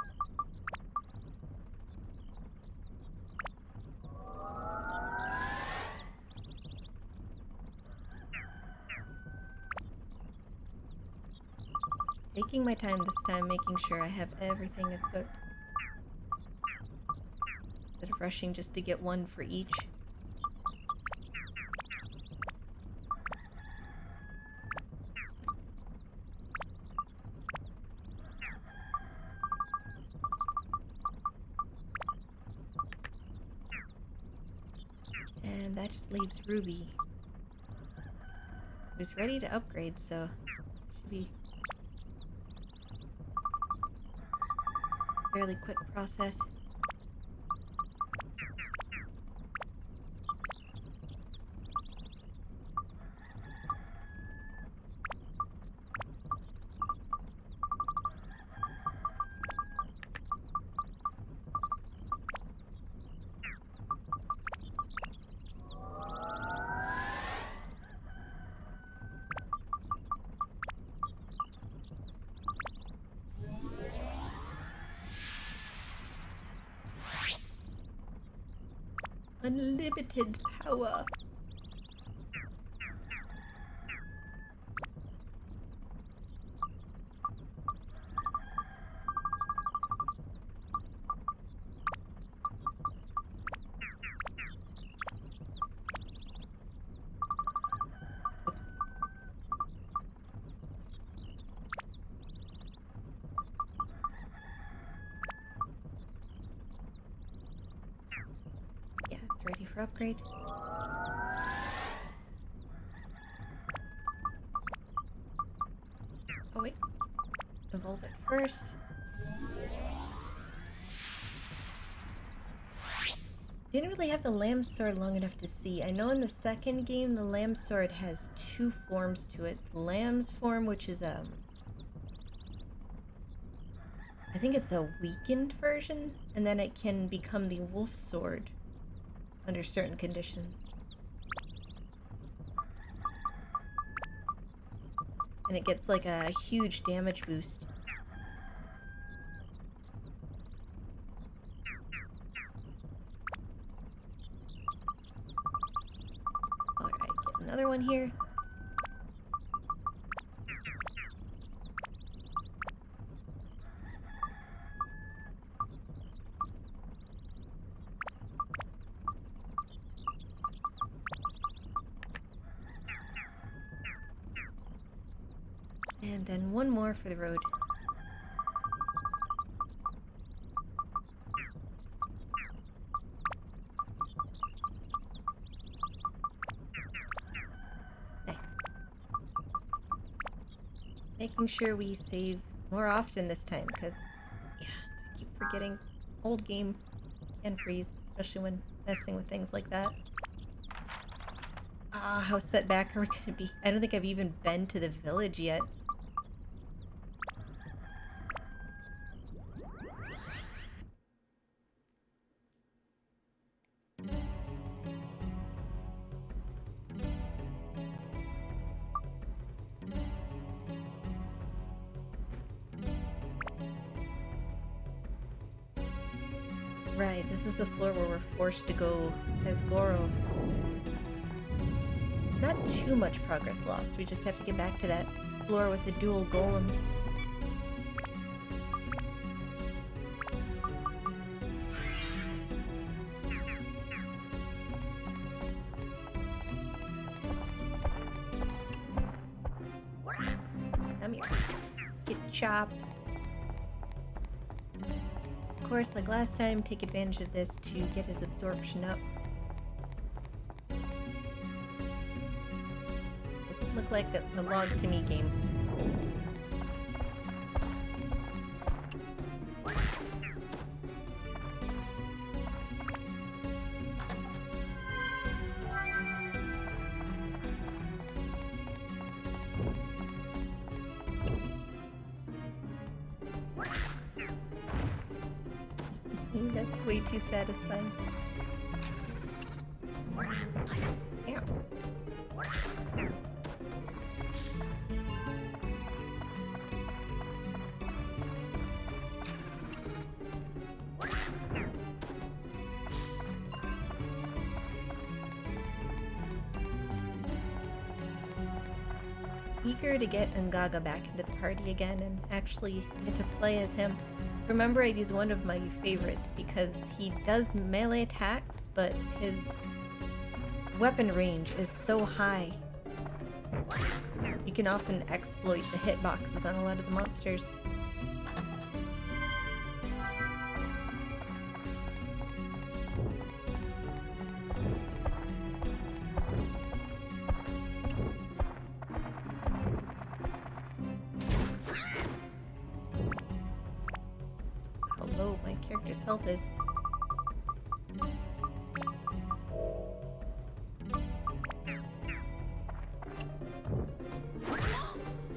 Taking my time this time, making sure I have everything equipped. Instead of rushing just to get one for each. And that just leaves Ruby, who's ready to upgrade, so should be a fairly quick process. Unlimited power. Oops. Yeah, it's ready for upgrade. Oh wait, evolve it first. Didn't really have the lamb sword long enough to see. I know in the second game the lamb sword has two forms to it. The lamb's form, which is I think it's a weakened version, and then it can become the wolf sword under certain conditions. And it gets like a huge damage boost. Alright, get another one here. And then one more for the road. Nice. Making sure we save more often this time, because, yeah, I keep forgetting old game can freeze, especially when messing with things like that. Ah, how set back are we gonna be? I don't think I've even been to the village yet. Right, this is the floor where we're forced to go as Goro. Not too much progress lost, we just have to get back to that floor with the dual golems. Come here. Get chopped. Of course, like last time, take advantage of this to get his absorption up. Doesn't look like the log to me game. That's way too satisfying. Ow. Eager to get Ngaga back into the party again and actually get to play as him. Remember, he's one of my favorites because he does melee attacks, but his weapon range is so high. You can often exploit the hitboxes on a lot of the monsters. Low my character's health is.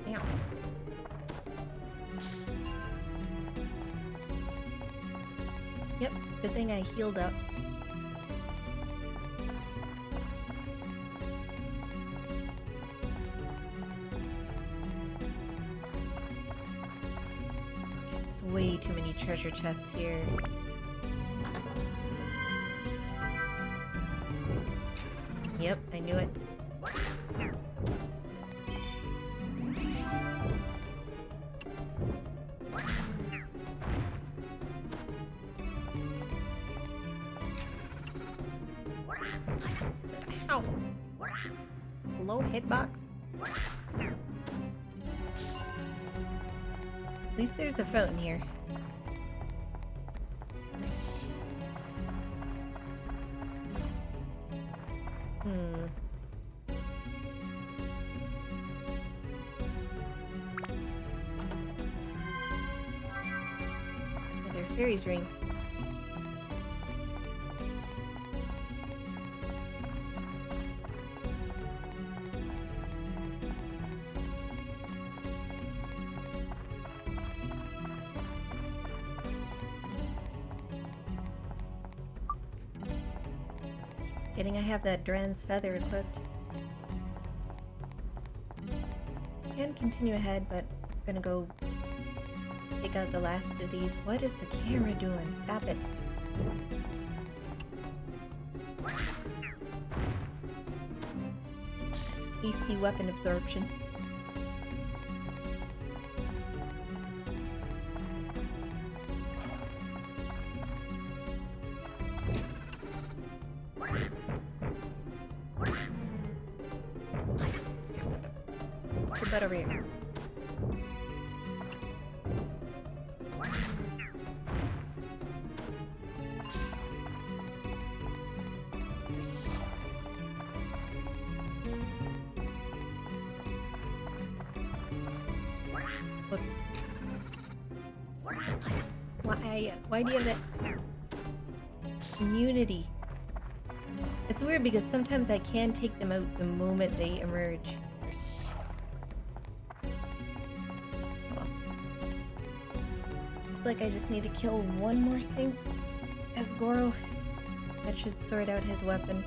Damn. Yep, good thing I healed up. Way too many treasure chests here. Yep, I knew it. Ow! Low hitbox? At least there's a fountain here. Another fairy's ring. Getting I have that Dran's feather equipped. Can continue ahead, but I'm gonna go take out the last of these. What is the camera doing? Stop it. Hasty weapon absorption. Put the butt over here. Whoops. Why do you have that immunity? It's weird because sometimes I can take them out the moment they emerge. Looks like I just need to kill one more thing as Goro. That should sort out his weapon.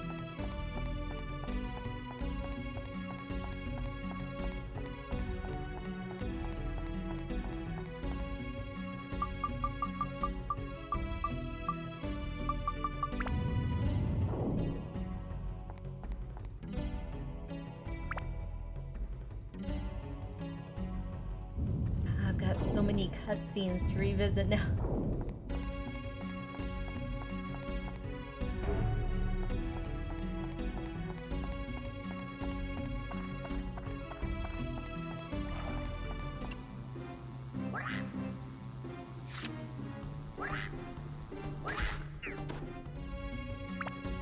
I've got so many cutscenes to revisit now.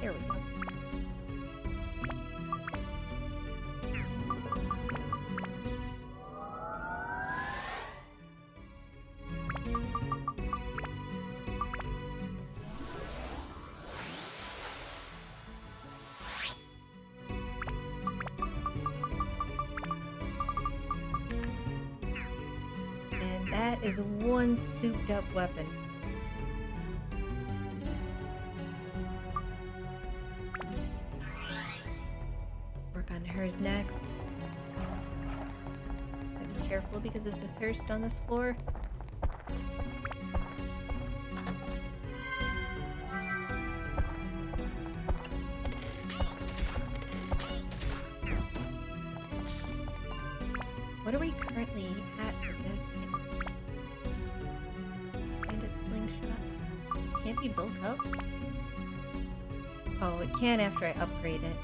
There we go. And that is one souped up weapon. Work on hers next. Gotta be careful because of the thirst on this floor. What are we currently at with this? Bandit slingshot. Can't be built up? Oh, it can after I upgrade it.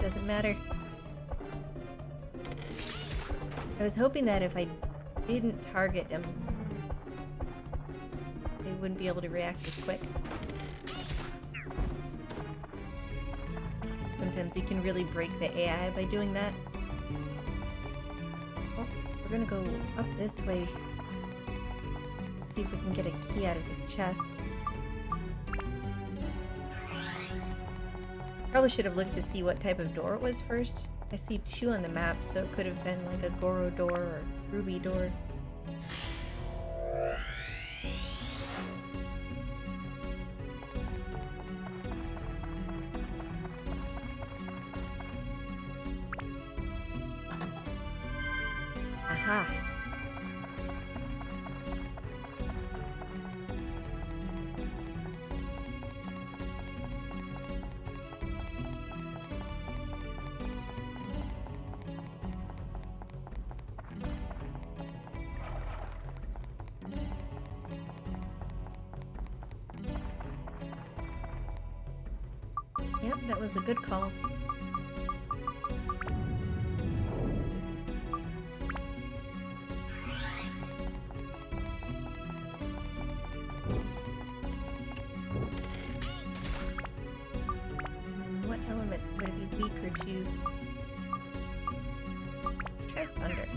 Doesn't matter. I was hoping that if I didn't target him, they wouldn't be able to react as quick. Sometimes you can really break the AI by doing that. Oh, we're gonna go up this way. See if we can get a key out of this chest. Probably should have looked to see what type of door it was first. I see two on the map, so it could have been like a Goro door or Ruby door. Aha! Yep, that was a good call. try thunder.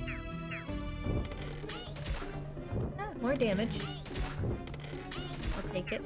Ah, more damage. I'll take it.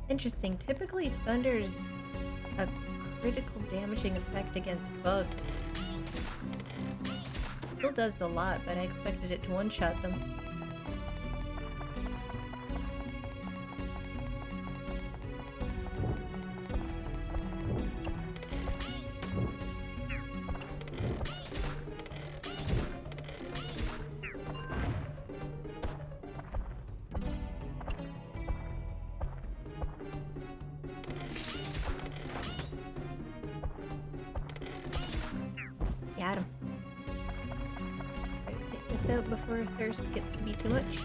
Interesting. Typically, thunder's a critical damaging effect against bugs. Still does a lot, but I expected it to one-shot them. Got him. Try to take this out before thirst gets to be too much.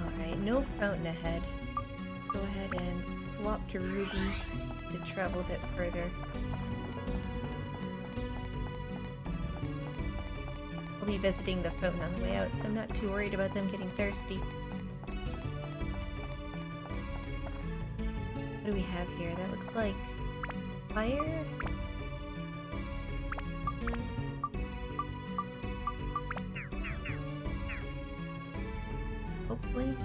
Alright, no fountain ahead. Go ahead and swap to Ruby just to travel a bit further. I'll be visiting the fountain on the way out, so I'm not too worried about them getting thirsty. What do we have here? That looks like fire? Hopefully.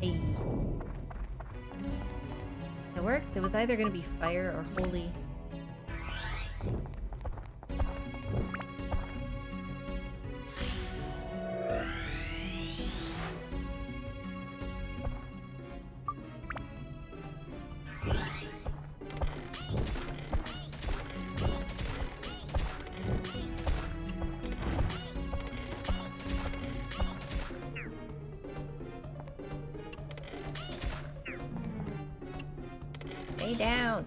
Hey. It worked. It was either going to be fire or holy. Stay down.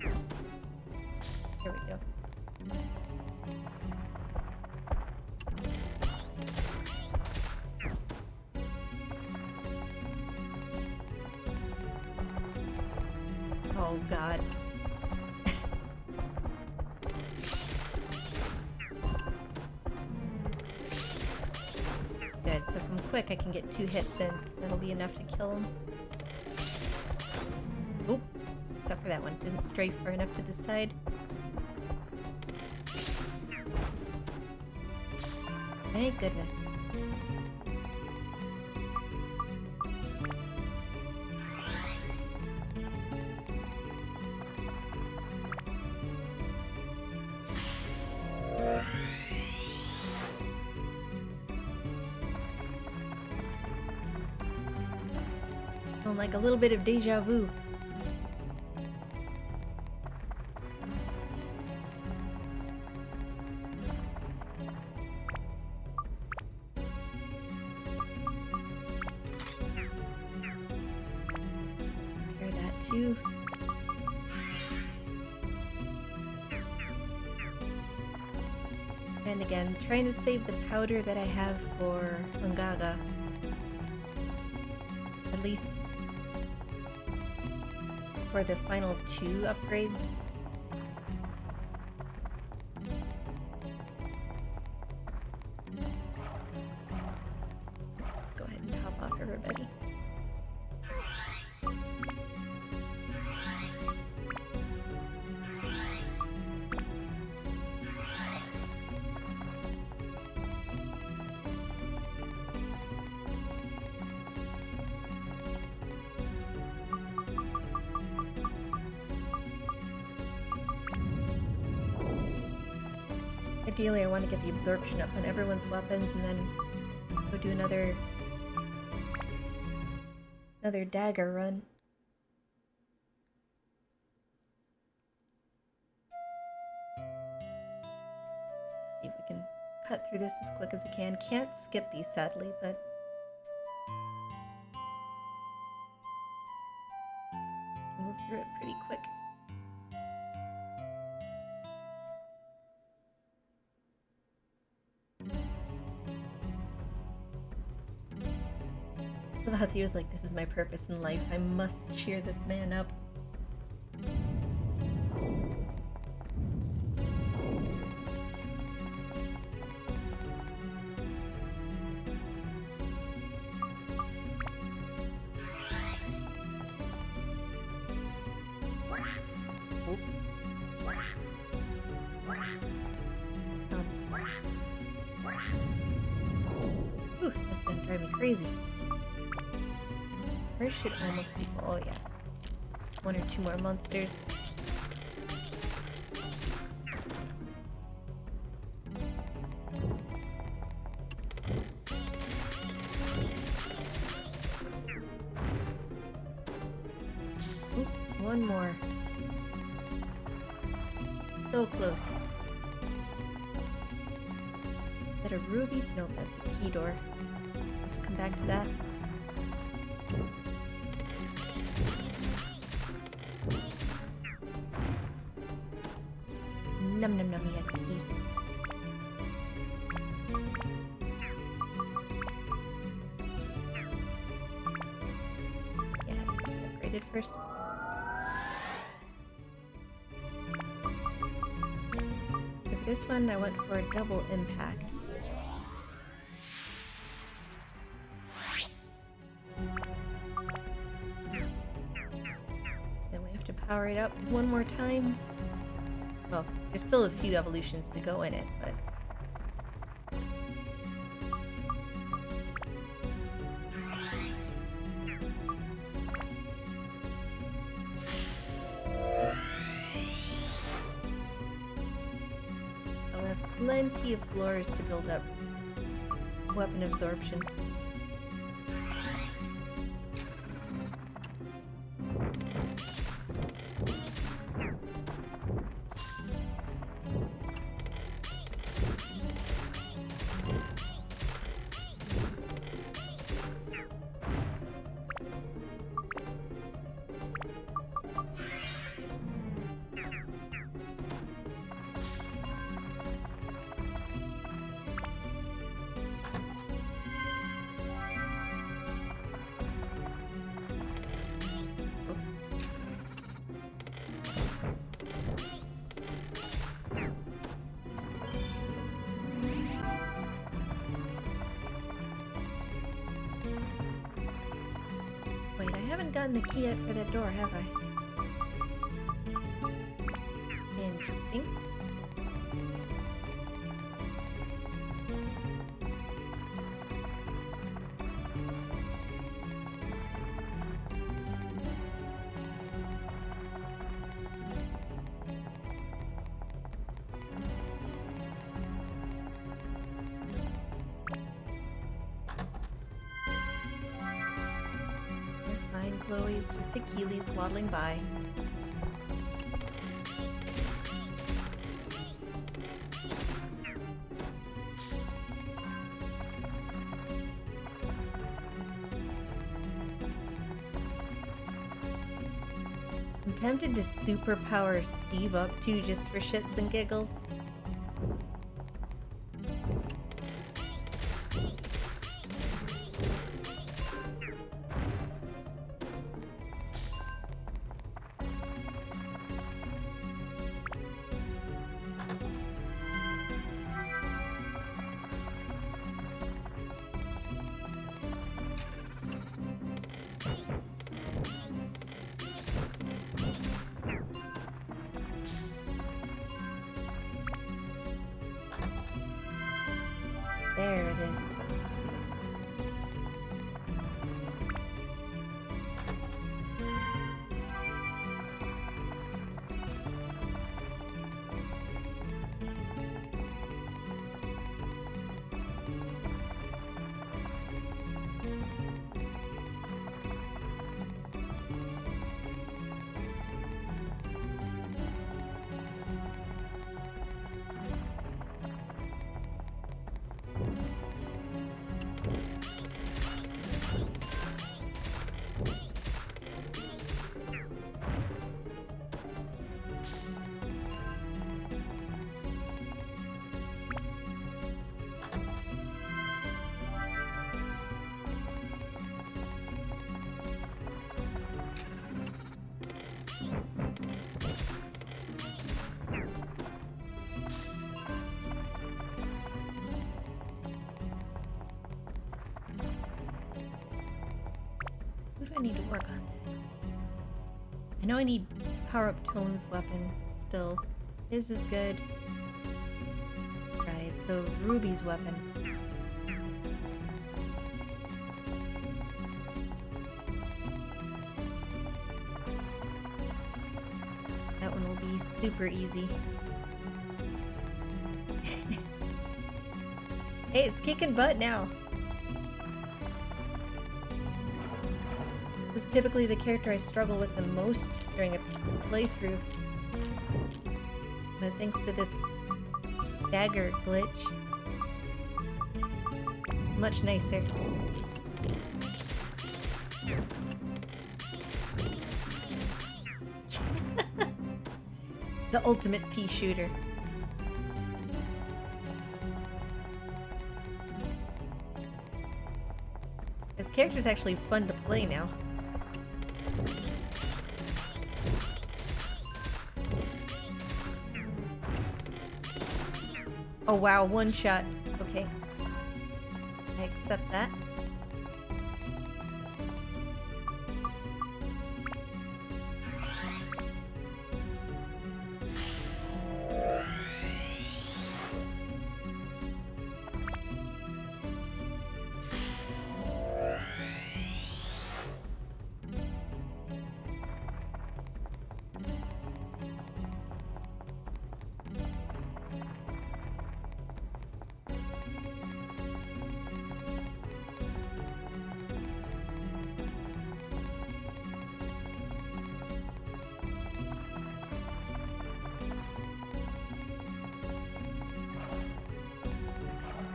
Here we go. Oh God. Good, so if I'm quick I can get 2 hits in. That'll be enough to kill him. Oop. Except for that one. Didn't strafe far enough to the side. Thank goodness. Like a little bit of deja vu. Hear that too. And again, trying to save the powder that I have for Ungaga. At least for the final 2 upgrades. Let's go ahead and top off everybody. Ideally, I want to get the absorption up on everyone's weapons and then go do another dagger run. See if we can cut through this as quick as we can. Can't skip these, sadly, but move through it pretty quick. Matthew's like, this is my purpose in life. I must cheer this man up. Ooh, that's gonna drive me crazy. Ours should almost be full. Oh yeah. 1 or 2 more monsters. Oop, 1 more. So close. Is that a ruby? No, that's a key door. Have to come back to that. Num num num EXP. Yeah, it needs to be upgraded first. So for this one, I went for a double impact. Then we have to power it up 1 more time. Well, there's still a few evolutions to go in it, but... I'll have plenty of floors to build up weapon absorption. Wait, I haven't gotten the key yet for that door, have I? Interesting. Chloe, it's just Achilles waddling by. I'm tempted to superpower Steve up too, just for shits and giggles. There it is. I need to work on next? I know I need to power up Tone's weapon still. His is good. Right, so Ruby's weapon. That one will be super easy. Hey, it's kicking butt now. This is typically the character I struggle with the most during a playthrough. But thanks to this dagger glitch, it's much nicer. The ultimate pea shooter. This character's actually fun to play now. Oh wow, one shot. Okay. I accept that.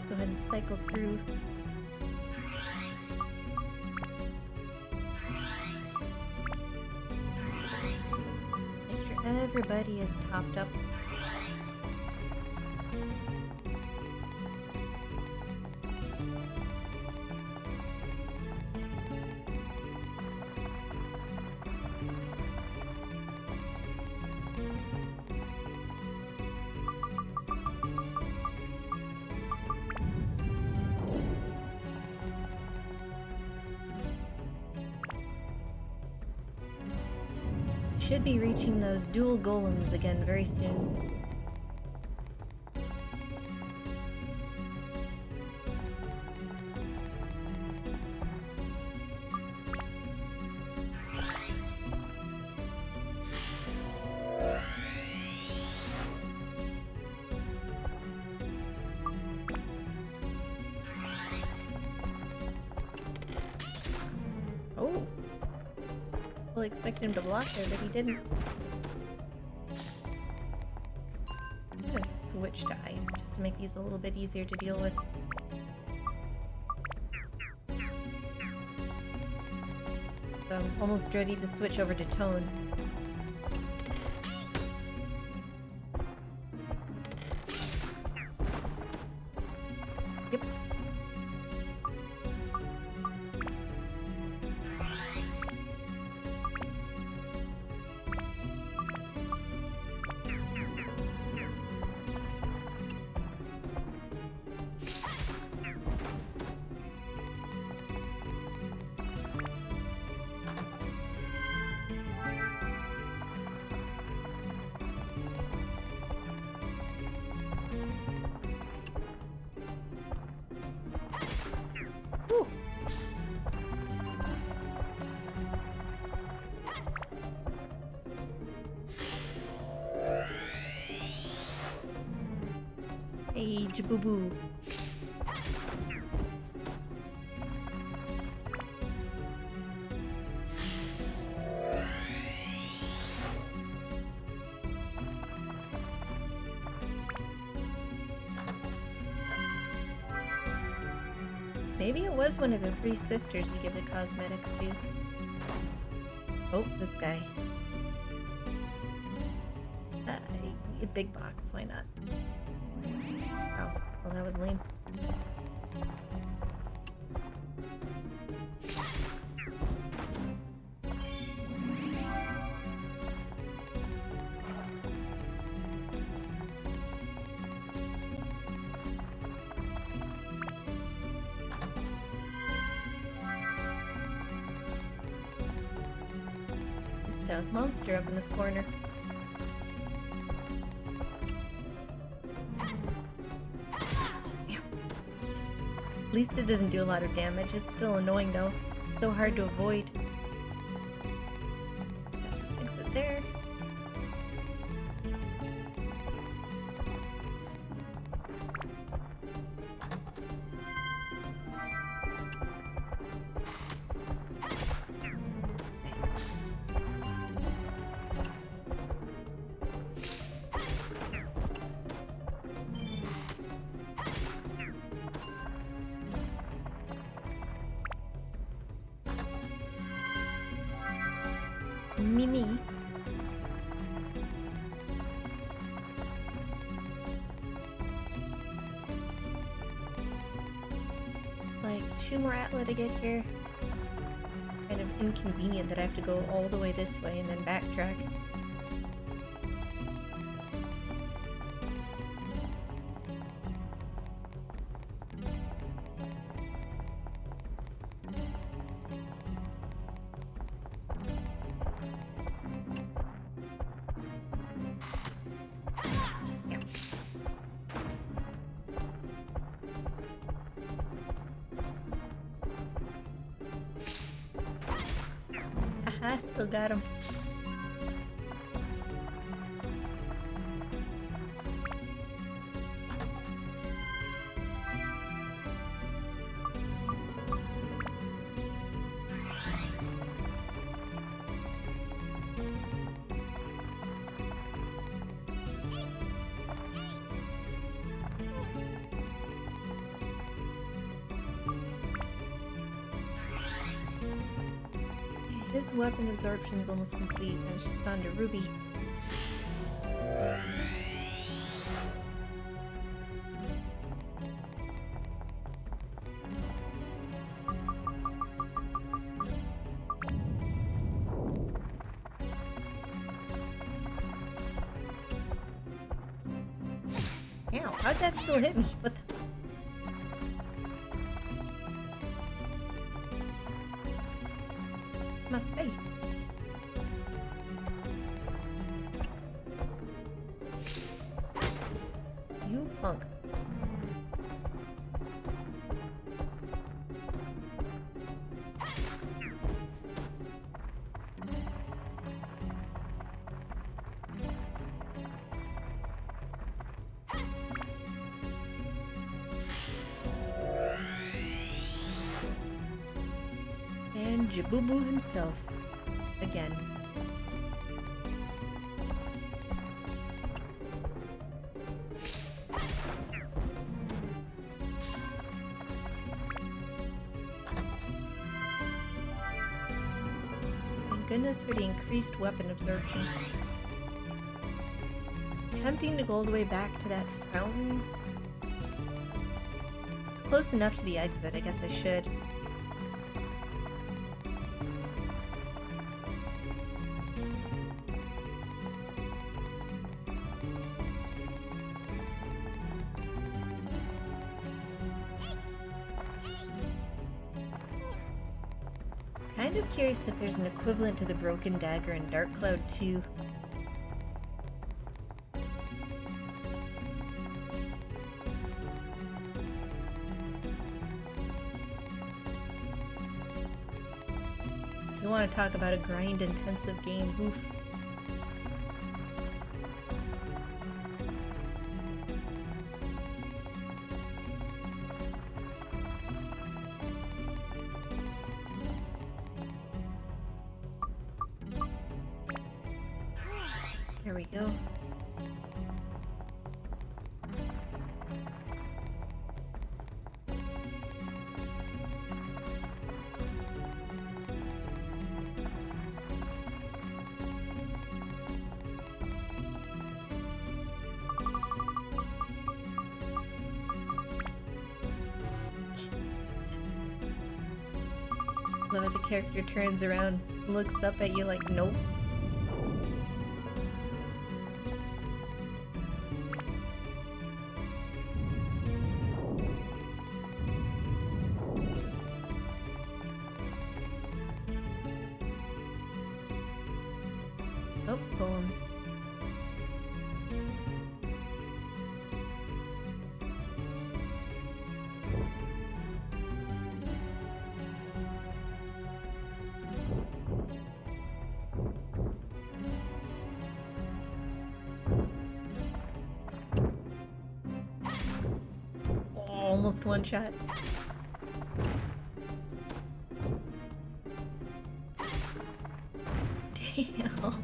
Go ahead and cycle through. Make sure everybody is topped up. Should be reaching those dual golems again very soon. Oh. Well, I expected him to block there, but he didn't. I'm gonna switch to ice just to make these a little bit easier to deal with. So I'm almost ready to switch over to Tone. Yep. Whew. Hey, Jaboo-boo. Maybe it was one of the three sisters you give the cosmetics to. Oh, this guy. A big box, why not? Oh, well that was lame. a monster up in this corner. At least it doesn't do a lot of damage. It's still annoying though. It's so hard to avoid. Exit there. Mimi. Like 2 more Atla to get here. Kind of inconvenient that I have to go all the way this way and then backtrack. I still got him. His weapon absorption is almost complete, and it's just on to Ruby. Ow, how'd that still hit me? What the? My face. You punk. And Jabubu himself. Again. Thank goodness for the increased weapon absorption. It's tempting to go all the way back to that fountain. It's close enough to the exit, I guess I should. Kind of curious if there's an equivalent to the broken dagger in Dark Cloud 2. If you want to talk about a grind-intensive game, oof. There we go. Love it, the character turns around, looks up at you like, nope. Oh, golems. Oh, almost one shot. Damn.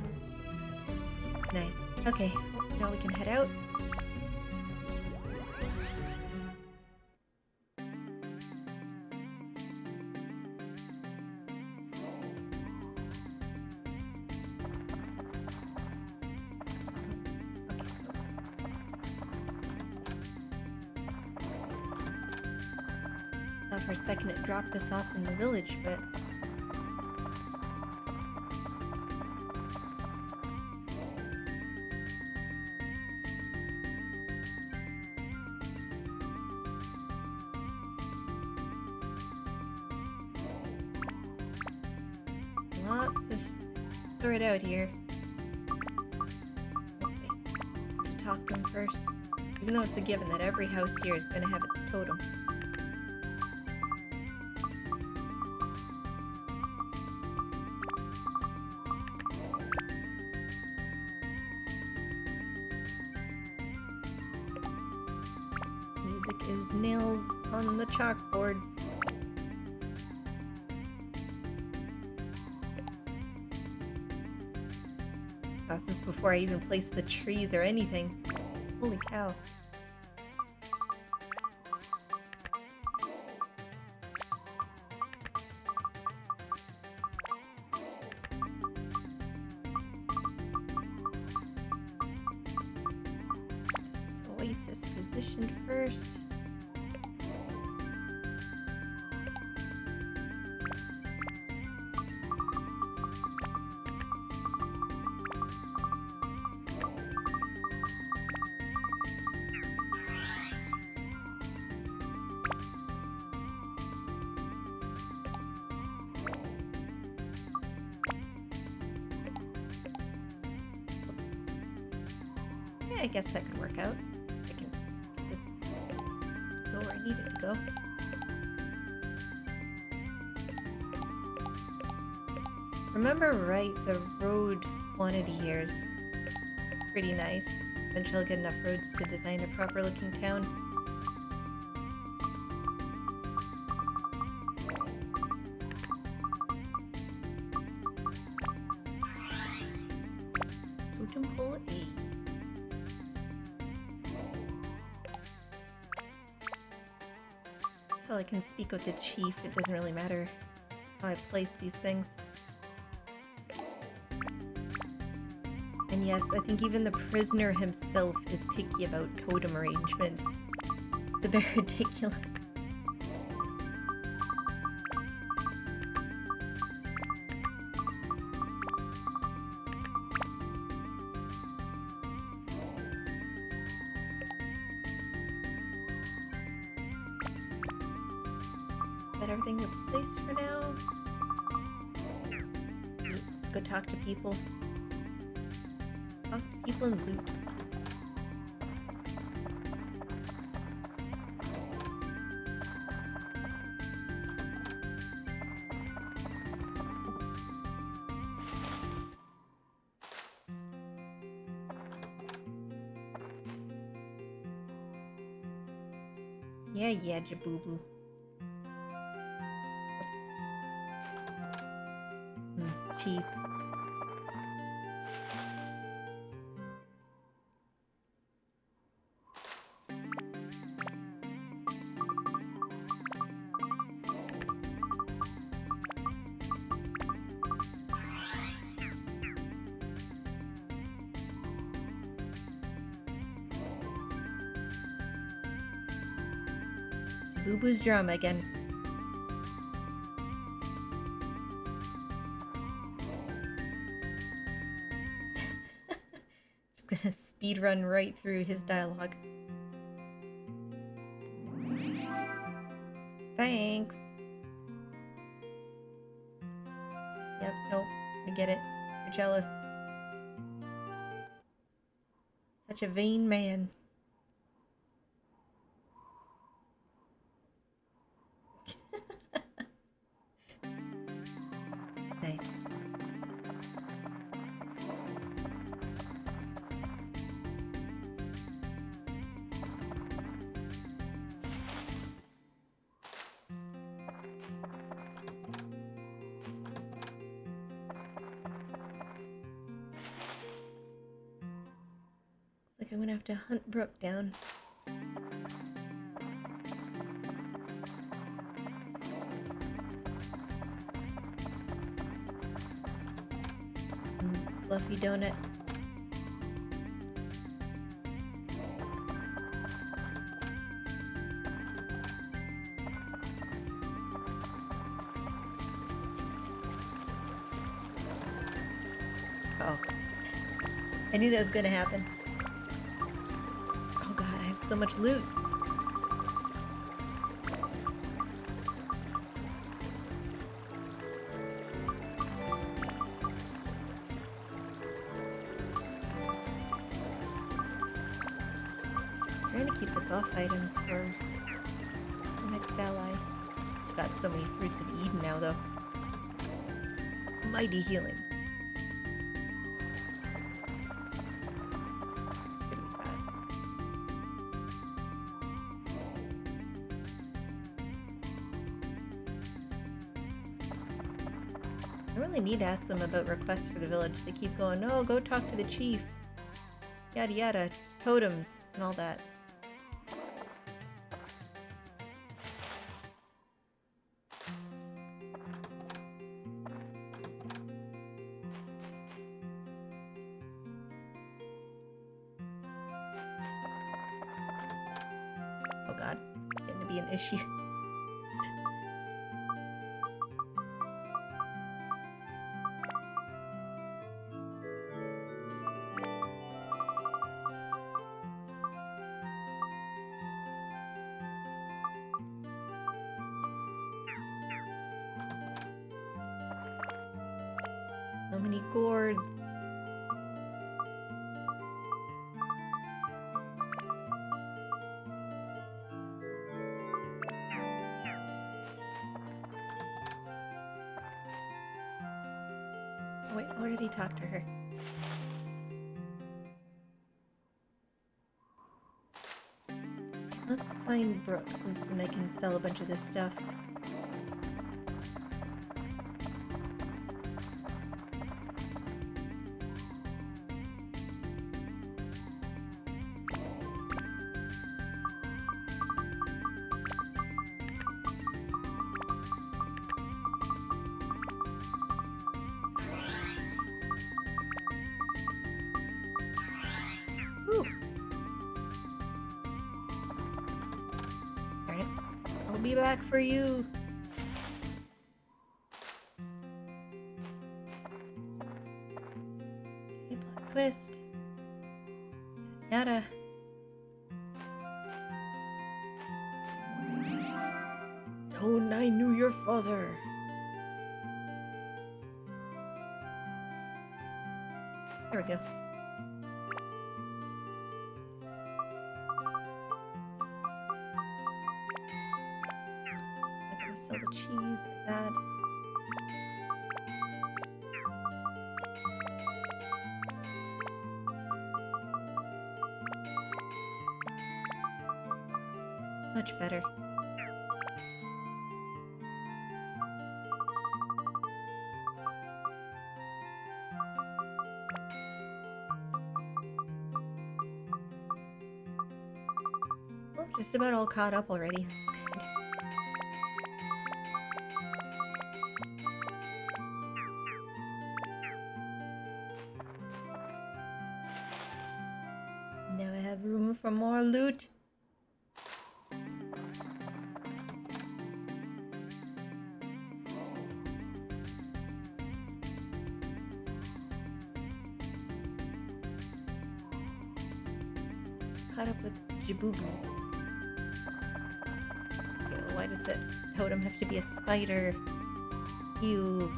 Nice. Okay, now we can head out. Thought for a second it dropped us off in the village, but lots to sort out here. Oh, wait. Have to talk to him first. Even though it's a given that every house here is going to have its totem. Music is nails on the chalkboard. This is before I even place the trees or anything. Holy cow. Oasis positioned first. Yeah, I guess that could work out. I can get this go where I need it to go. Remember right, the road quantity here is pretty nice. Eventually I'll get enough roads to design a proper looking town. Totem pole A. Until I can speak with the chief, it doesn't really matter how I place these things. And yes, I think even the prisoner himself is picky about totem arrangements. It's a bit ridiculous. Is that everything replaced for now? Let's go talk to people. Talk to people and loot. Yeah, Jaboo-boo. Cheese. Boo-boo's drum again. Just gonna speed run right through his dialogue. Thanks. Yep, nope, I get it. You're jealous. Such a vain man. Nice. Looks like I'm gonna have to hunt Brooke down. Fluffy donut. Oh. I knew that was gonna happen. Oh god, I have so much loot. Trying to keep the buff items for the next ally. Got so many fruits of Eden now, though. Mighty healing. What do we got? I really need to ask them about requests for the village. They keep going, oh, go talk to the chief. Yada yada, totems, and all that. Oh god, it's getting to be an issue. So many gourds. Oh wait, I already talked to her. Let's find Brooke, and then I can sell a bunch of this stuff. Whew. Alright, I'll be back for you. Okay, plot twist. Yada. Oh, I knew your father. There we go. I'm gonna sell the cheese or that. Much better. Well, just about all caught up already. That's good. Now I have room for more loot. Caught up with Jabubu. Ew, why does that totem have to be a spider? Ew.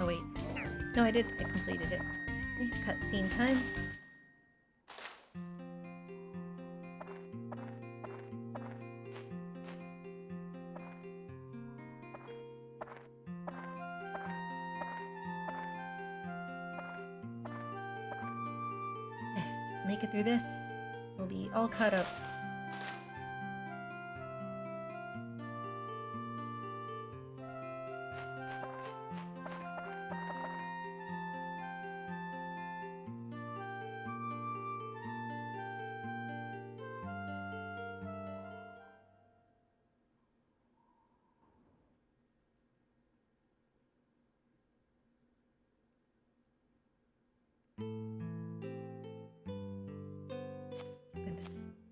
Oh wait. No, I did. I completed it. Okay, cutscene time. Just make it through this. We'll be all caught up.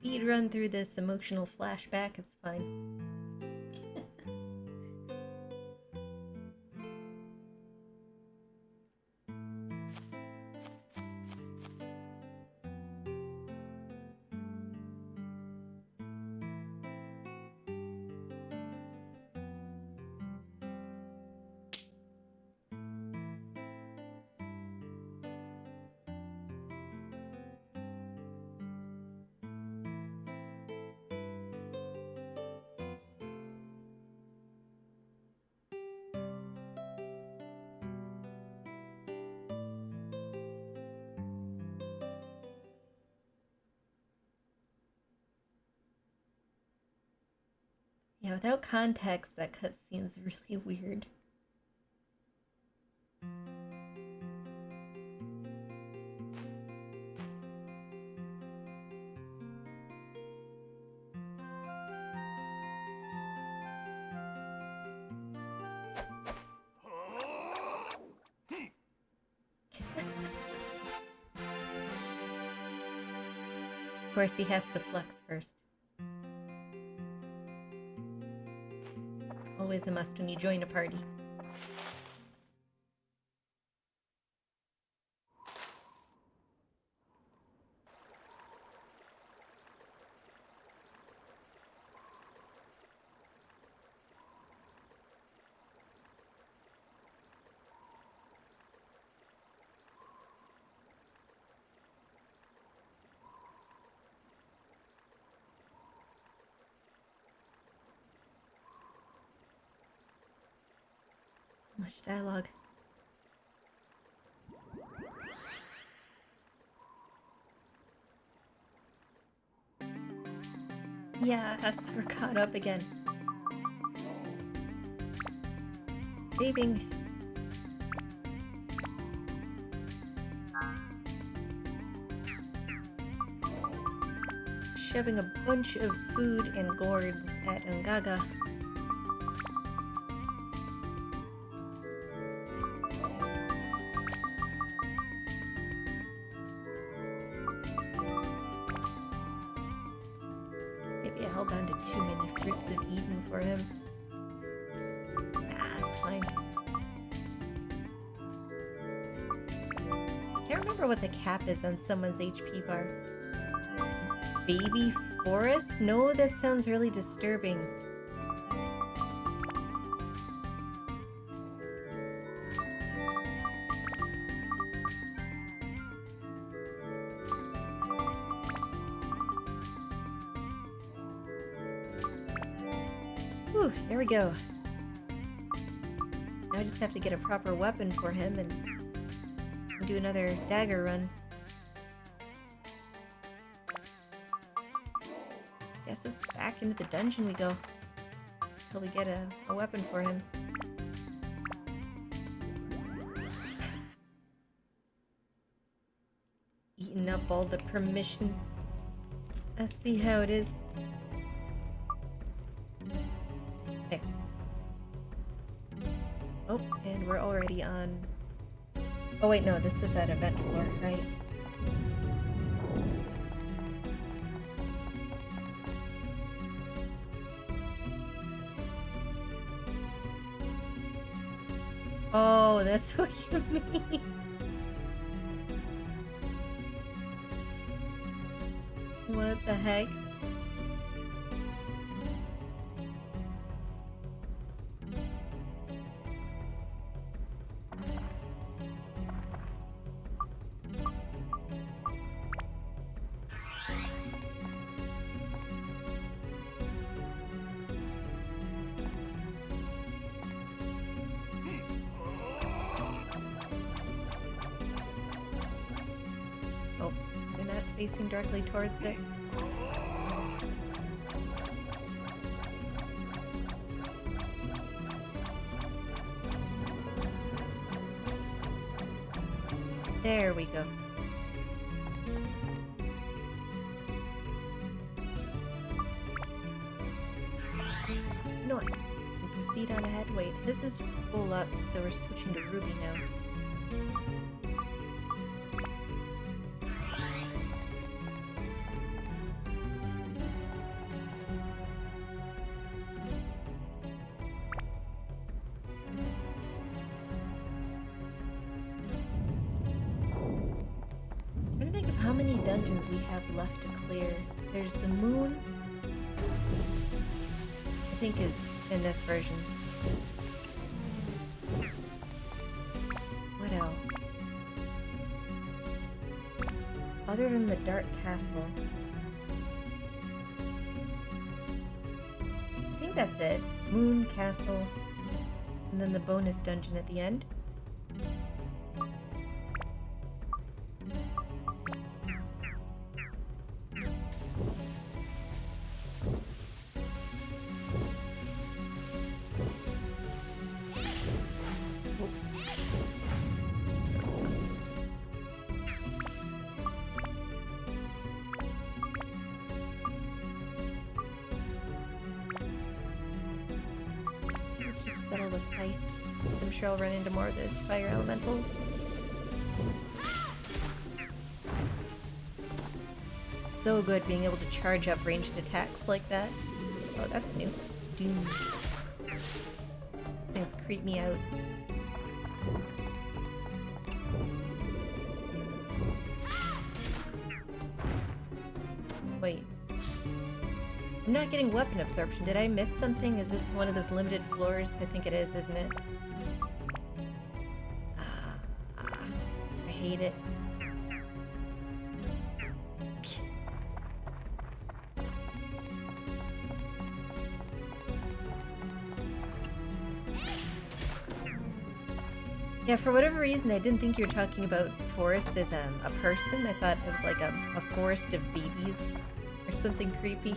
Speed run through this emotional flashback, it's fine. Yeah, without context, that cutscene's really weird. Of course, he has to flex first. Always a must when you join a party. So much dialogue. Yes, we're caught up again. Saving. Shoving a bunch of food and gourds at Ungaga. Maybe I held on to too many fruits of Eden for him. Ah, it's fine. Can't remember what the cap is on someone's HP bar. Baby forest? No, that sounds really disturbing. Whew, there we go. Now I just have to get a proper weapon for him and do another dagger run. Guess it's back into the dungeon we go. Till we get a weapon for him. Eating up all the permissions. Let's see how it is. Okay. Oh, and we're already on... Oh wait, no, this was that event floor, right? Oh, that's what you mean. What the heck? facing directly towards it. There we go. Nice. And proceed on ahead. Wait, this is full up, so we're switching to Ruby now. I'm trying to think of how many dungeons we have left to clear. There's the moon, I think is in this version. What else? Other than the Dark Castle. I think that's it. Moon, Castle, and then the bonus dungeon at the end. Let's just settle with ice. I'm sure I'll run into more of those fire elementals. So good being able to charge up ranged attacks like that. Oh, that's new. Doom. Things creep me out. Wait. I'm not getting weapon absorption. Did I miss something? Is this one of those limited floors? I think it is, isn't it? I hate it. Yeah, for whatever reason, I didn't think you were talking about forest as a person. I thought it was like a forest of babies or something creepy.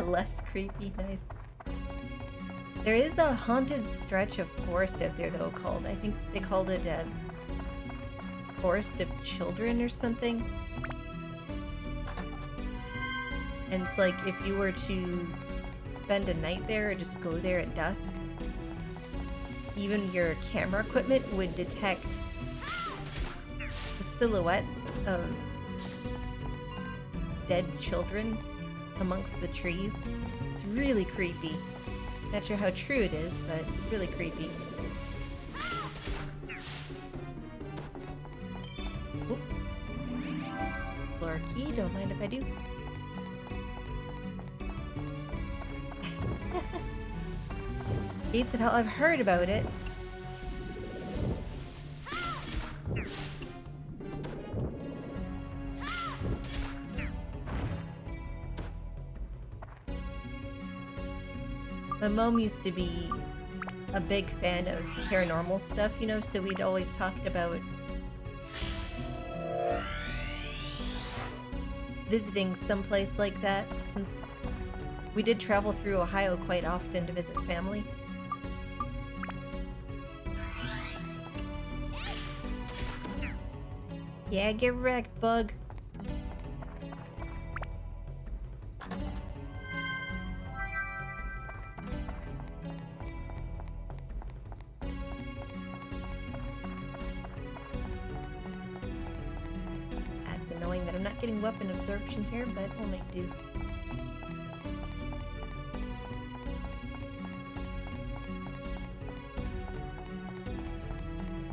Less creepy, nice. There is a haunted stretch of forest out there though called, I think they called it a Forest of Children or something. And it's like if you were to spend a night there or just go there at dusk, even your camera equipment would detect the silhouettes of dead children amongst the trees. It's really creepy. Not sure how true it is, but really creepy. Oop. Floor key, don't mind if I do. Gates of Hell, I've heard about it. My mom used to be a big fan of paranormal stuff, you know, so we'd always talked about visiting someplace like that, since we did travel through Ohio quite often to visit family. Yeah, get wrecked, bug. That I'm not getting weapon absorption here, but we'll make do.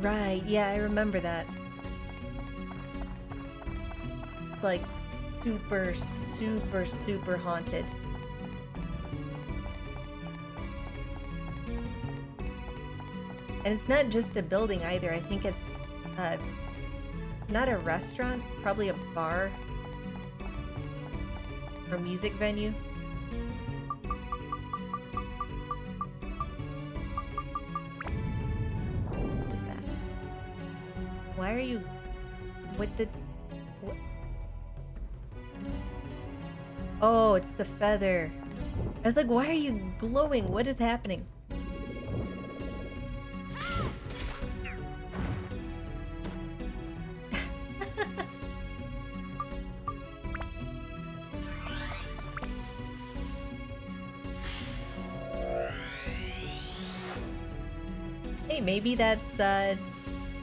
Right, yeah, I remember that. It's like super, super, super haunted. And it's not just a building either. I think it's not a restaurant, probably a bar or music venue. What is that? Why are you... What the... What? Oh, it's the feather. I was like, why are you glowing? What is happening? Hey, maybe that's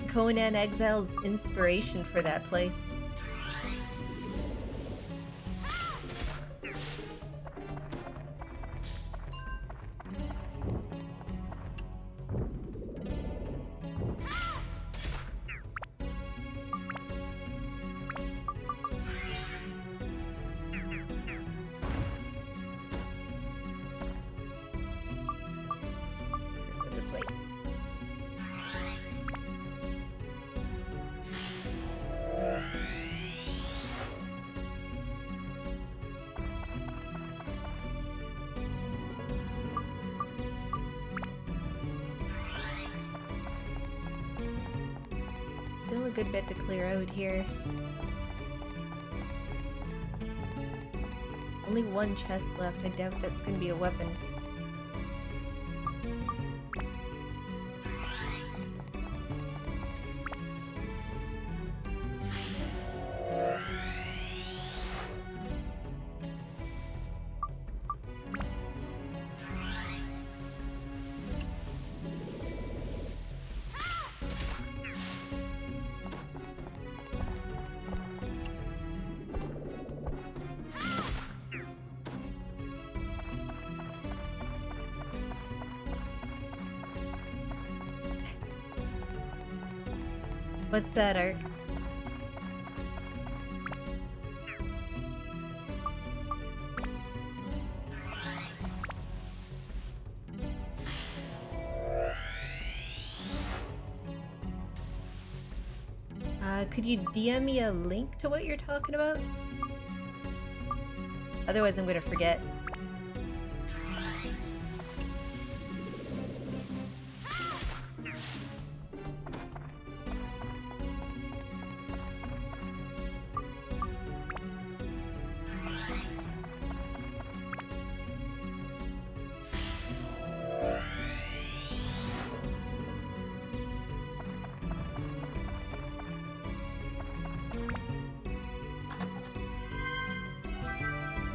Conan Exile's inspiration for that place. Go this way. Still a good bit to clear out here. Only one chest left. I doubt that's gonna be a weapon. What's that, Ark? Could you DM me a link to what you're talking about? Otherwise I'm gonna forget.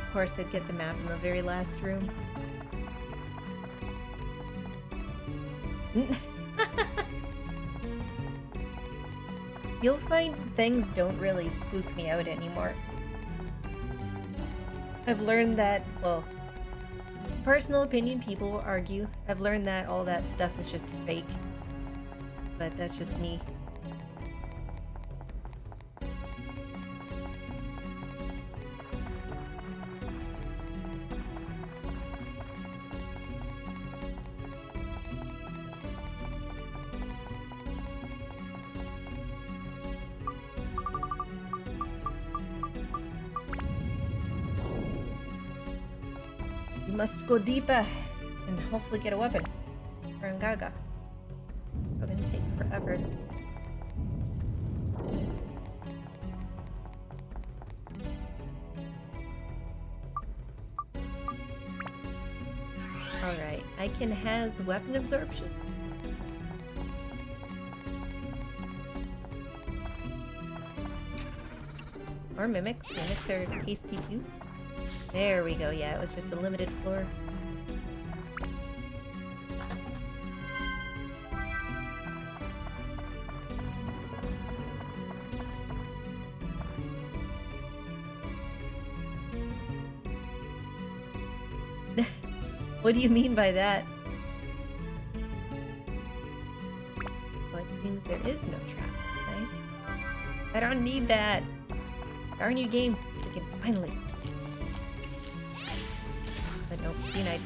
Of course, I'd get the map in the very last room. You'll find things don't really spook me out anymore. I've learned that, well, personal opinion, people will argue. I've learned that all that stuff is just fake. But that's just me. You must go deeper and hopefully get a weapon for Ngaga. It's gonna take forever. Alright, Iken has weapon absorption. Or mimics. Mimics are tasty too. There we go, yeah, it was just a limited floor. What do you mean by that? Well, it seems there is no trap. Nice. I don't need that. Darn you, game. We can finally. But nope, unite.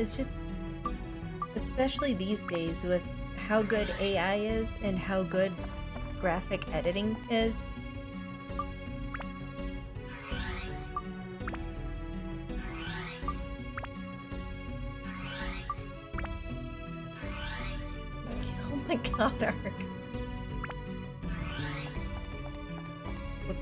it's just, especially these days with how good AI is and how good graphic editing is. Oh my god, Ark. Whoops.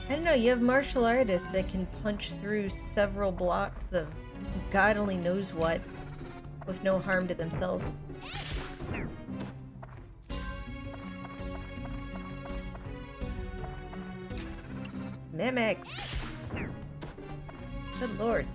I don't know, you have martial artists that can punch through several blocks of God only knows what with no harm to themselves. Mimics! Good lord.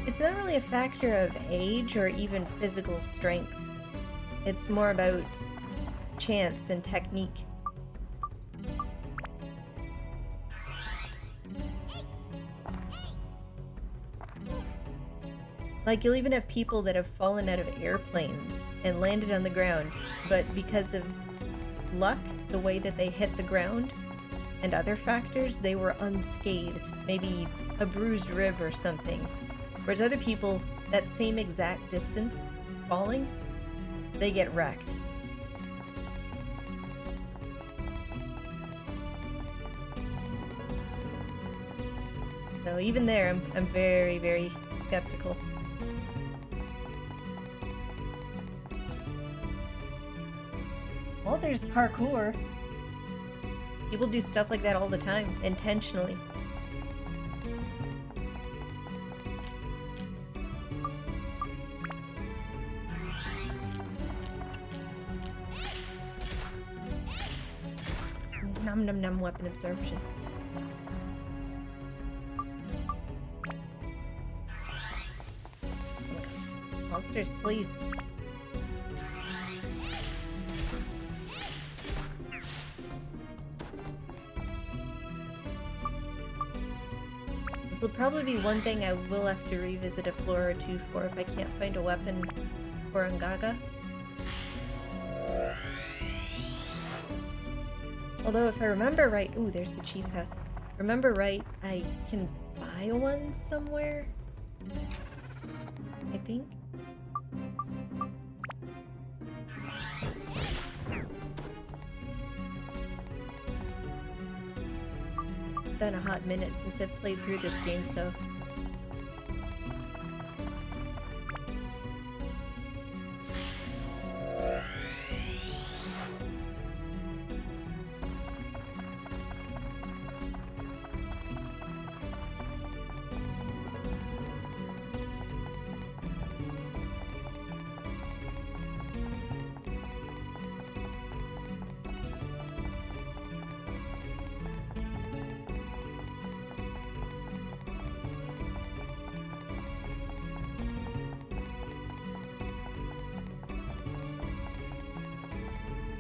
It's not really a factor of age or even physical strength. It's more about chance and technique. Like, you'll even have people that have fallen out of airplanes and landed on the ground, but because of luck, the way that they hit the ground, and other factors, they were unscathed. Maybe a bruised rib or something. Whereas other people, that same exact distance falling, they get wrecked. So even there, I'm very, very skeptical. Well, there's parkour. People do stuff like that all the time, intentionally. Num num num weapon absorption. Oh my god. Monsters, please. This will probably be one thing I will have to revisit a floor or two for if I can't find a weapon for Ungaga. Although if I remember right, ooh, there's the chief's house. Remember right, I can buy one somewhere? I think. It's been a hot minute since I've played through this game, so...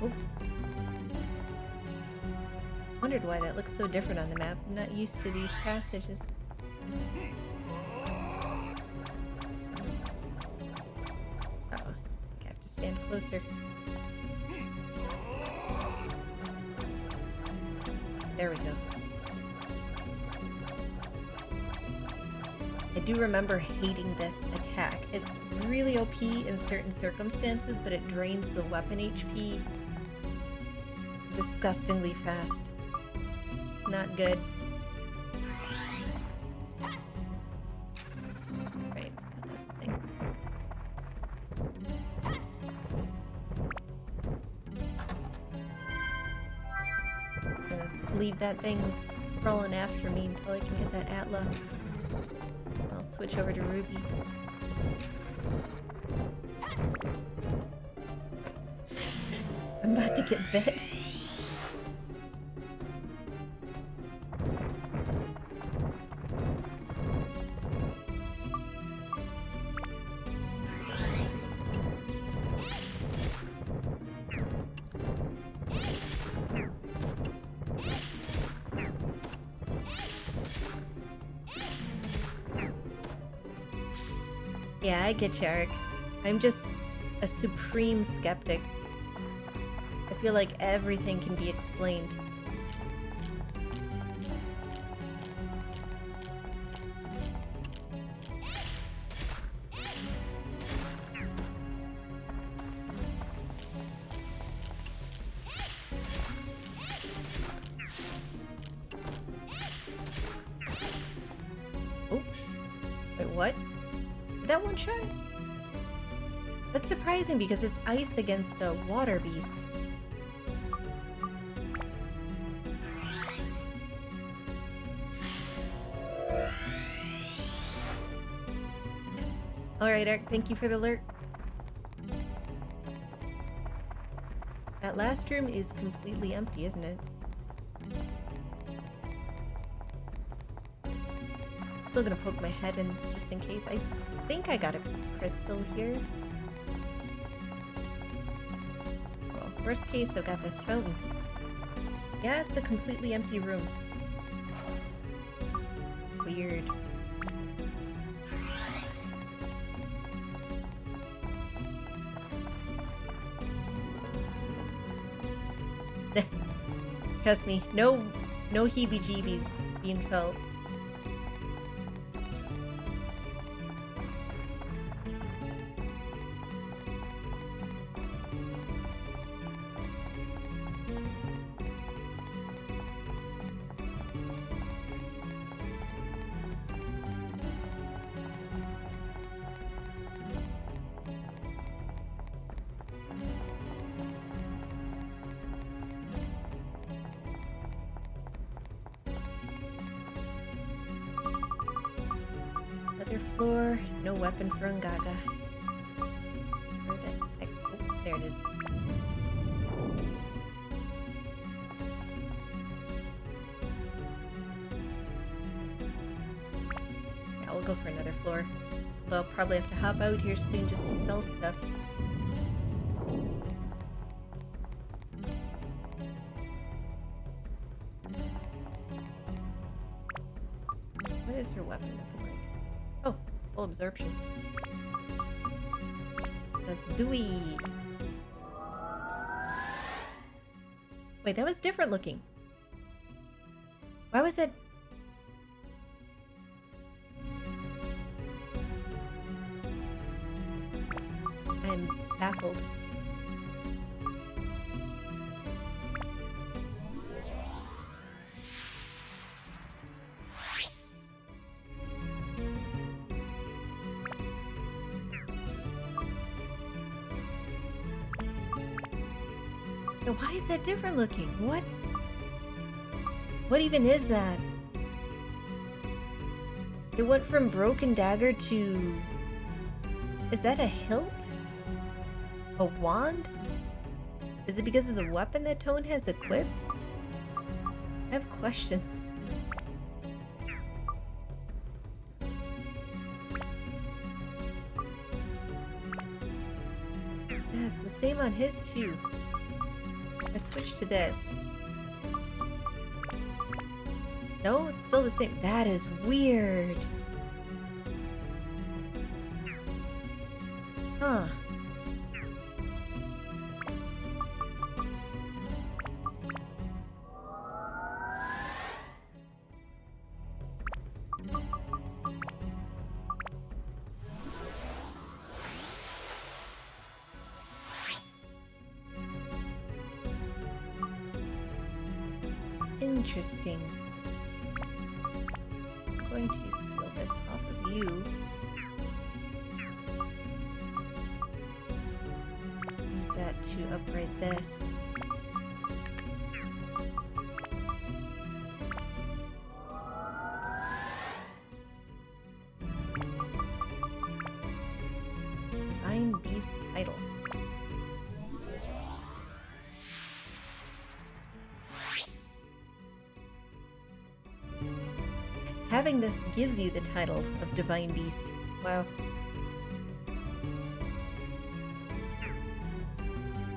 Oh. Wondered why that looks so different on the map. I'm not used to these passages. Uh-oh. I have to stand closer. There we go. I do remember hating this attack. It's really OP in certain circumstances, but it drains the weapon HP disgustingly fast. It's not good. Right, that's the thing. Just gonna leave that thing crawling after me until I can get that Atla. I'll switch over to Ruby. I'm about to get bit. Yeah, I get you, Ark. I'm just a supreme skeptic. I feel like everything can be explained. Oh, wait, what? Did that one shot? That's surprising because it's ice against a water beast. Alright, Ark, thank you for the alert. That last room is completely empty, isn't it? Still gonna poke my head in just in case. I think I got a crystal here. Well, worst case, I've got this fountain. Yeah, it's a completely empty room. Weird. Trust me, no heebie-jeebies being felt. Other floor, no weapon for Ungaga. Where the heck? Oh, there it is. Yeah, we'll go for another floor. Although I'll probably have to hop out here soon just to sell stuff. What is your weapon looking like? Oh, full absorption. Let's do it. Wait, that was different looking. Why was that? I'm baffled. Yeah, why is that different looking? What? What even is that? It went from broken dagger to... Is that a hilt? A wand? Is it because of the weapon that Tone has equipped? I have questions. Yeah, it's the same on his too. I switched to this. No, it's still the same. That is weird. Huh. Interesting. I'm going to steal this off of you. Use that to upgrade this. Divine Beast title. Having this gives you the title of Divine Beast. Wow.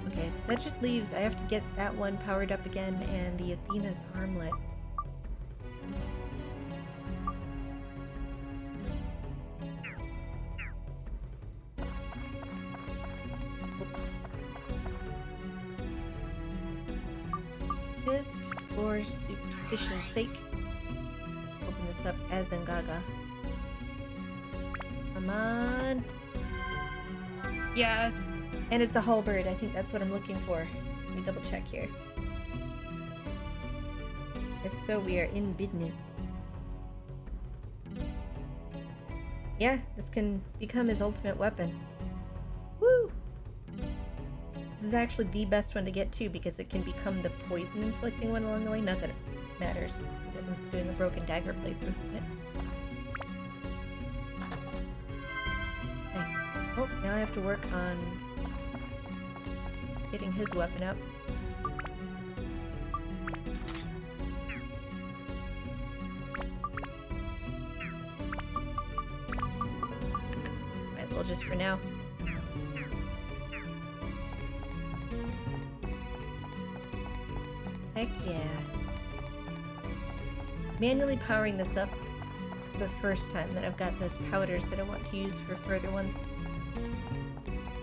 Okay, so that just leaves... I have to get that one powered up again and the Athena's armlet. just for superstition's sake, open this up as Ngaga. Come on. Yes! And it's a halberd. I think that's what I'm looking for. Let me double check here. If so, we are in business. Yeah, this can become his ultimate weapon. Woo! This is actually the best one to get to because it can become the poison inflicting one along the way. Not that it matters because I'm doing a broken dagger playthrough. Nice. Oh, now I have to work on getting his weapon up. Might as well just for now. Heck yeah. Manually powering this up the first time, then I've got those powders that I want to use for further ones.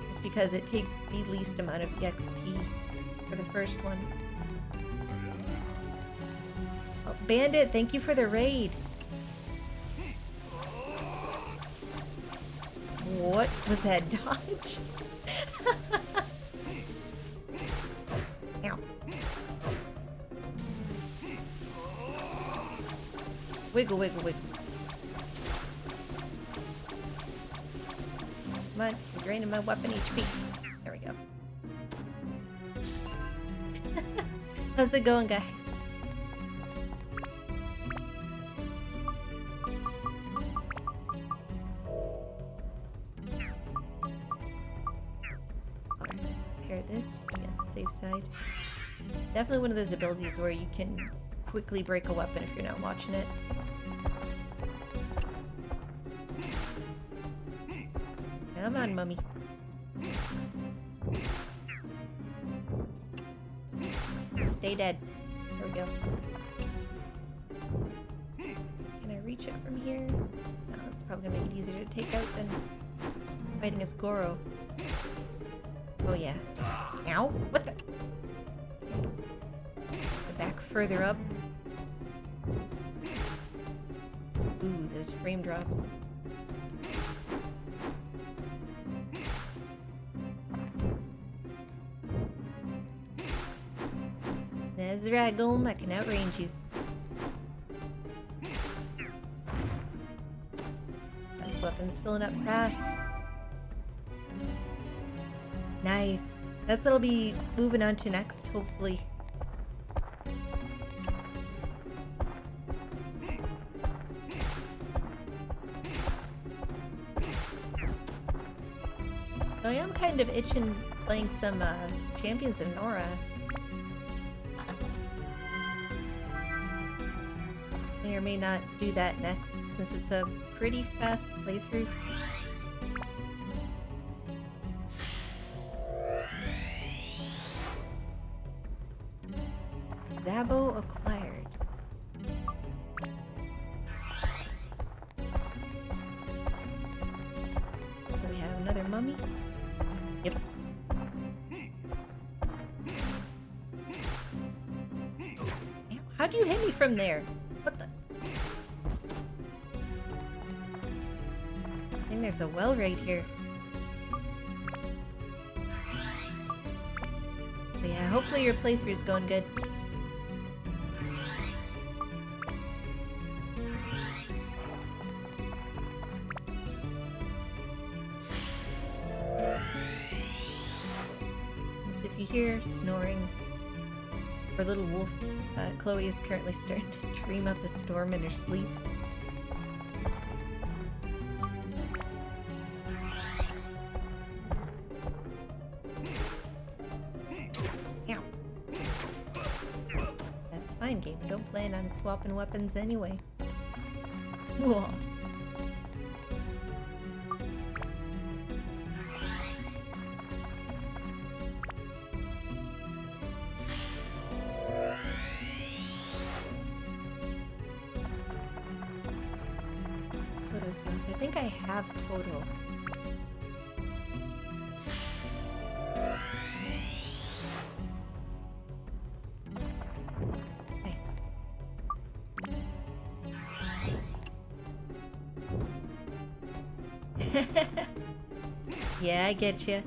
Just because it takes the least amount of XP for the first one. Oh, Bandit, thank you for the raid. What was that dodge? Ow. Wiggle, wiggle, wiggle. Come on, you're draining my weapon HP. There we go. How's it going, guys? Repair this just to be on the safe side. Definitely one of those abilities where you can quickly break a weapon if you're not watching it. Come on, mummy. Stay dead. There we go. Can I reach it from here? No, it's probably gonna make it easier to take out than fighting as Goro. Oh yeah. Ow! What the? Back further up. Ooh, those frame drops. That's right, Golem. I can outrange you. This weapon's filling up fast. Nice. That's what I'll be moving on to next, hopefully. I am kind of itching playing some Champions of Nora. May or may not do that next, since it's a pretty fast playthrough. Zabo acquired. Do we have another mummy? Yep. How'd you hit me from there? What the? I think there's a well right here. But yeah, hopefully your playthrough's going good. If you hear snoring or little wolves, Chloe is currently starting to dream up a storm in her sleep. Ow. That's fine, game. I don't plan on swapping weapons anyway. Whoa. I think I have total. Yeah, I get you.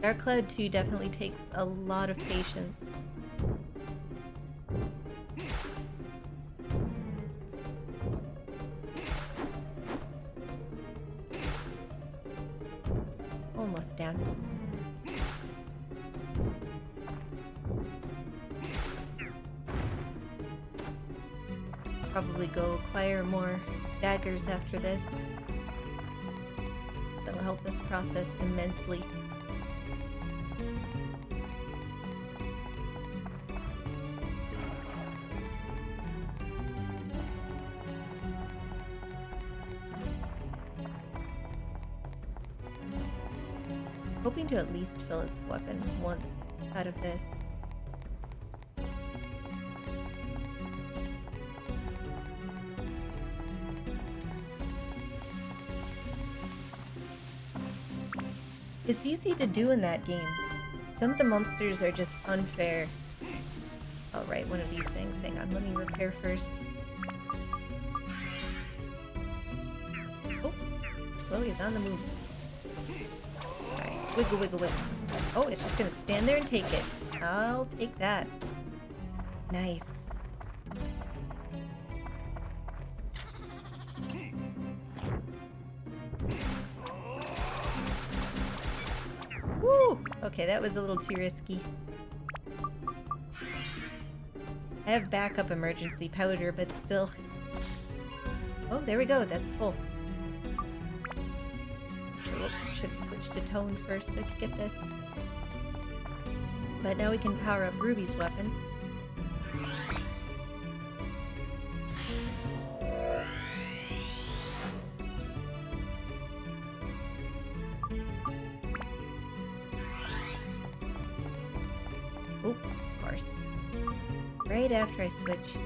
Dark Cloud 2 definitely takes a lot of patience. Almost down. Probably go acquire more daggers after this. That'll help this process immensely. Hoping to at least fill its weapon once out of this. It's easy to do in that game. Some of the monsters are just unfair. Oh, right, one of these things. Hang on, let me repair first. Oh, Chloe's on the move. Alright, wiggle, wiggle, wiggle. Oh, it's just gonna stand there and take it. I'll take that. Nice. Woo! Okay, that was a little too risky. I have backup emergency powder, but still. Oh, there we go. That's full. Should have switched to tone first so I could get this. But now we can power up Ruby's weapon. Oh, of course. Right after I switch.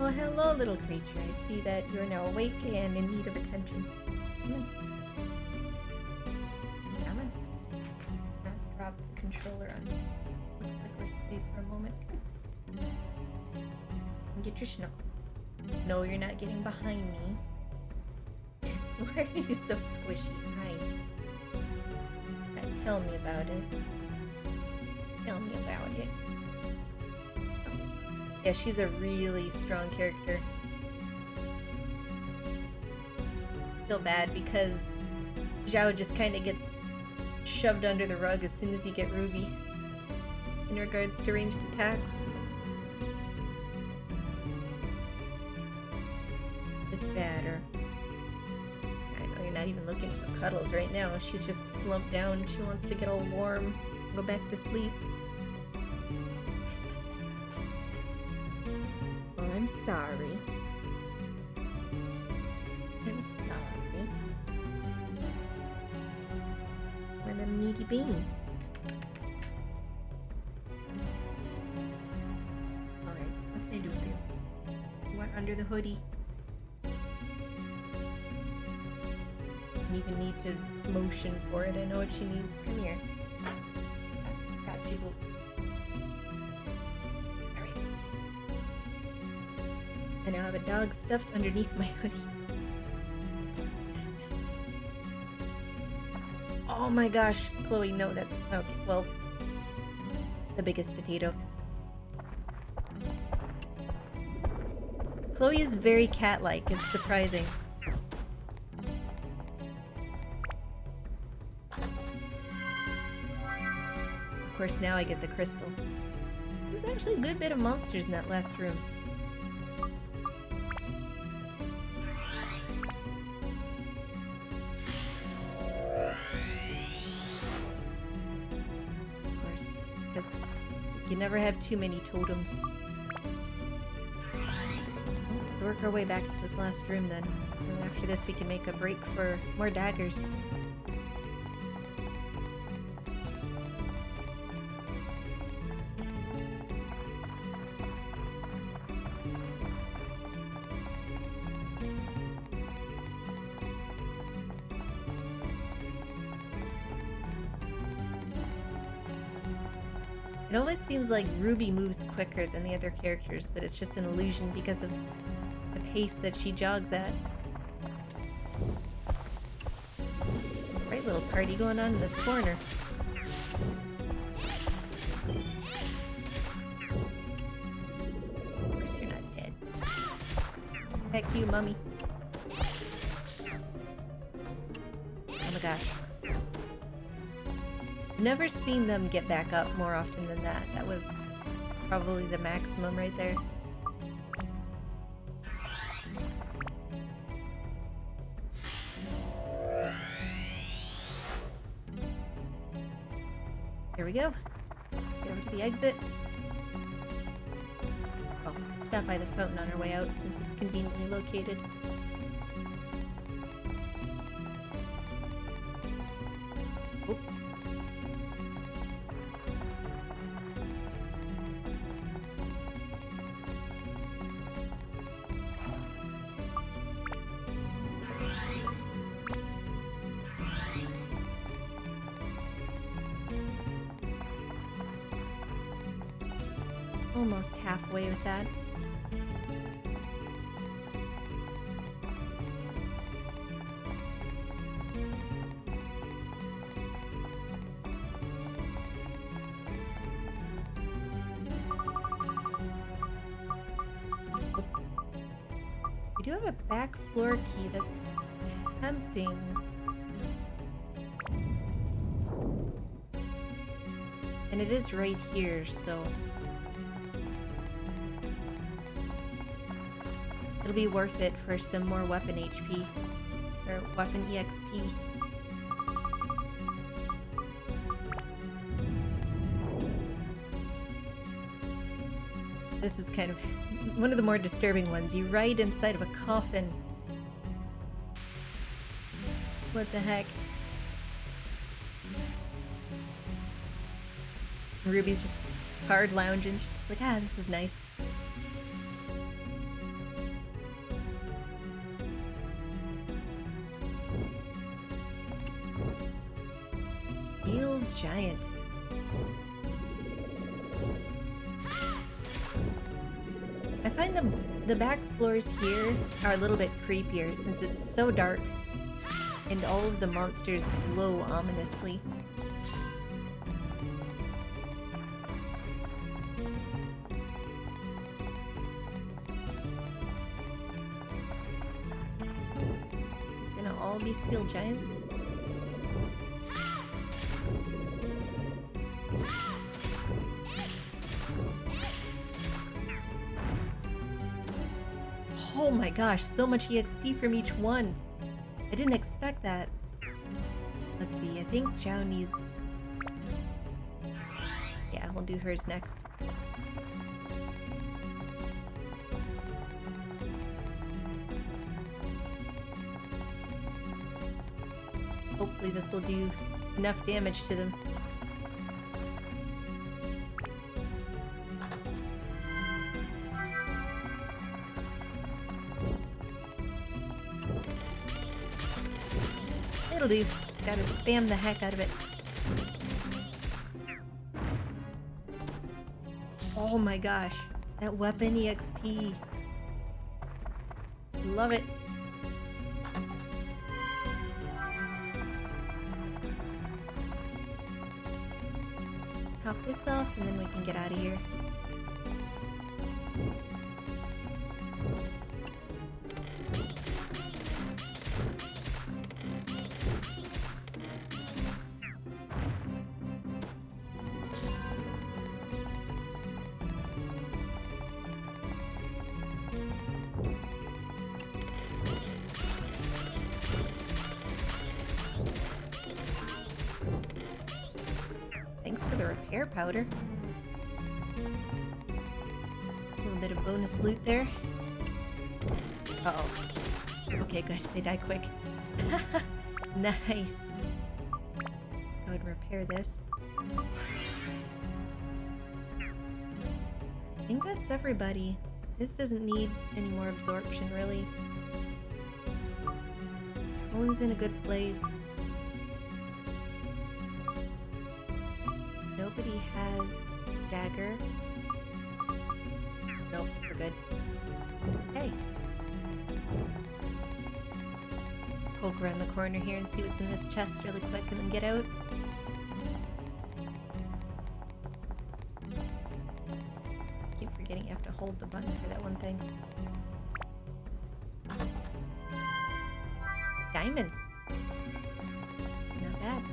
Oh, hello, little creature. I see that you're now awake and in need of attention. Come on. Come on. Drop the controller on. Looks like we're safe for a moment. And get your schnuckles. No, you're not getting behind me. Why are you so squishy? Hi. Tell me about it. Tell me about it. Yeah, she's a really strong character. Feel bad because Zhao just kind of gets shoved under the rug as soon as you get Ruby in regards to ranged attacks. It's better. I know you're not even looking for cuddles right now. She's just slumped down. She wants to get all warm, go back to sleep. I'm sorry. I'm sorry. I'm a needy bean. Alright, what can I do for you? You want under the hoodie? Don't even need to motion for it. I know what she needs. Come here. Got you, boo. I now have a dog stuffed underneath my hoodie. Oh my gosh, Chloe, no, that's... Okay, well... The biggest potato. Chloe is very cat-like, it's surprising. Of course, now I get the crystal. There's actually a good bit of monsters in that last room. You never have too many totems. Let's work our way back to this last room then. And after this we can make a break for more daggers. It always seems like Ruby moves quicker than the other characters, but it's just an illusion because of the pace that she jogs at. Right little party going on in this corner. Of course you're not dead. Heck you, mummy. Oh my gosh. Never seen them get back up more often than that. That was probably the maximum right there. Here we go. Get over to the exit. Oh, stop by the fountain on our way out since it's conveniently located. Oh. Almost halfway with that. Oops. We do have a back floor key that's tempting. And it is right here, so it'll be worth it for some more weapon HP, or weapon EXP. This is kind of one of the more disturbing ones. You ride inside of a coffin. What the heck? Ruby's just hard lounging. She's like, ah, this is nice. Steel giant. I find the back floors here are a little bit creepier since it's so dark and all of the monsters glow ominously. It's gonna all be steel giants. Oh my gosh, so much EXP from each one. I didn't expect that. Let's see, I think Zhao needs... Yeah, we'll do hers next. Hopefully this will do enough damage to them. It'll do. Gotta spam the heck out of it. Oh my gosh. That weapon EXP. Love it. Top this off and then we can get out of here. Thanks for the repair powder. bit of bonus loot there. Uh-oh. Okay, good. They die quick. Nice. Go ahead and repair this. I think that's everybody. This doesn't need any more absorption, really. Owen's in a good place. Nobody has dagger. Nope, we're good. Okay. Poke around the corner here and see what's in this chest really quick and then get out. Keep forgetting you have to hold the button for that one thing. Diamond. Not bad.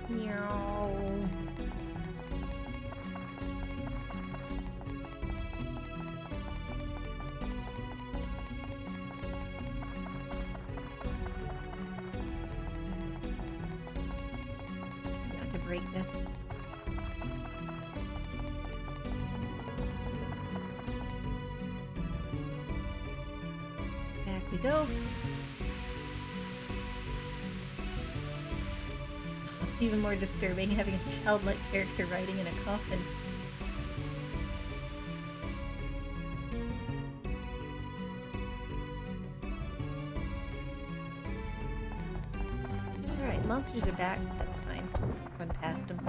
Meow. Not to break this. Back we go. It's even more disturbing having a childlike character riding in a coffin. Alright, monsters are back. That's fine. Run past them.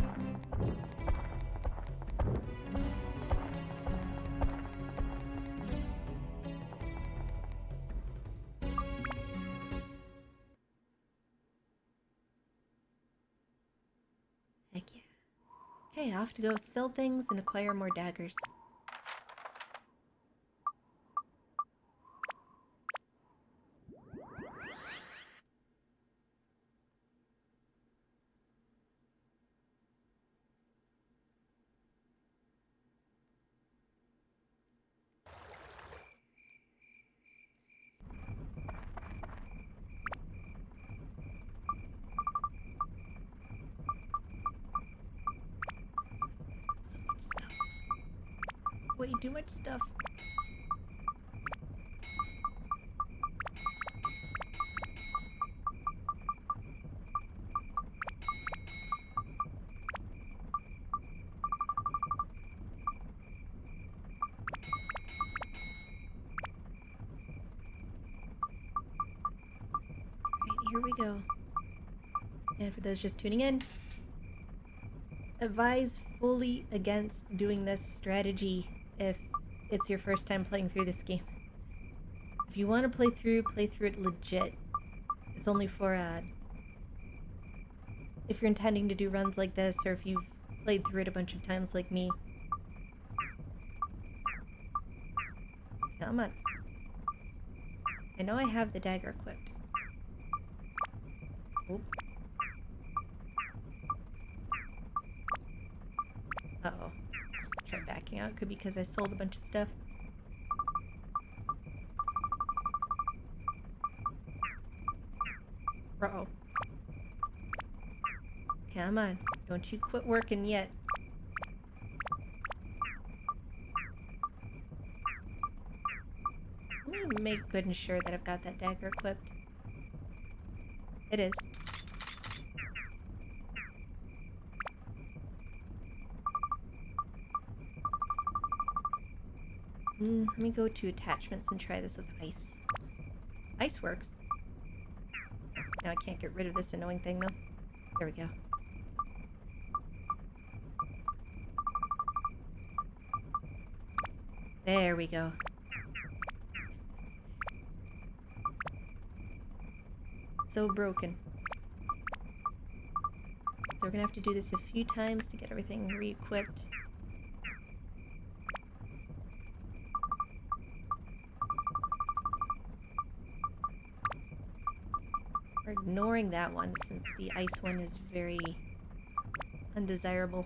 Heck yeah. Okay, off to go sell things and acquire more daggers. So much stuff. Way too much stuff. Right, here we go. And for those just tuning in, advise fully against doing this strategy if it's your first time playing through this game. If you want to play through it legit. It's only for, if you're intending to do runs like this, or if you've played through it a bunch of times like me. Come on. I know I have the dagger equipped. Oh. Uh-oh. Try backing out. Could be because I sold a bunch of stuff. Uh-oh. Come on. Don't you quit working yet. Let me make good and sure that I've got that dagger equipped. It is. Let me go to attachments and try this with ice. Ice works. Now I can't get rid of this annoying thing though. There we go. There we go. So broken. So we're gonna have to do this a few times to get everything re-equipped. We're ignoring that one since the ice one is very undesirable.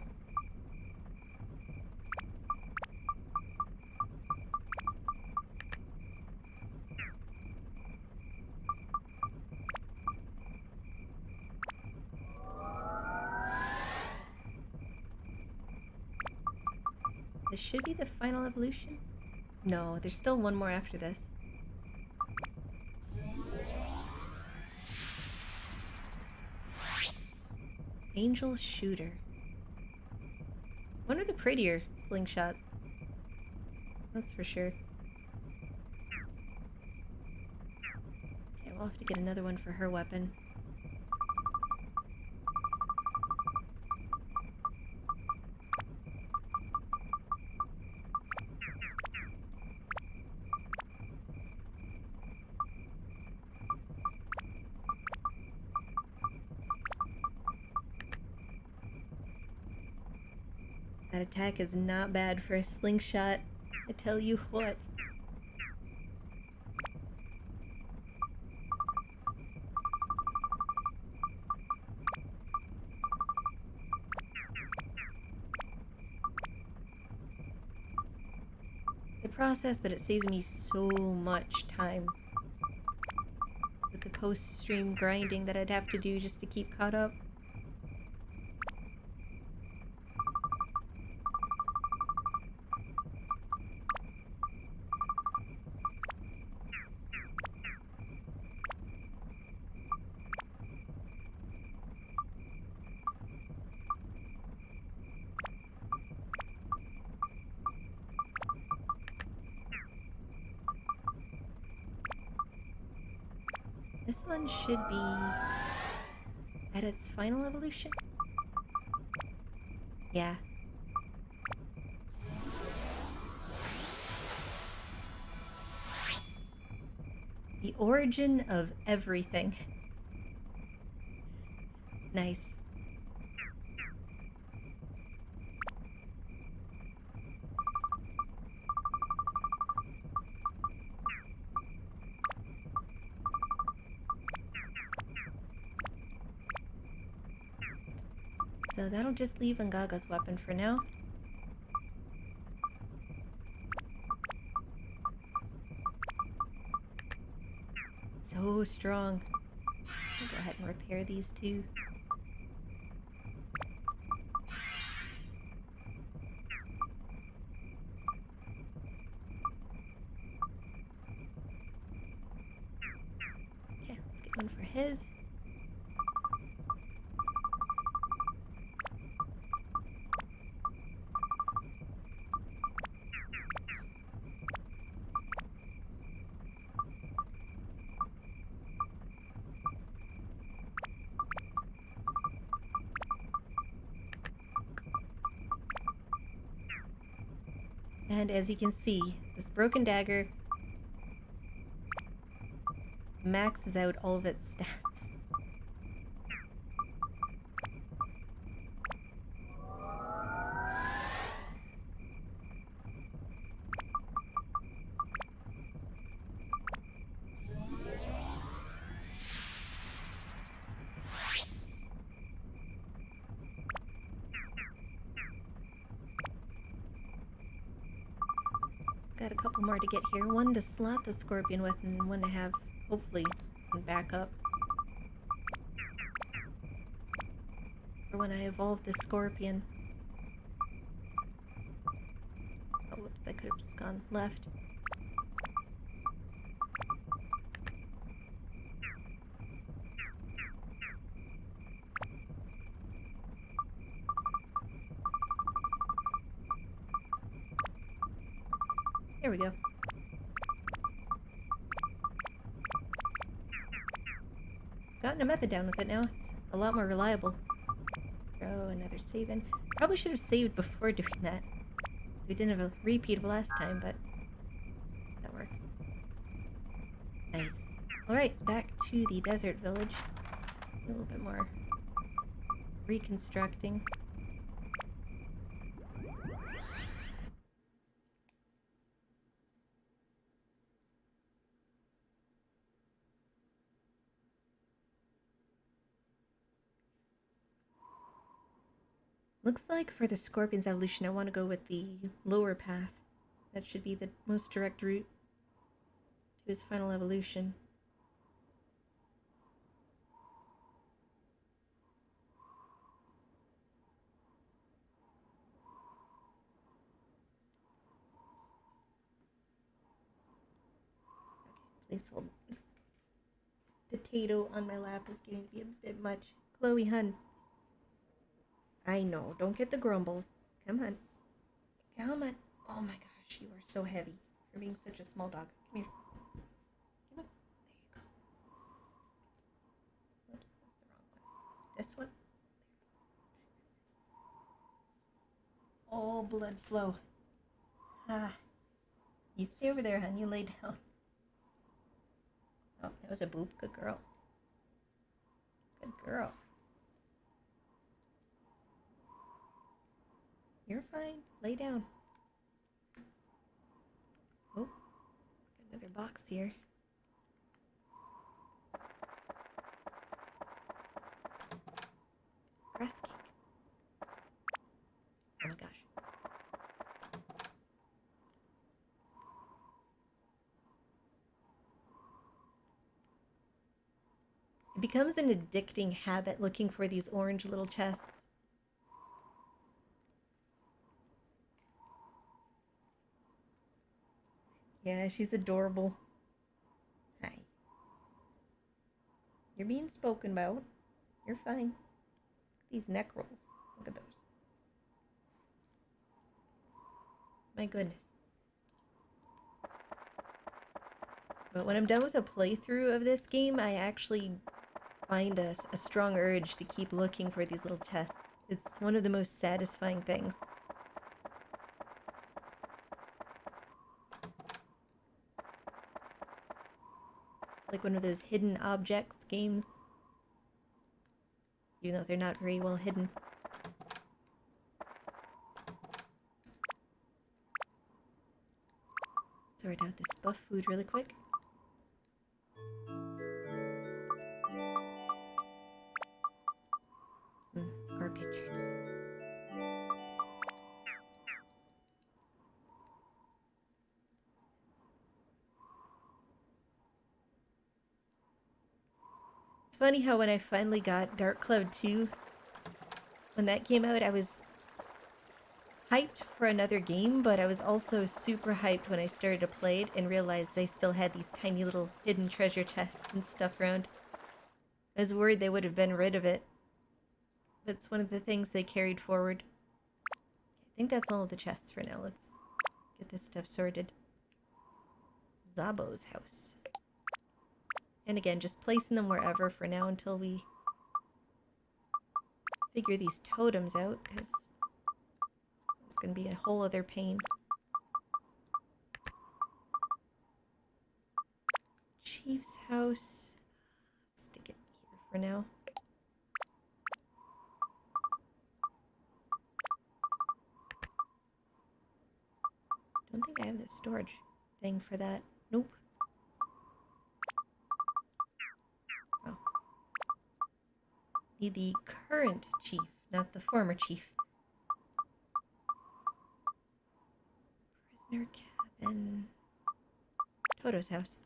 This should be the final evolution? No, there's still one more after this. Angel Shooter. One of the prettier slingshots. That's for sure. Okay, we'll have to get another one for her weapon. That attack is not bad for a slingshot, I tell you what. It's a process, but it saves me so much time with the post-stream grinding that I'd have to do just to keep caught up. This one should be at its final evolution. Yeah. The origin of everything. Nice. So that'll just leave Ngaga's weapon for now. So strong. I'll go ahead and repair these two. Okay, let's get one for his. And as you can see, this broken dagger maxes out all of its stats. Got a couple more to get here. One to slot the scorpion with, and one to have, hopefully, in backup. For when I evolve the scorpion. Oh, whoops, I could have just gone left. There we go. Gotten a method down with it now. It's a lot more reliable. Throw another save in. Probably should have saved before doing that. So we didn't have a repeat of last time, but that works. Nice. Alright, back to the desert village. A little bit more reconstructing. Looks like for the Scorpion's evolution, I want to go with the lower path. That should be the most direct route to his final evolution. placeholder. This potato on my lap is getting to be a bit much. Chloe, hun. I know. Don't get the grumbles. Come on. Come on. Oh my gosh, you are so heavy for being such a small dog. Come here. Come on. There you go. Whoops, that's the wrong one. This one. Oh, blood flow. Ah. You stay over there, hun. You lay down. Oh, that was a boop. Good girl. Good girl. You're fine. Lay down. Oh, got another box here. Grass cake. Oh my gosh. It becomes an addicting habit looking for these orange little chests. Yeah, she's adorable. Hi. You're being spoken about. You're fine. These neck rolls. Look at those. My goodness. But when I'm done with a playthrough of this game, I actually find a strong urge to keep looking for these little chests. It's one of the most satisfying things. Like one of those hidden objects games. Even though they're not very well hidden. Sort out this buff food really quick. Scorpion jerky. It's funny how when I finally got Dark Cloud 2, when that came out, I was hyped for another game, but I was also super hyped when I started to play it and realized they still had these tiny little hidden treasure chests and stuff around. I was worried they would have been rid of it, but it's one of the things they carried forward. I think that's all of the chests for now. Let's get this stuff sorted. Zabo's house. And again, just placing them wherever for now until we figure these totems out, because it's going to be a whole other pain. Chief's house. Stick it here for now. Don't think I have the storage thing for that. Nope. Oh. Need the current chief, not the former chief. Prisoner cabin. Toto's house.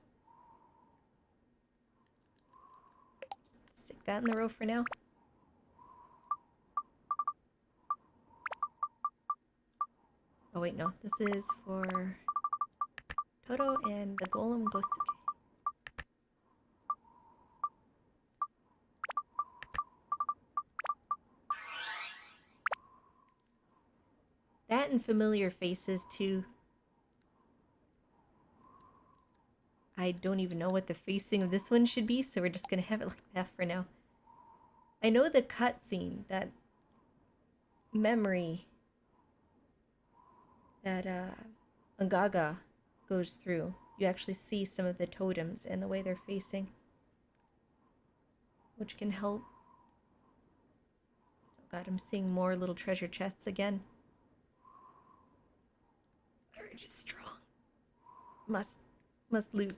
Just stick that in the row for now. Oh wait, no. This is for Toto and the golem Gosuke. That and familiar faces too. I don't even know what the facing of this one should be, so we're just gonna have it like that for now. I know the cutscene, that memory that Angaga goes through. You actually see some of the totems and the way they're facing, which can help. Oh god, I'm seeing more little treasure chests again. Urge is strong. Must loot.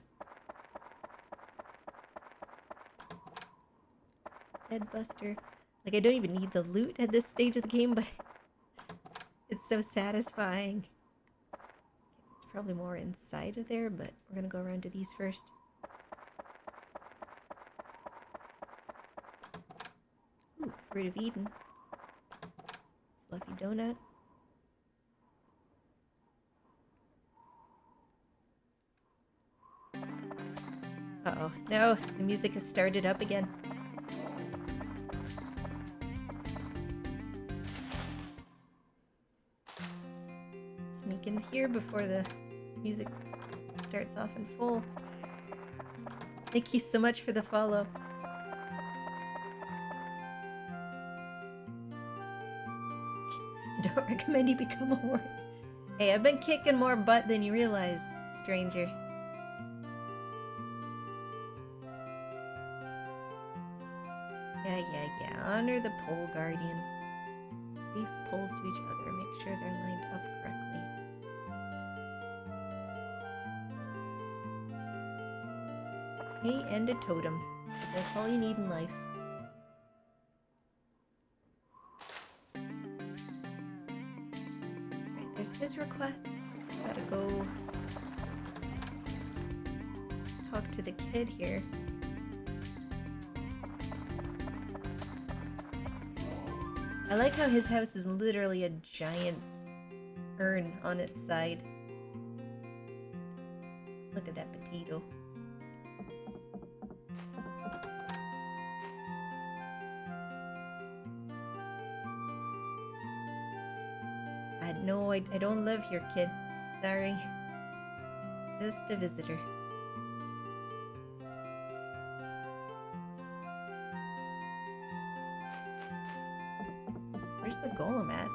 Deadbuster. Like, I don't even need the loot at this stage of the game, but it's so satisfying. There's probably more inside of there, but we're gonna go around to these first. Ooh, Fruit of Eden. Fluffy donut. Uh-oh. No, the music has started up again. Sneak in here before the music starts off in full. Thank you so much for the follow. I don't recommend you become a ward. Hey, I've been kicking more butt than you realize, stranger. Yeah. Honor the pole guardian. Face poles to each other. Make sure they're lined up correctly. Hey, and a totem. That's all you need in life. Right, there's his request. Gotta go talk to the kid here. I like how his house is literally a giant urn on its side. Look at that potato. No, I don't live here, kid. Sorry. Just a visitor. Where's the golem at?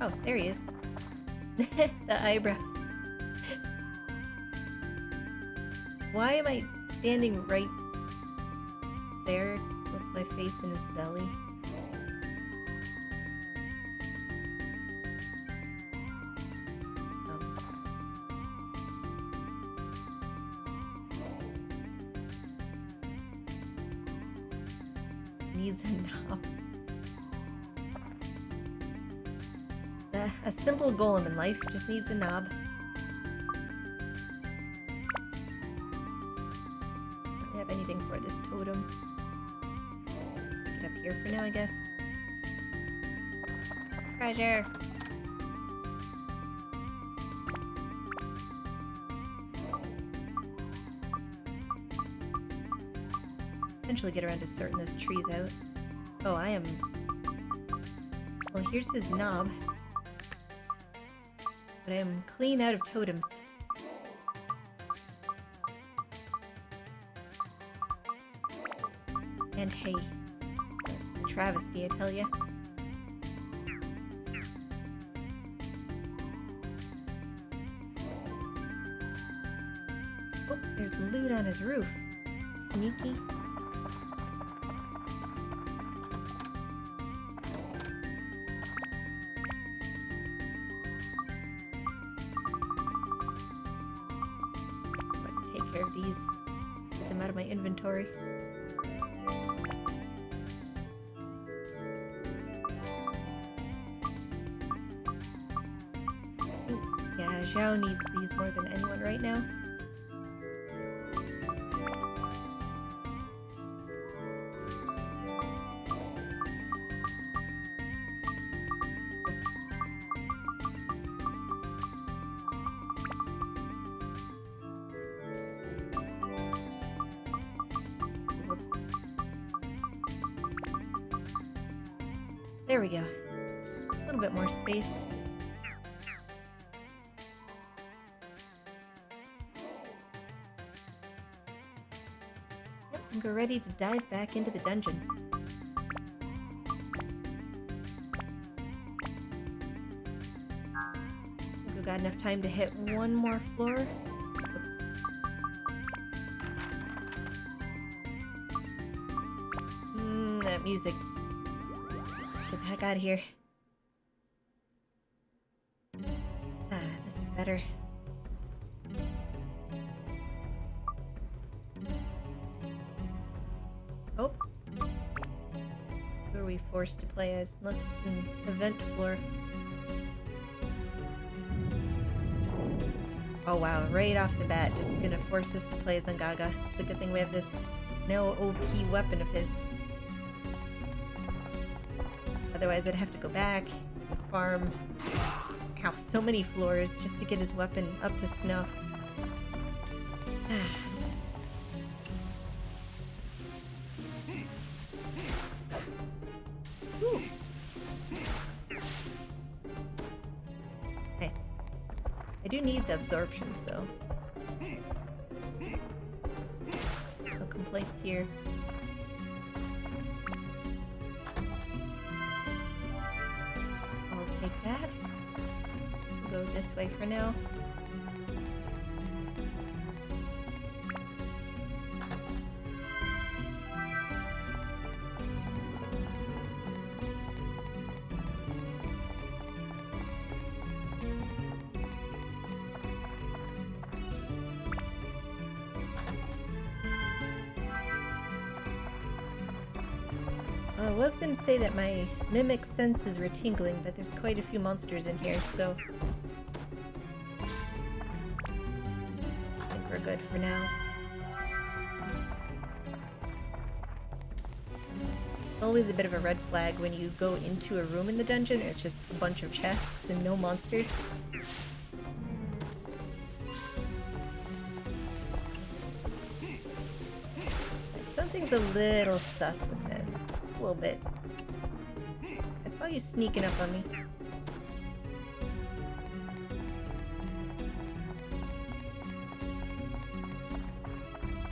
Oh, there he is. The eyebrows. Why am I standing right there with my face in his belly? Oh. Needs a knob. A simple golem in life just needs a knob. Don't have anything for this totem. Stick it up here for now, I guess. Treasure! Eventually get around to sorting those trees out. Oh, I am... Well, here's his knob. But I am clean out of totems. And hay. A travesty, I tell ya. Oh, there's loot on his roof. Sneaky. Care of these. Get them out of my inventory. Yeah, Zhao needs these more than anyone right now. There we go. A little bit more space. Yep, and we're ready to dive back into the dungeon. I think we've got enough time to hit one more floor. Oops. That music. Get the heck out of here. Ah, this is better. Oh. Who are we we forced to play as? Unless it's an event floor. Oh wow, right off the bat, just gonna force us to play as Gaga. It's a good thing we have this no OP weapon of his. Otherwise I'd have to go back and farm so many floors just to get his weapon up to snuff. Ooh. Nice. I do need the absorption, so no complaints here. I'll take that. We'll go this way for now. I was gonna say that my mimic senses were tingling, but there's quite a few monsters in here, so I think we're good for now. Always a bit of a red flag when you go into a room in the dungeon, it's just a bunch of chests and no monsters. Something's a little sus with this. Just a little bit. I saw you sneaking up on me.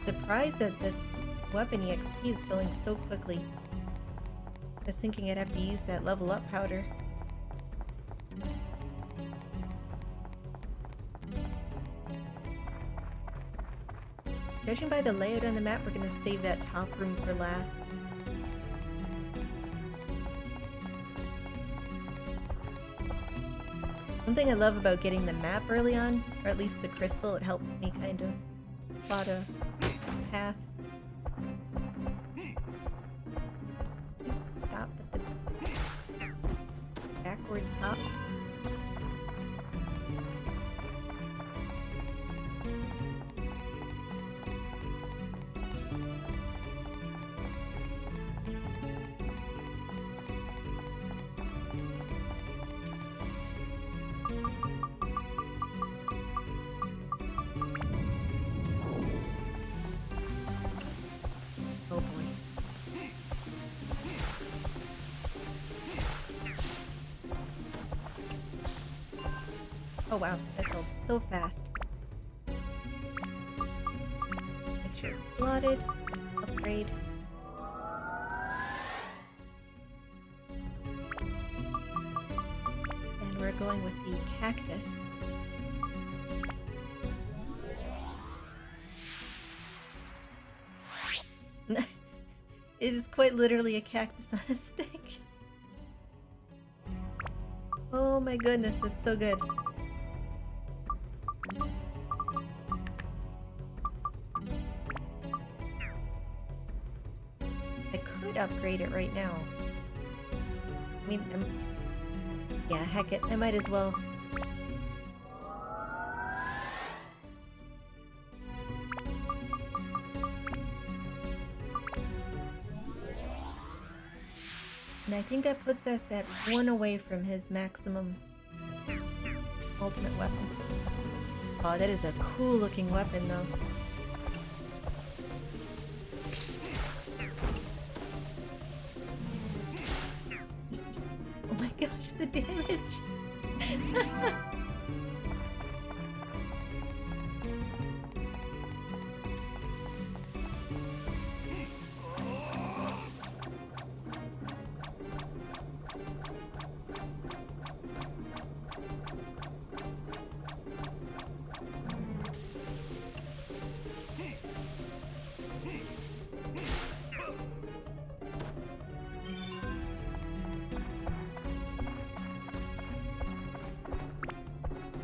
Surprised that this weapon EXP is filling so quickly. I was thinking I'd have to use that level up powder. Judging by the layout on the map, we're gonna save that top room for last. One thing I love about getting the map early on, or at least the crystal, it helps me kind of plot a path. Stop at the backwards hops. Oh wow, that felt so fast. Make sure it's slotted. Upgrade. And we're going with the cactus. It is quite literally a cactus on a stick. Oh my goodness, that's so good. Upgrade it right now. I mean, yeah, heck it, I might as well. And I think that puts us at 1 away from his maximum ultimate weapon. Oh, that is a cool looking weapon though. Gosh, the damage!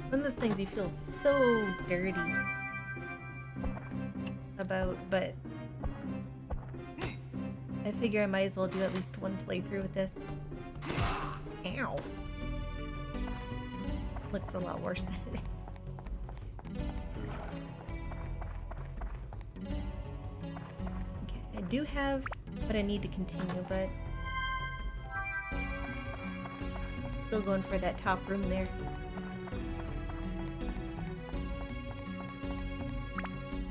One of those things you feel so dirty about, but I figure I might as well do at least one playthrough with this. Ow. Looks a lot worse than it is. Okay, I do have what I need to continue, but still going for that top room there.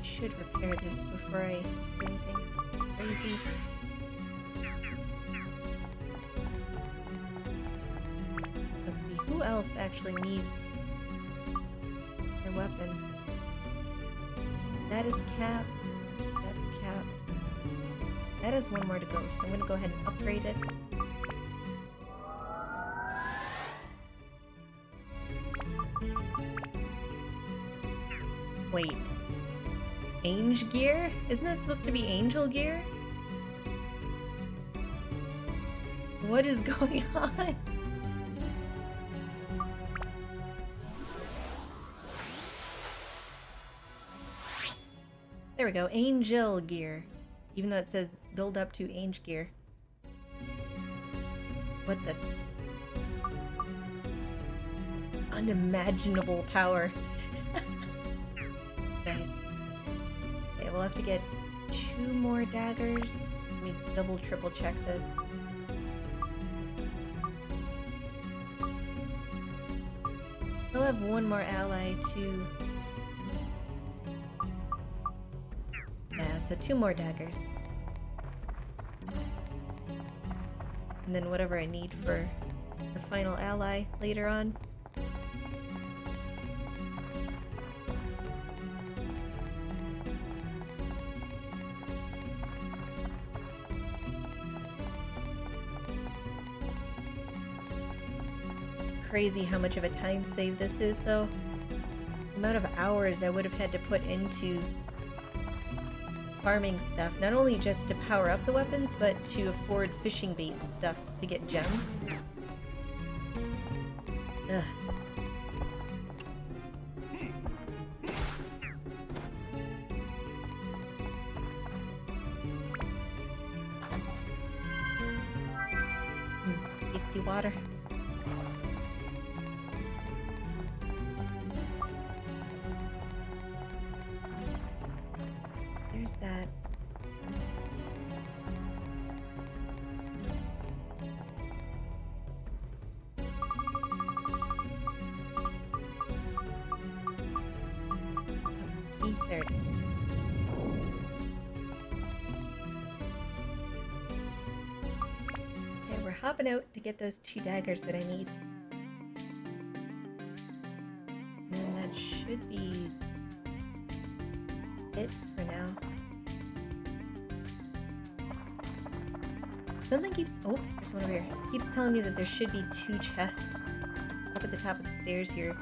Should repair this before I do anything crazy. Let's see, who else actually needs their weapon? That is capped. That's capped. That has one more to go, so I'm gonna go ahead and upgrade it. Wait. Angel gear? Isn't that supposed to be angel gear? What is going on? There we go, angel gear. Even though it says build up to angel gear. What the unimaginable power. Nice. Okay, we'll have to get 2 more daggers. Let me double, triple check this. We'll have 1 more ally to... Yeah, so 2 more daggers. And then whatever I need for the final ally later on. Crazy how much of a time save this is, though. The amount of hours I would have had to put into farming stuff, not only just to power up the weapons, but to afford fishing bait and stuff to get gems. Ugh. Tasty water. There's that. Oh, there it is. Okay, we're hopping out to get those 2 daggers that I need. And that should be it for now. Something keeps... Oh, there's one over here. It keeps telling me that there should be 2 chests up at the top of the stairs here.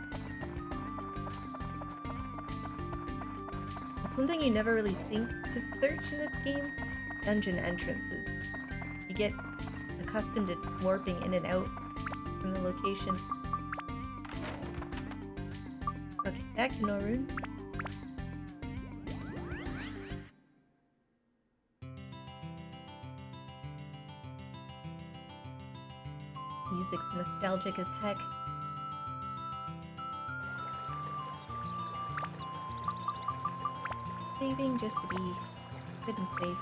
It's one thing you never really think to search in this game. Dungeon entrances. You get accustomed to warping in and out from the location. Okay, back to Norun. Music's nostalgic as heck. Saving just to be good and safe.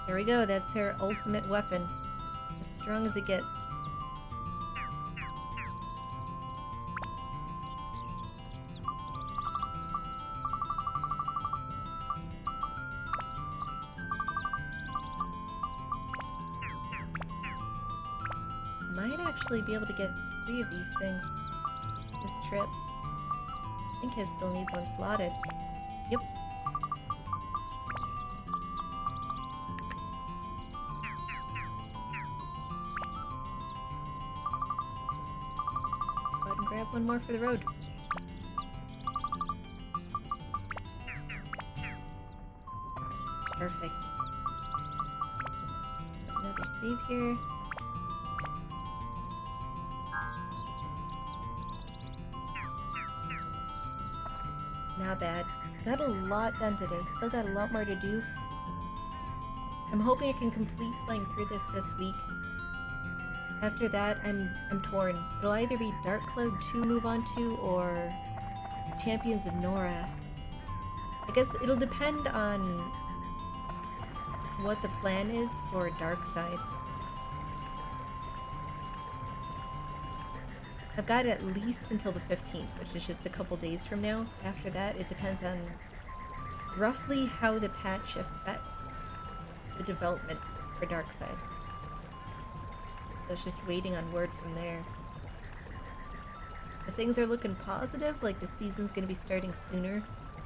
There we go, that's her ultimate weapon. As strong as it gets. Might actually be able to get 3 of these things this trip. I think his still needs one slotted. Yep. more for the road. Perfect. Another save here. Not bad. Got a lot done today. Still got a lot more to do. I'm hoping I can complete playing through this week. After that, I'm torn. It'll either be Dark Cloud 2 move on to, or Champions of Norath. I guess it'll depend on what the plan is for Dark Side. I've got at least until the 15th, which is just a couple days from now. After that, it depends on roughly how the patch affects the development for Dark Side. So it's just waiting on word from there. If things are looking positive, like the season's going to be starting sooner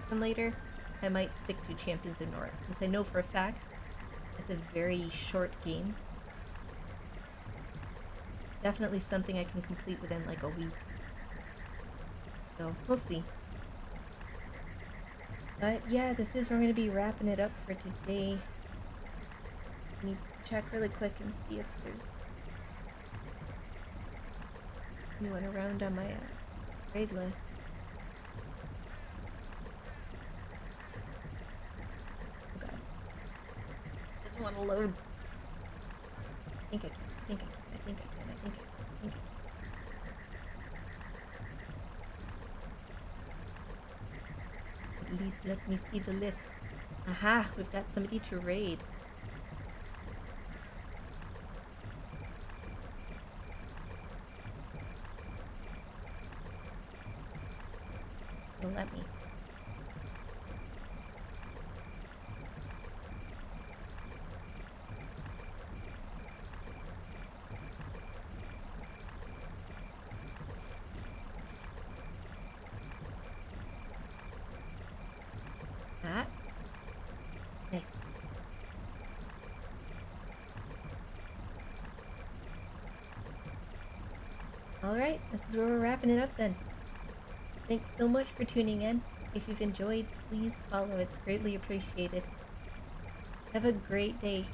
than later, I might stick to Champions of Norath, since I know for a fact it's a very short game. Definitely something I can complete within like a week. So, we'll see. But yeah, this is where I'm going to be wrapping it up for today. Let me check really quick and see if there's anyone around on my raid list. Oh god. Doesn't want to load. I think I can. I think I can. I think I can. I think I can. I think I can. At least let me see the list. Aha! We've got somebody to raid. It'll let me. Ah. Nice. Alright, this is where we're wrapping it up then. Thanks so much for tuning in. If you've enjoyed, please follow. It's greatly appreciated. Have a great day.